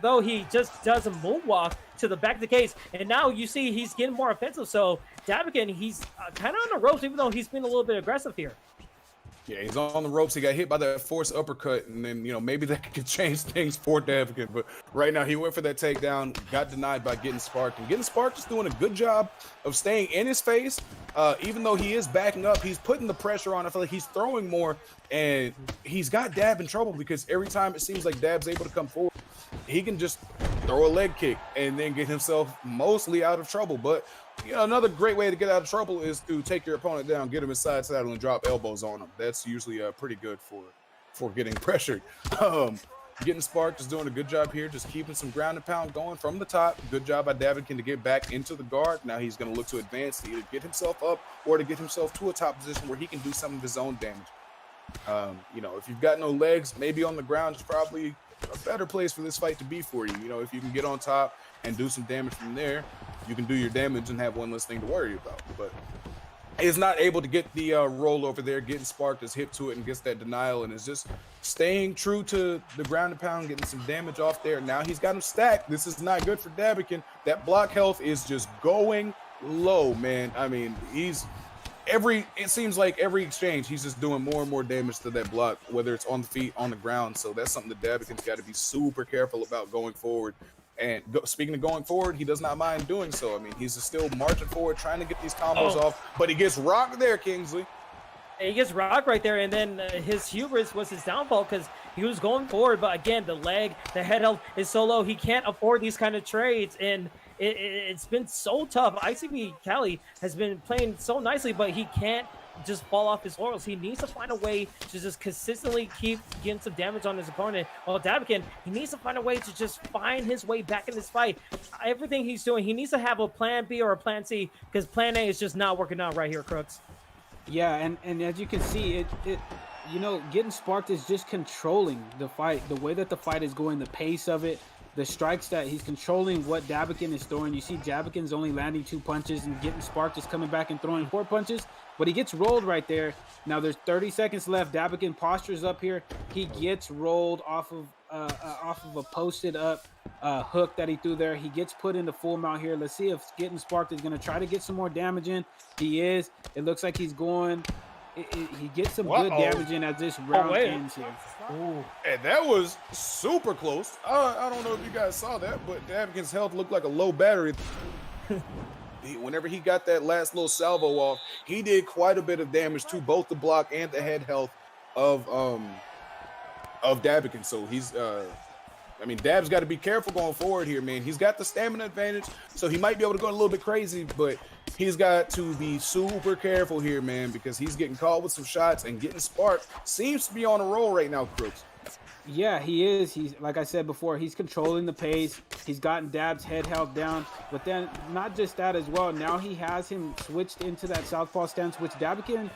though he just does a moonwalk to the back of the cage. And now you see he's getting more offensive. So Davikin, he's kind of on the ropes, even though he's been a little bit aggressive here. Yeah, he's on the ropes. He got hit by that forced uppercut, and then, maybe that could change things for Davikin. But right now, he went for that takedown, got denied by Getting Sparked. And Getting Sparked is doing a good job of staying in his face. Even though he is backing up, he's putting the pressure on. I feel like he's throwing more, and he's got Dab in trouble because every time it seems like Dab's able to come forward, he can just throw a leg kick and then get himself mostly out of trouble. But another great way to get out of trouble is to take your opponent down, get him inside saddle, and drop elbows on him. That's usually pretty good for getting pressured. Getting Sparked is doing a good job here, just keeping some ground and pound going from the top. Good job by Davikin to get back into the guard. Now he's going to look to advance to either get himself up or to get himself to a top position where he can do some of his own damage. If you've got no legs, maybe on the ground is probably a better place for this fight to be for you. If you can get on top and do some damage from there, you can do your damage and have one less thing to worry about. But he's not able to get the roll over there. Getting Sparked is hip to it and gets that denial and is just staying true to the ground and pound, getting some damage off there. Now he's got him stacked. This is not good for Davikin. That block health is just going low, man. I mean, it seems like every exchange, he's just doing more and more damage to that block, whether it's on the feet, on the ground. So that's something that Davikin's got to be super careful about going forward. And speaking of going forward, he does not mind doing so. I mean, he's still marching forward, trying to get these combos off, but he gets rocked there, Kingsley. He gets rocked right there, and then his hubris was his downfall because he was going forward. But again, the head health is so low, he can't afford these kind of trades, and it's been so tough. ICB Cali has been playing so nicely, but he can't just fall off his laurels. He needs to find a way to just consistently keep getting some damage on his opponent. Well, Davikin, he needs to find a way to just find his way back in this fight. Everything he's doing, he needs to have a plan B or a plan C because plan A is just not working out right here, Crooks. Yeah, and as you can see, Getting Sparked is just controlling the fight, the way that the fight is going, the pace of it, the strikes that he's controlling what Davikin is throwing. You see Davikin's only landing 2 punches and Getting Sparked is coming back and throwing 4 punches, but he gets rolled right there. Now there's 30 seconds left. Davikin postures up here. He gets rolled off of a posted up hook that he threw there. He gets put into full mount here. Let's see if Getting Sparked is going to try to get some more damage in. He is. It looks like he's going he gets some good Uh-oh. damage in as this round wait. ends here. Ooh. And that was super close. I don't know if you guys saw that, but Davikin's health looked like a low battery. Whenever he got that last little salvo off, he did quite a bit of damage to both the block and the head health of Davikin. So he's I mean, Dab's got to be careful going forward here, man. He's got the stamina advantage, so he might be able to go a little bit crazy, but he's got to be super careful here, man, because he's getting caught with some shots and getting sparked. Seems to be on a roll right now, Crooks. Yeah, he is. He's, like I said before, he's controlling the pace. He's gotten Dab's head held down. But then not just that as well. Now he has him switched into that southpaw stance, which Davikin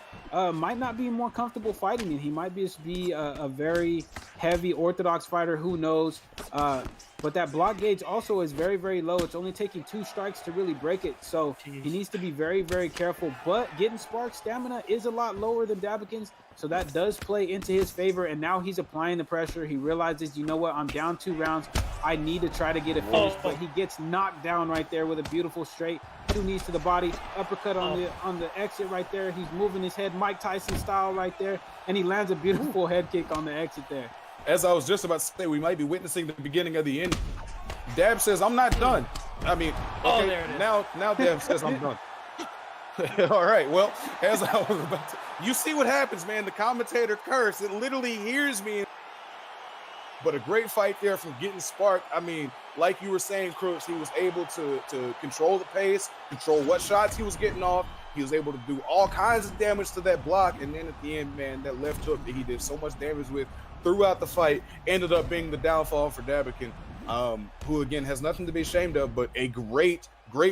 might not be more comfortable fighting in. He might just be a very heavy orthodox fighter. Who knows? But that block gauge also is very, very low. It's only taking 2 strikes to really break it. So he needs to be very, very careful. But getting spark stamina is a lot lower than Davikin's. So that does play into his favor. And now he's applying the pressure. He realizes, you know what? I'm down 2 rounds. I need to try to get it finished. But he gets knocked down right there with a beautiful straight. 2 knees to the body. Uppercut on the exit right there. He's moving his head Mike Tyson style right there. And he lands a beautiful head kick on the exit there. As I was just about to say, we might be witnessing the beginning of the end. Dab says, I'm not done. I mean, okay, there it is. now Dab says I'm done. All right, well, as I was about to, you see what happens, man. The commentator curse, it literally hears me. But a great fight there from getting sparked. I mean, like you were saying, Crooks, he was able to control the pace, control what shots he was getting off. He was able to do all kinds of damage to that block. And then at the end, man, that left hook that he did so much damage with throughout the fight ended up being the downfall for Davikin, who, again, has nothing to be ashamed of, but a great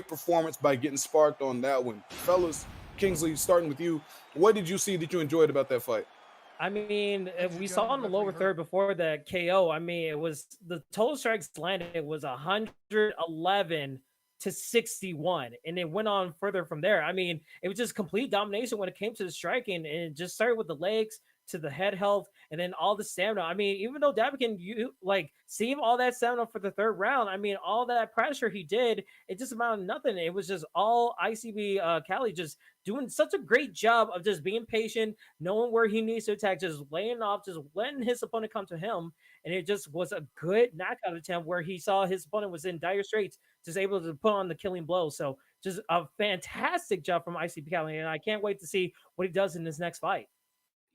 performance by getting sparked on that one. Fellas, Kingsley, starting with you, what did you see that you enjoyed about that fight? I mean, we saw in the lower third before the KO. I mean, it was the total strikes landed was 111 to 61, and it went on further from there. I mean, it was just complete domination when it came to the striking, and it just started with the legs to the head health and then all the stamina. I mean, even though Davikin, you like seeing all that stamina for the third round, I mean, all that pressure he did, it just amounted to nothing. It was just all ICB Cali just doing such a great job of just being patient, knowing where he needs to attack, just laying off, just letting his opponent come to him. And it just was a good knockout attempt where he saw his opponent was in dire straits, just able to put on the killing blow. So just a fantastic job from ICB Cali, and I can't wait to see what he does in this next fight.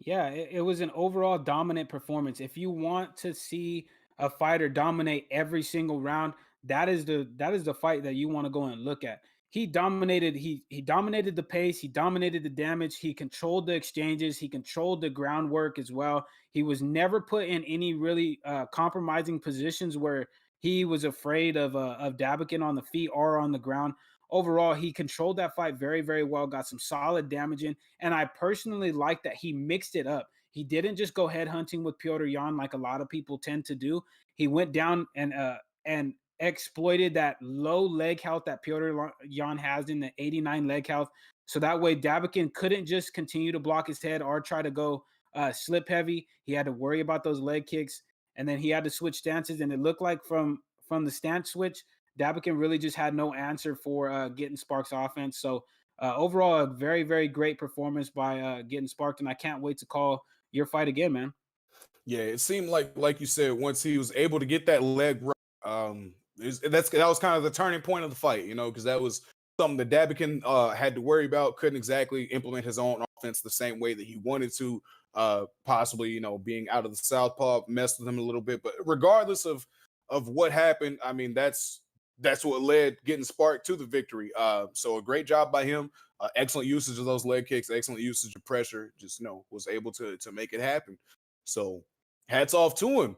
Yeah, it was an overall dominant performance. If you want to see a fighter dominate every single round, that is the fight that you want to go and look at. He dominated the pace, he dominated the damage, he controlled the exchanges, he controlled the groundwork as well. He was never put in any really compromising positions where he was afraid of Davikin on the feet or on the ground. Overall, he controlled that fight very, very well, got some solid damage in, and I personally like that he mixed it up. He didn't just go head hunting with Petr Yan like a lot of people tend to do. He went down and exploited that low leg health that Petr Yan has in the 89 leg health. So that way Davikin couldn't just continue to block his head or try to go slip heavy. He had to worry about those leg kicks, and then he had to switch stances, and it looked like from the stance switch, Davikin really just had no answer for getting Sparks' offense. So overall, a very, very great performance by getting Sparked, and I can't wait to call your fight again, man. Yeah, it seemed like you said, once he was able to get that leg right, that was kind of the turning point of the fight, you know, because that was something that Davikin had to worry about, couldn't exactly implement his own offense the same way that he wanted to, possibly, you know, being out of the southpaw messed with him a little bit. But regardless of what happened, I mean, that's what led getting sparked to the victory. So a great job by him. Excellent usage of those leg kicks, excellent usage of pressure. Just, you know, was able to make it happen. So hats off to him.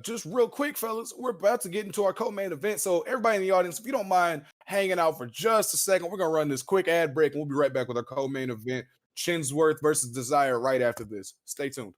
Just real quick, fellas, we're about to get into our co-main event. So everybody in the audience, if you don't mind hanging out for just a second, we're going to run this quick ad break, and we'll be right back with our co-main event, Chinsworth versus Desire, right after this. Stay tuned.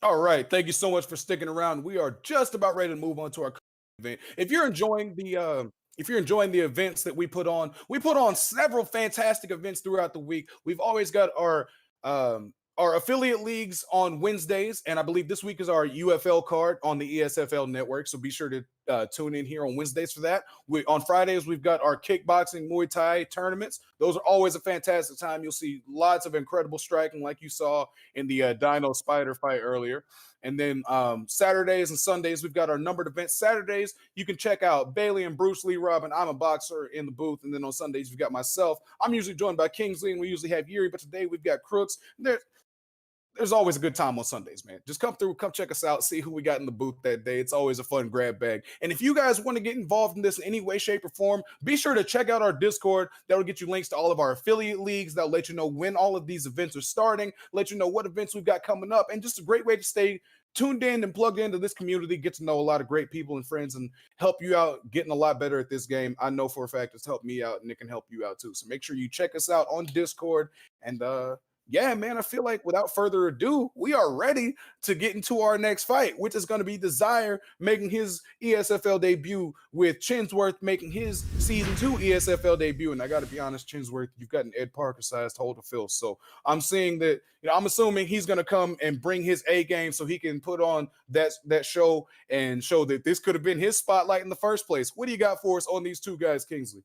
All right. Thank you so much for sticking around. We are just about ready to move on to our event. If you're enjoying the events that we put on several fantastic events throughout the week. We've always got our affiliate leagues on Wednesdays, and I believe this week is our UFL card on the ESFL network. So be sure to tune in here on Wednesdays for that. On Fridays, we've got our kickboxing, Muay Thai tournaments. Those are always a fantastic time. You'll see lots of incredible striking, like you saw in the Dino Spider fight earlier. And then Saturdays and Sundays, we've got our numbered events. Saturdays, you can check out Bailey and Bruce Lee Robin. I'm a boxer in the booth. And then on Sundays, we've got myself. I'm usually joined by Kingsley, and we usually have Yuri. But today, we've got Crooks. There's always a good time on Sundays, man. Just come through, come check us out, see who we got in the booth that day. It's always a fun grab bag. And if you guys want to get involved in this in any way, shape, or form, be sure to check out our Discord. That'll get you links to all of our affiliate leagues. That'll let you know when all of these events are starting, let you know what events we've got coming up, and just a great way to stay tuned in and plugged into this community, get to know a lot of great people and friends, and help you out getting a lot better at this game. I know for a fact it's helped me out, and it can help you out too. So make sure you check us out on Discord. And yeah, man, I feel like without further ado, we are ready to get into our next fight, which is going to be Desire making his ESFL debut with Chinsworth making his Season 2 ESFL debut. And I got to be honest, Chinsworth, you've got an Ed Parker-sized hole to fill. So I'm seeing that, I'm assuming he's going to come and bring his A game so he can put on that show and show that this could have been his spotlight in the first place. What do you got for us on these two guys, Kingsley?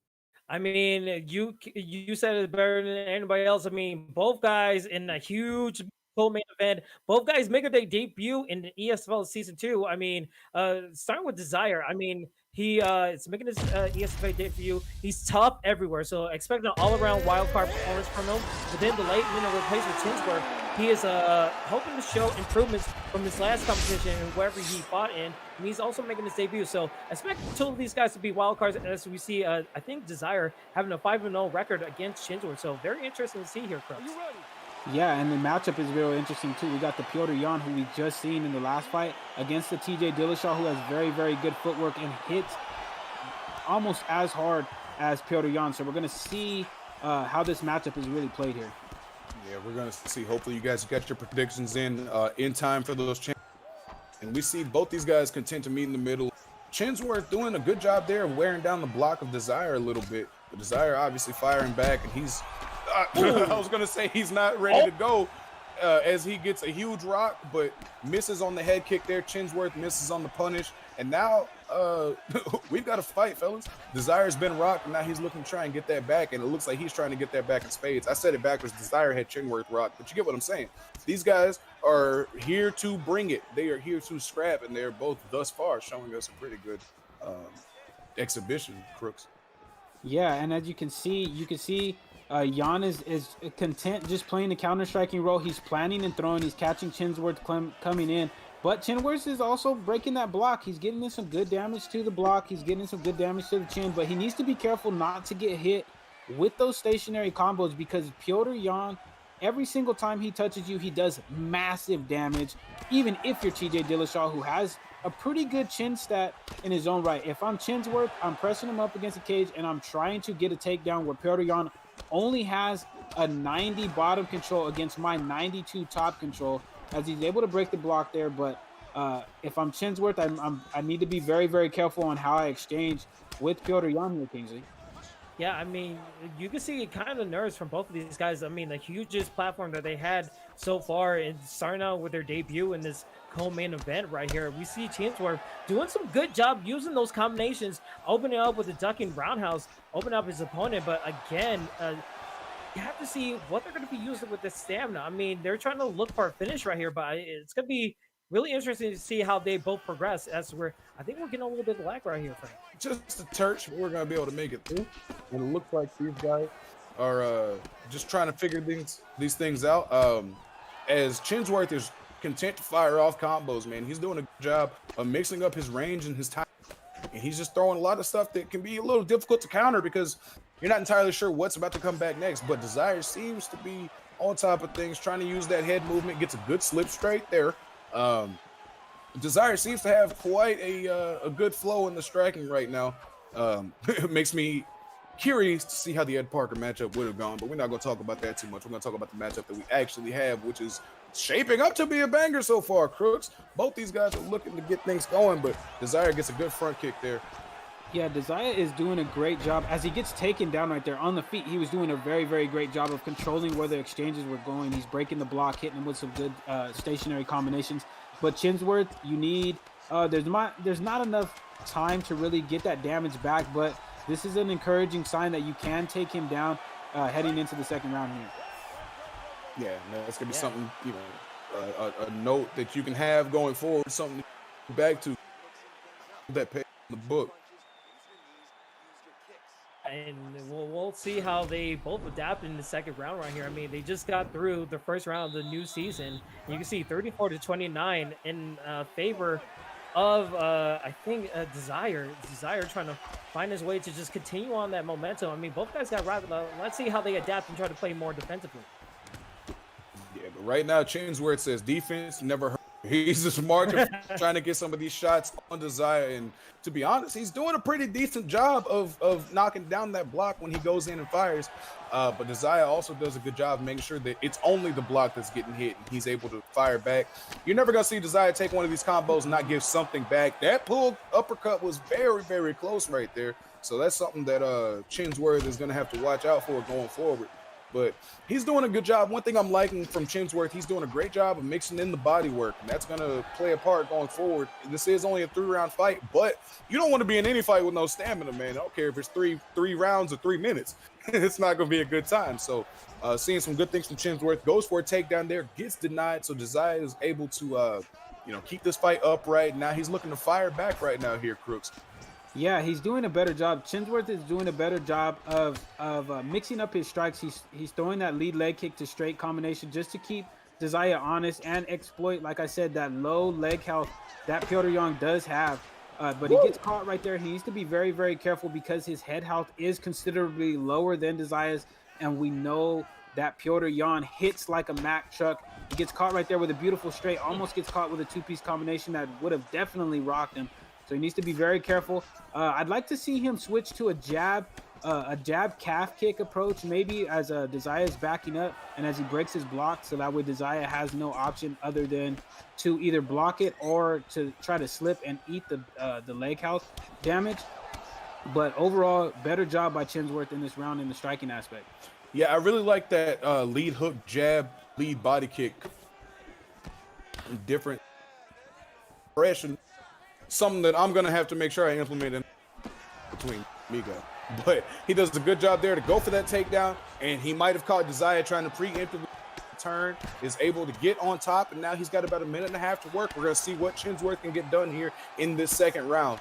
I mean, you said it better than anybody else. I mean, both guys in a huge co-main event. Both guys making their debut in the ESFL Season 2. I mean, starting with Desire. I mean, he is making his ESFL debut. He's tough everywhere, so expect an all-around wild card performance from him. But then the late minute replacement Chinsworth, he is hoping to show improvements from his last competition and wherever he fought in. And he's also making his debut. So expect two of these guys to be wild cards as we see, I think, Desire having a 5-0 record against Chinsworth. So very interesting to see here, Crooks. Yeah, and the matchup is real interesting too. We got the Piotr Jan, who we just seen in the last fight, against the TJ Dillashaw, who has very, very good footwork and hits almost as hard as Piotr Jan. So we're going to see how this matchup is really played here. Yeah, we're going to see. Hopefully you guys got your predictions in time for those champions. And we see both these guys content to meet in the middle. Chinsworth doing a good job there of wearing down the block of Desire a little bit. But Desire obviously firing back, and he's I was going to say he's not ready to go as he gets a huge rock, but misses on the head kick there. Chinsworth misses on the punish. And now we've got a fight, fellas. Desire's been rocked, and now he's looking to try and get that back, and it looks like he's trying to get that back in spades. I said it backwards. Desire had Chinsworth rocked, but you get what I'm saying. These guys are here to bring it. They are here to scrap, and they're both thus far showing us a pretty good exhibition, Crooks. Yeah, and as you can see Jan is content just playing the counter-striking role. He's planning and throwing. He's catching Chinsworth coming in. But Chinsworth is also breaking that block. He's getting in some good damage to the block. He's getting some good damage to the chin. But he needs to be careful not to get hit with those stationary combos, because Piotr Jan, every single time he touches you, he does massive damage. Even if you're TJ Dillashaw, who has a pretty good chin stat in his own right. If I'm Chinsworth, I'm pressing him up against the cage, and I'm trying to get a takedown where Piotr Jan only has a 90 bottom control against my 92 top control, as he's able to break the block there. But if I'm Chinsworth, I need to be very, very careful on how I exchange with Piotr Jan here, Kingsley. Yeah, I mean, you can see kind of nerves from both of these guys. I mean, the hugest platform that they had so far in starting out with their debut in this co-main event right here. We see Chinsworth doing some good job using those combinations, opening up with a ducking roundhouse, opening up his opponent. But again, you have to see what they're going to be using with the stamina. I mean, they're trying to look for a finish right here, but it's going to be really interesting to see how they both progress, as I think we're getting a little bit of lag right here, Frank. Just a touch, but we're going to be able to make it through. And it looks like these guys are just trying to figure these things out. As Chinsworth is content to fire off combos, man. He's doing a good job of mixing up his range and his time. And he's just throwing a lot of stuff that can be a little difficult to counter because you're not entirely sure what's about to come back next. But Desire seems to be on top of things, trying to use that head movement, gets a good slip straight there. Desire seems to have quite a good flow in the striking right now. It makes me curious to see how the Ed Parker matchup would have gone, but we're not going to talk about that too much. We're going to talk about the matchup that we actually have, which is shaping up to be a banger so far, Crooks. Both these guys are looking to get things going, but Desire gets a good front kick there. Yeah, Desire is doing a great job. As he gets taken down right there on the feet, he was doing a very, very great job of controlling where the exchanges were going. He's breaking the block, hitting him with some good stationary combinations. But Chinsworth, you need, there's not enough time to really get that damage back, but this is an encouraging sign that you can take him down heading into the second round here. Yeah, that's going to be something, you know, a note that you can have going forward, something to go back to that page in the book. And we'll see how they both adapt in the second round right here. I mean, they just got through the first round of the new season. You can see 34-29 in favor of, I think, Desire. Desire trying to find his way to just continue on that momentum. I mean, both guys got right. Let's see how they adapt and try to play more defensively. Yeah, but right now, Chinsworth says defense never hurt. He's just marching, trying to get some of these shots on Desire. And to be honest, he's doing a pretty decent job of knocking down that block when he goes in and fires. But Desire also does a good job of making sure that it's only the block that's getting hit and he's able to fire back. You're never going to see Desire take one of these combos and not give something back. That pull uppercut was very, very close right there. So that's something that Chinsworth is going to have to watch out for going forward. But he's doing a good job. One thing I'm liking from Chinsworth, he's doing a great job of mixing in the body work, and that's going to play a part going forward. This is only a 3-round fight, but you don't want to be in any fight with no stamina, man. I don't care if it's three rounds or 3 minutes. It's not going to be a good time. So seeing some good things from Chinsworth, goes for a takedown there, gets denied. So Desire is able to, keep this fight upright. Now he's looking to fire back right now here, Crooks. Yeah, he's doing a better job. Chinsworth is doing a better job of mixing up his strikes. He's throwing that lead leg kick to straight combination just to keep Desire honest and exploit, like I said, that low leg health that Piotr Jan does have. But he gets caught right there. He needs to be very, very careful because his head health is considerably lower than Desire's, and we know that Piotr Jan hits like a Mack truck. He gets caught right there with a beautiful straight, almost gets caught with a two-piece combination that would have definitely rocked him. So he needs to be very careful. I'd like to see him switch to a jab calf kick approach, maybe as Desire is backing up and as he breaks his block, so that way Desire has no option other than to either block it or to try to slip and eat the leg health damage. But overall, better job by Chinsworth in this round in the striking aspect. Yeah, I really like that lead hook, jab, lead body kick. Different impression. Something that I'm going to have to make sure I implement in between Migo. But he does a good job there to go for that takedown, and he might have caught Desire trying to preemptively turn, is able to get on top, and now he's got about a minute and a half to work. We're going to see what Chinsworth can get done here in this second round.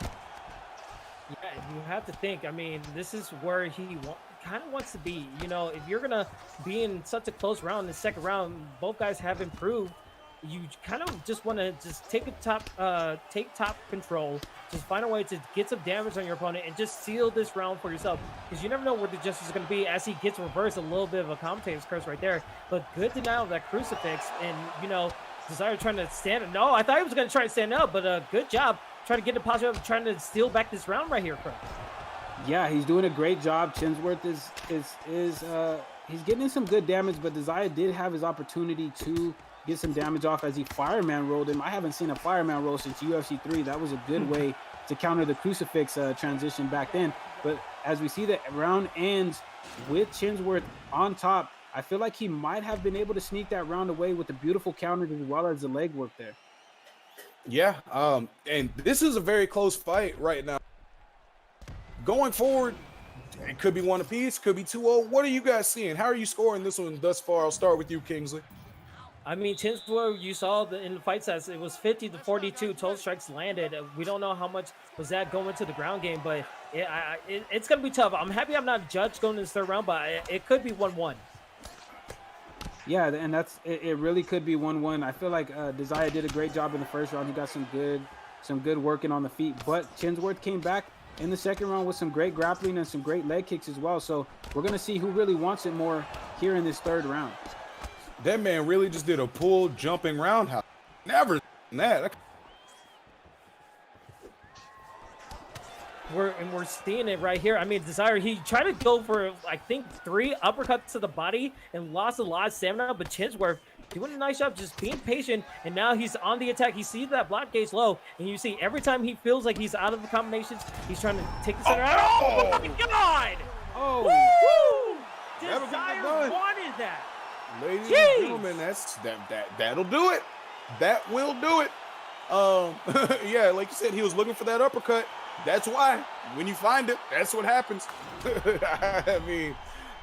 Yeah, you have to think. I mean, this is where he kind of wants to be. You know, if you're going to be in such a close round in the second round, both guys have improved. You kind of just want to just take top control, just find a way to get some damage on your opponent and just seal this round for yourself, because you never know where the justice is going to be as he gets reversed. A little bit of a commentator's curse right there, but good denial of that crucifix. And Desire trying to stand. No, I thought he was going to try to stand up, but good job trying to get the posture up, trying to steal back this round right here, Chris. Yeah, he's doing a great job. Chinsworth is he's getting some good damage, but Desire did have his opportunity to get some damage off as he fireman rolled him. I haven't seen a fireman roll since UFC 3. That was a good way to counter the crucifix transition back then. But as we see the round ends with Chinsworth on top, I feel like he might have been able to sneak that round away with a beautiful counter as well as the leg work there. Yeah, and this is a very close fight right now. Going forward, it could be one apiece, could be 2-0. What are you guys seeing? How are you scoring this one thus far? I'll start with you, Kingsley. I mean, Chinsworth, you saw in the fight stats, it was 50-42 total strikes landed. We don't know how much was that going to the ground game, but it's going to be tough. I'm happy I'm not judged going into this third round, but it could be 1-1. Yeah, and it really could be 1-1. I feel like Desire did a great job in the first round. He got some good working on the feet, but Chinsworth came back in the second round with some great grappling and some great leg kicks as well. So we're going to see who really wants it more here in this third round. That man really just did a pull jumping roundhouse. Never done that. We're seeing it right here. I mean, Desire, he tried to go for, I think, 3 uppercuts to the body and lost a lot of stamina, but Chinsworth doing a nice job just being patient, and now he's on the attack. He sees that block gauge low, and you see every time he feels like he's out of the combinations, he's trying to take the center out. Oh my God! Oh, Woo! That'll get it Desire done. wanted that. Ladies Jeez. and gentlemen, that'll do it. That will do it. Yeah, like you said, he was looking for that uppercut. That's why when you find it, that's what happens. I mean,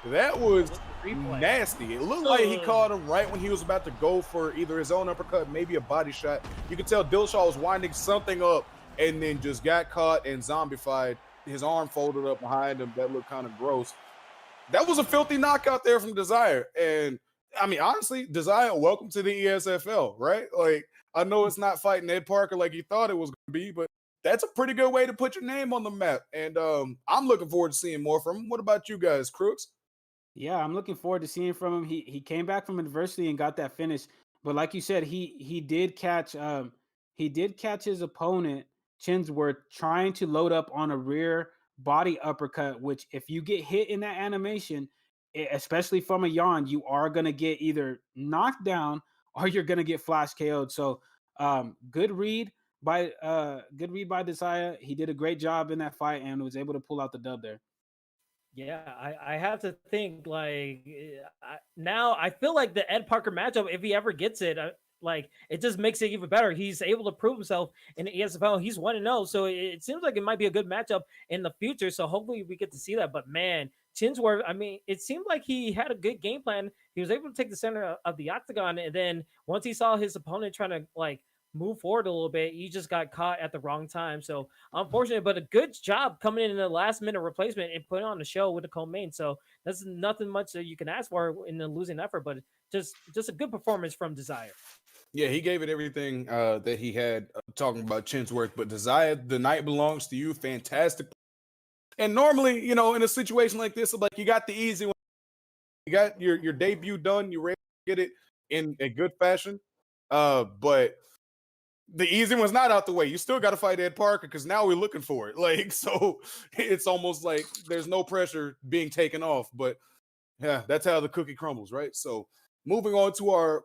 that was nasty. It looked like he caught him right when he was about to go for either his own uppercut, maybe a body shot. You could tell Dillashaw was winding something up and then just got caught and zombified. His arm folded up behind him. That looked kind of gross. That was a filthy knockout there from Desire. And I mean, honestly, Desire, welcome to the ESFL, right? Like, I know it's not fighting Ed Parker like you thought it was going to be, but that's a pretty good way to put your name on the map. And I'm looking forward to seeing more from him. What about you guys, Crooks? yeah, I'm looking forward to seeing from him. He came back from adversity and got that finish. But like you said, he did catch his opponent Chinsworth trying to load up on a rear body uppercut, which if you get hit in that animation, especially from a yawn, you are gonna get either knocked down or you're gonna get flash KO'd. So good read by Desire. He did a great job in that fight and was able to pull out the dub there. Yeah, I have to think like now I feel like the Ed Parker matchup, if he ever gets it, like it just makes it even better. He's able to prove himself in the ESFL. He's 1-0, so it seems like it might be a good matchup in the future. So hopefully we get to see that. But man, Chinsworth, I mean, it seemed like he had a good game plan. He was able to take the center of the octagon, and then once he saw his opponent trying to like move forward a little bit, he just got caught at the wrong time. So unfortunate, but a good job coming in the last minute replacement and putting on the show with the co-main. So that's nothing much that you can ask for in the losing effort, but just a good performance from Desire. Yeah, he gave it everything that he had, talking about Chinsworth. But Desire, the night belongs to you. Fantastic. And normally, you know, in a situation like this, like you got the easy one. You got your debut done. You're ready to get it in a good fashion. But the easy one's not out the way. You still got to fight Ed Parker because now we're looking for it. Like, so it's almost like there's no pressure being taken off. But yeah, that's how the cookie crumbles, right? So moving on to our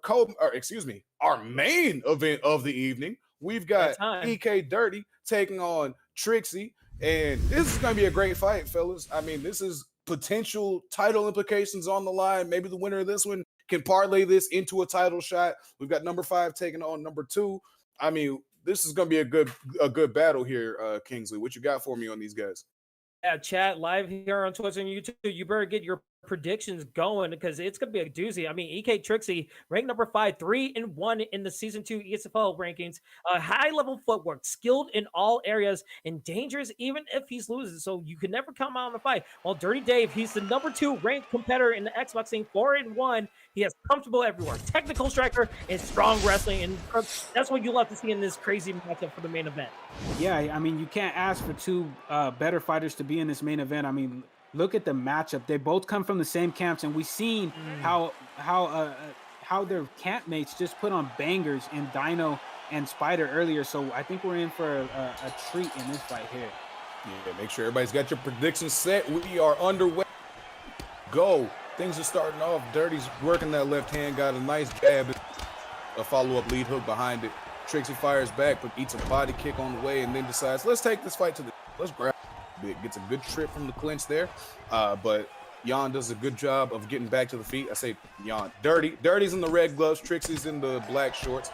main event of the evening, we've got EK Dirty taking on TRICKZZY, and this is going to be a great fight, fellas. I mean, this is potential title implications on the line. Maybe the winner of this one can parlay this into a title shot. We've got number 5 taking on number 2. I mean, this is going to be a good battle here, Kingsley. What you got for me on these guys? Yeah, chat live here on Twitch and YouTube. You better get your predictions going because it's going to be a doozy. I mean, EK TRICKZZY ranked number 5, 3-1 in the season 2 ESFL rankings. High level footwork, skilled in all areas, and dangerous even if he's losing. So you can never come out on the fight. While Dirty Dave, he's the number 2 ranked competitor in the Xbox scene, 4-1. He has comfortable everywhere, technical striker, and strong wrestling, and that's what you love to see in this crazy matchup for the main event. Yeah, I mean, you can't ask for 2 better fighters to be in this main event. I mean, look at the matchup. They both come from the same camps, and we've seen how their campmates just put on bangers in Dino and Spider earlier. So I think we're in for a treat in this fight here. Yeah, make sure everybody's got your predictions set. We are underway. Go. Things are starting off. Dirty's working that left hand, got a nice jab, a follow-up lead hook behind it. TRICKZZY fires back, but eats a body kick on the way, and then decides, let's take this fight to the, let's grab it. Gets a good trip from the clinch there, but Jan does a good job of getting back to the feet. I say Jan. Dirty's in the red gloves, TRICKZZY's in the black shorts,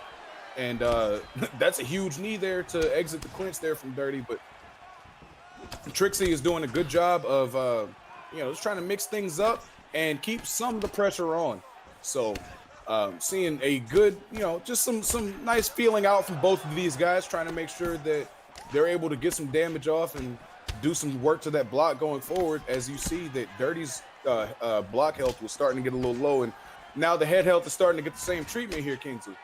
and that's a huge knee there to exit the clinch there from Dirty, but TRICKZZY is doing a good job of, just trying to mix things up and keep some of the pressure on. So seeing a good, just some nice feeling out from both of these guys, trying to make sure that they're able to get some damage off and do some work to that block going forward. As you see that Dirty's block health was starting to get a little low, and now the head health is starting to get the same treatment here, Kingsley.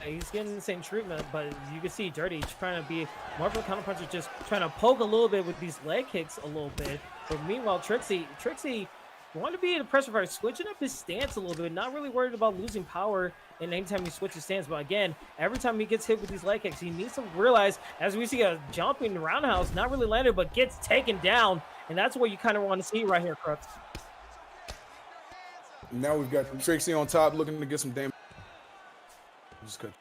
He's getting the same treatment, but you can see Dirty trying to be more of a counterpuncher, just trying to poke a little bit with these leg kicks a little bit. But meanwhile, TRICKZZY want to be an impressive fighter, switching up his stance a little bit, not really worried about losing power and anytime he switches stance. But again, every time he gets hit with these leg kicks, he needs to realize, as we see a jumping roundhouse, not really landed, but gets taken down. And that's what you kind of want to see right here, Crooks. Now we've got TRICKZZY on top looking to get some damage. Just good.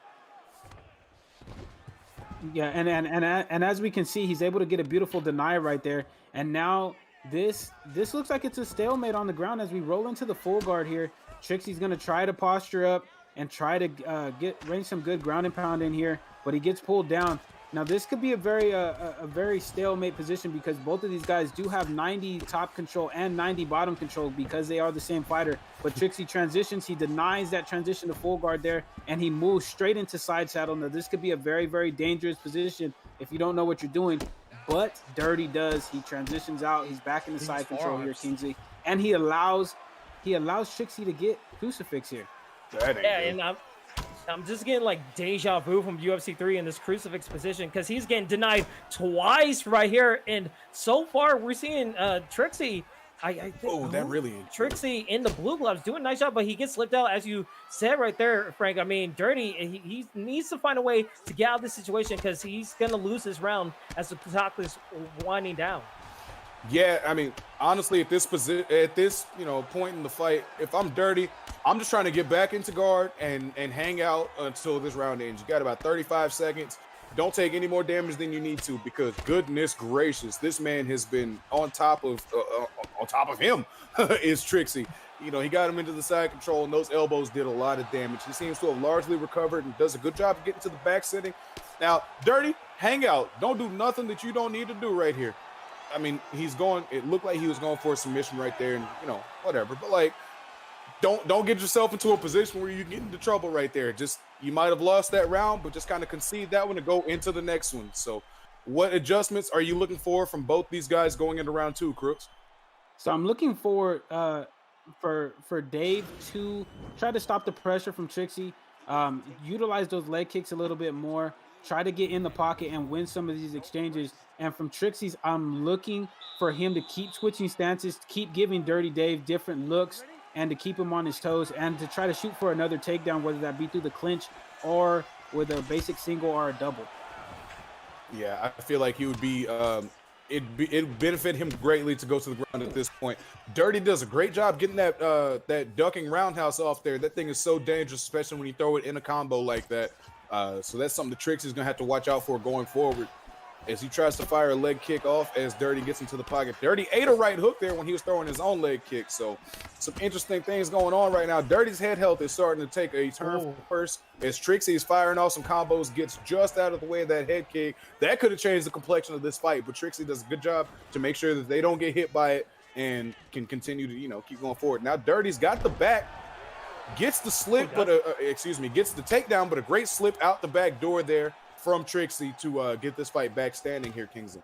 Yeah, and as we can see, he's able to get a beautiful deny right there. And now this looks like it's a stalemate on the ground as we roll into the full guard here. TRICKZZY's gonna try to posture up and try to range some good ground and pound in here, but he gets pulled down. Now this could be a very stalemate position because both of these guys do have 90 top control and 90 bottom control because they are the same fighter. But TRICKZZY transitions, he denies that transition to full guard there, and he moves straight into side saddle. Now this could be a very dangerous position if you don't know what you're doing. But DIRRTY does. He transitions out. He's back in the side control here, KingZzy, and he allows TRICKZZY to get crucifix here. Yeah, and I'm just getting like deja vu from UFC 3 in this crucifix position because he's getting denied twice right here. And so far, we're seeing TRICKZZY. I think that really TRICKZZY in the blue gloves doing a nice job, but he gets slipped out, as you said right there, Frank. I mean, DIRRTY, he needs to find a way to get out of this situation because he's gonna lose this round as the clock is winding down. Yeah, I mean, honestly, at this point in the fight, if I'm DIRRTY, I'm just trying to get back into guard and hang out until this round ends. You got about 35 seconds. Don't take any more damage than you need to because goodness gracious, this man has been on top of him is TRICKZZY. You know, he got him into the side control, and those elbows did a lot of damage. He seems to have largely recovered and does a good job of getting to the back sitting. Now, DIRRTY, hang out. Don't do nothing that you don't need to do right here. I mean, it looked like he was going for a submission right there, and whatever. But like, don't get yourself into a position where you get into trouble right there. Just, you might have lost that round, but just kind of concede that one and go into the next one. So what adjustments are you looking for from both these guys going into round 2, Crooks? So I'm looking for Dave to try to stop the pressure from TRICKZZY, utilize those leg kicks a little bit more, try to get in the pocket and win some of these exchanges. And from TRICKZZY's, I'm looking for him to keep switching stances, to keep giving Dirty Dave different looks, and to keep him on his toes, and to try to shoot for another takedown, whether that be through the clinch or with a basic single or a double. Yeah, I feel like he would be it'd benefit him greatly to go to the ground at this point. DIRRTY does a great job getting that ducking roundhouse off there. That thing is so dangerous, especially when you throw it in a combo like that. So that's something that TRICKZZY's gonna have to watch out for going forward as he tries to fire a leg kick off as DIRRTY gets into the pocket. DIRRTY ate a right hook there when he was throwing his own leg kick. So some interesting things going on right now. DIRRTY's head health is starting to take a turn first as TRICKZZY is firing off some combos, gets just out of the way of that head kick. That could have changed the complexion of this fight, but TRICKZZY does a good job to make sure that they don't get hit by it and can continue to, keep going forward. Now DIRRTY's got the back, gets the slip, gets the takedown, but a great slip out the back door there from TRICKZZY to get this fight back standing here, KingZzy.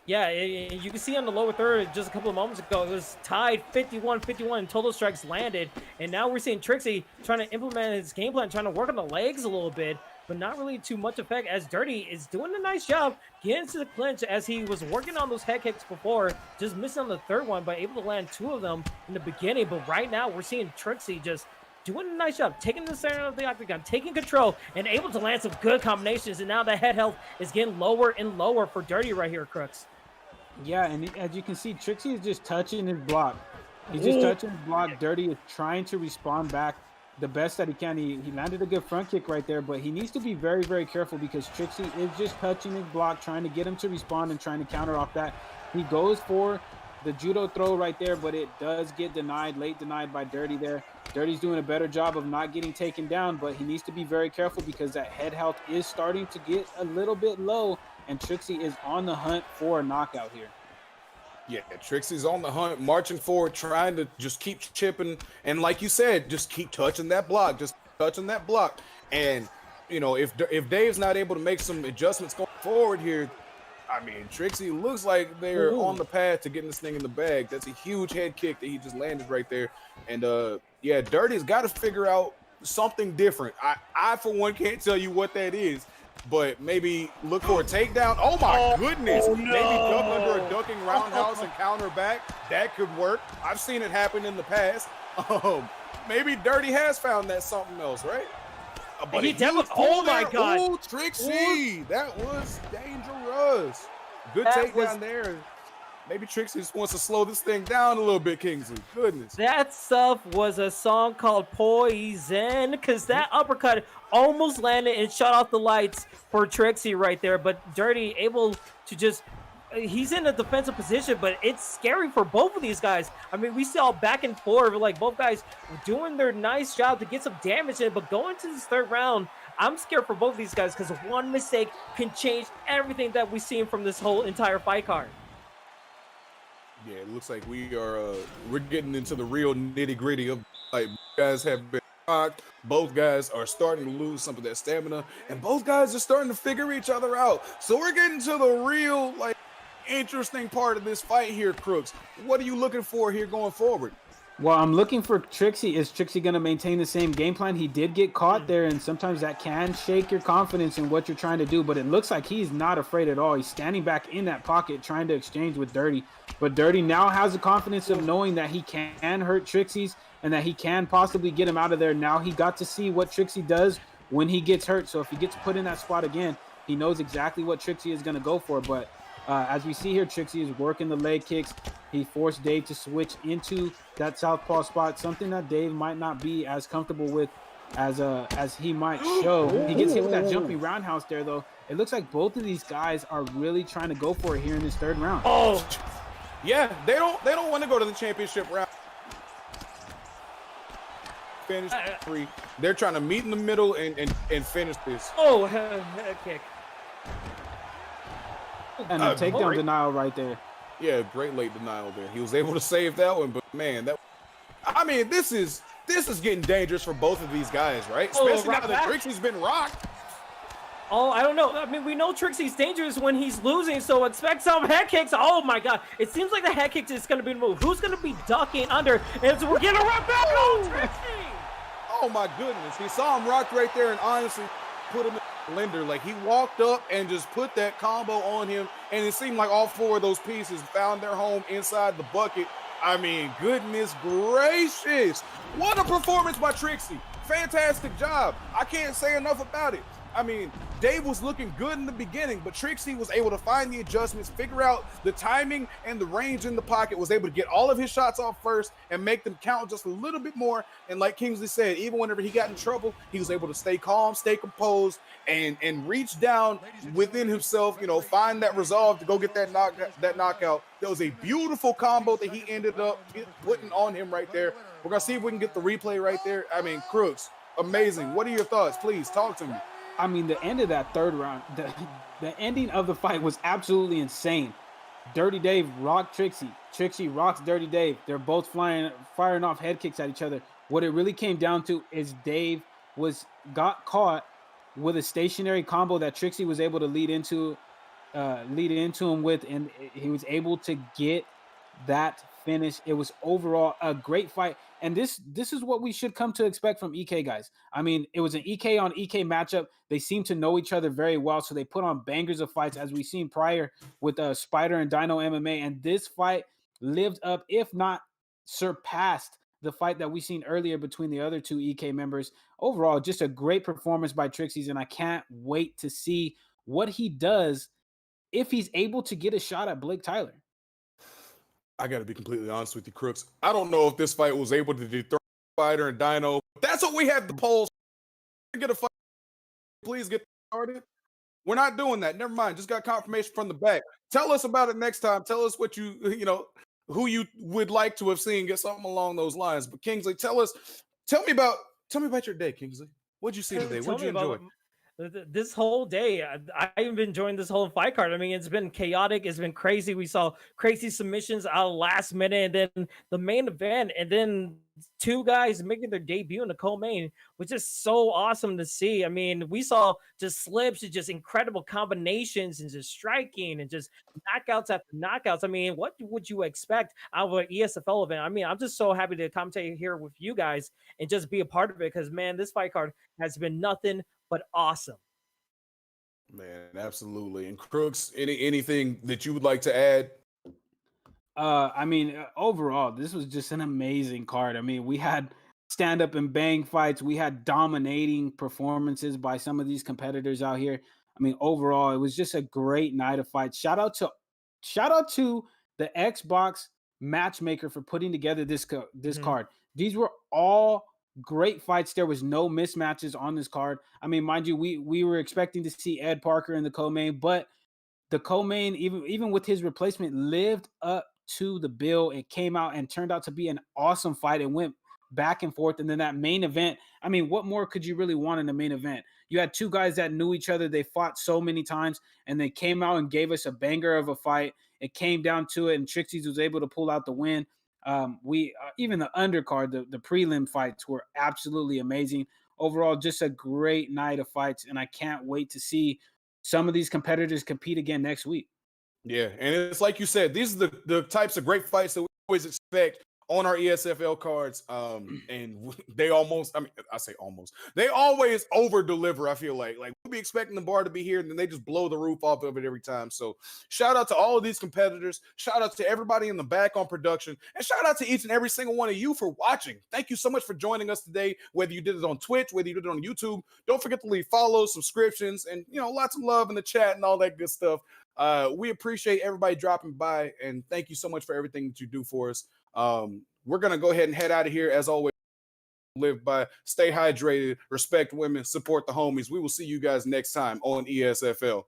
Yeah, you can see on the lower third just a couple of moments ago, it was tied 51-51 and total strikes landed. And now we're seeing TRICKZZY trying to implement his game plan, trying to work on the legs a little bit, but not really too much effect as DIRRTY is doing a nice job getting to the clinch as he was working on those head kicks before, just missing on the third one, but able to land 2 of them in the beginning. But right now we're seeing TRICKZZY just doing a nice job, taking the center of the octagon, taking control, and able to land some good combinations. And now the head health is getting lower and lower for DIRRTY right here, Crooks. Yeah, and as you can see, TRICKZZY is just touching his block. He's just touching his block. DIRRTY is trying to respond back the best that he can. He landed a good front kick right there, but he needs to be very careful because TRICKZZY is just touching his block, trying to get him to respond and trying to counter off that. He goes for the judo throw right there, but it does get late denied by DIRRTY there. DIRRTY's doing a better job of not getting taken down, but he needs to be very careful because that head health is starting to get a little bit low, and TRICKZZY is on the hunt for a knockout here. Yeah, TRICKZZY's on the hunt, marching forward, trying to just keep chipping, and like you said, just keep touching that block, And, if Dave's not able to make some adjustments going forward here, I mean, TRICKZZY looks like they're on the path to getting this thing in the bag. That's a huge head kick that he just landed right there. And, yeah, DIRRTY's got to figure out something different. I, for one, can't tell you what that is, but maybe look for a takedown. Oh, my goodness. No. Maybe duck under a ducking roundhouse and counter back. That could work. I've seen it happen in the past. Maybe DIRRTY has found that something else, right? But he definitely, oh my God. Ooh, TRICKZZY. That was dangerous. Good takedown there. Maybe TRICKZZY just wants to slow this thing down a little bit, KingZzy. Goodness. That stuff was a song called Poison, because that uppercut almost landed and shut off the lights for TRICKZZY right there. But DIRRTY able to just he's in a defensive position, but it's scary for both of these guys. I mean, we saw back and forth, like both guys doing their nice job to get some damage in, but going to this third round, I'm scared for both of these guys because one mistake can change everything that we've seen from this whole entire fight card. Yeah, it looks like we're getting into the real nitty gritty of like guys have been rocked. Both guys are starting to lose some of their stamina, and both guys are starting to figure each other out. So we're getting to the real like interesting part of this fight here, Crooks. What are you looking for here going forward? Well, I'm looking for TRICKZZY. Is TRICKZZY going to maintain the same game plan? He did get caught there, and sometimes that can shake your confidence in what you're trying to do, but it looks like he's not afraid at all. He's standing back in that pocket trying to exchange with DIRRTY, but DIRRTY now has the confidence of knowing that he can hurt TRICKZZY's and that he can possibly get him out of there. Now he got to see what TRICKZZY does when he gets hurt, so if he gets put in that spot again, he knows exactly what TRICKZZY is going to go for. But as we see here, TRICKZZY is working the leg kicks. He forced Dave to switch into that southpaw spot, something that Dave might not be as comfortable with as he might show. He gets hit with that jumping roundhouse there, though. It looks like both of these guys are really trying to go for it here in this third round. Oh, yeah, they don't want to go to the championship round. Finish three. They're trying to meet in the middle and finish this. Oh, head kick. And a takedown denial right there. Yeah, great late denial there. He was able to save that one, but man, I mean, this is getting dangerous for both of these guys, right? Especially now that TRICKZZY's been rocked. Oh, I don't know. I mean, we know TRICKZZY's dangerous when he's losing, so expect some head kicks. Oh my God. It seems like the head kicks is going to be the move. Who's going to be ducking under? And so we're getting a right back on TRICKZZY. Oh my goodness. He saw him rocked right there and honestly put him in the blender. Like he walked up and just put that combo on him, and it seemed like all four of those pieces found their home inside the bucket. I mean, goodness gracious. What a performance by TRICKZZY. Fantastic job. I can't say enough about it. I mean, Dave was looking good in the beginning, but TRICKZZY was able to find the adjustments, figure out the timing and the range in the pocket, was able to get all of his shots off first and make them count just a little bit more. And like Kingsley said, even whenever he got in trouble, he was able to stay calm, stay composed, and reach down within himself, you know, find that resolve to go get that knockout. There was a beautiful combo that he ended up putting on him right there. We're going to see if we can get the replay right there. I mean, Crooks, amazing. What are your thoughts? Please talk to me. I mean, the end of that third round, the ending of the fight was absolutely insane. Dirty Dave rocked TRICKZZY. TRICKZZY rocks Dirty Dave. They're both firing off head kicks at each other. What it really came down to is Dave got caught with a stationary combo that TRICKZZY was able to lead into him with, and he was able to get that finish. It was overall a great fight, and this is what we should come to expect from EK guys. I mean, it was an EK on EK matchup. They seem to know each other very well, so they put on bangers of fights as we've seen prior with Spider and Dino MMA, and this fight lived up, if not surpassed, the fight that we seen earlier between the other two EK members. Overall, just a great performance by TRICKZZY, and I can't wait to see what he does if he's able to get a shot at Blake Tyler. I got to be completely honest with you, Crooks. I don't know if this fight was able to dethrone Spider and Dino. That's what we have the polls. Get a fight. Please get started. We're not doing that. Never mind. Just got confirmation from the back. Tell us about it next time. Tell us what you know, who you would like to have seen. Get something along those lines. But Kingsley, tell me about your day, Kingsley. What'd you see today? What'd you enjoy? This whole day, I've been enjoying this whole fight card. I mean, it's been chaotic. It's been crazy. We saw crazy submissions out last minute, and then the main event, and then two guys making their debut in the co-main, which is so awesome to see. I mean, we saw just slips and just incredible combinations and just striking and just knockouts after knockouts. I mean, what would you expect out of an ESFL event? I mean, I'm just so happy to commentate here with you guys and just be a part of it because, man, this fight card has been nothing but awesome. Man, absolutely. And Crooks, anything that you would like to add? I mean, overall, this was just an amazing card. I mean, we had stand up and bang fights. We had dominating performances by some of these competitors out here. I mean, overall, it was just a great night of fights. Shout out to the Xbox matchmaker for putting together this card. These were all Great fights. There was no mismatches on this card. I mean, mind you, we were expecting to see Ed Parker in the co-main, but the co-main, even with his replacement, lived up to the bill. It came out and turned out to be an awesome fight. It went back and forth. And then that main event, I mean, what more could you really want in the main event? You had two guys that knew each other. They fought so many times, and they came out and gave us a banger of a fight. It came down to it, and TRICKZZY was able to pull out the win. We even the undercard, the prelim fights were absolutely amazing. Overall, just a great night of fights, and I can't wait to see some of these competitors compete again next week. Yeah, and it's like you said, these are the types of great fights that we always expect on our ESFL cards. And they almost, I mean, I say almost, they always over deliver. I feel like we'll be expecting the bar to be here, and then they just blow the roof off of it every time. So shout out to all of these competitors. Shout out to everybody in the back on production, and shout out to each and every single one of you for watching. Thank you so much for joining us today, whether you did it on Twitch, whether you did it on YouTube. Don't forget to leave follows, subscriptions, and lots of love in the chat and all that good stuff. We appreciate everybody dropping by, and thank you so much for everything that you do for us. We're going to go ahead and head out of here. As always, live by, stay hydrated, respect women, support the homies. We will see you guys next time on ESFL.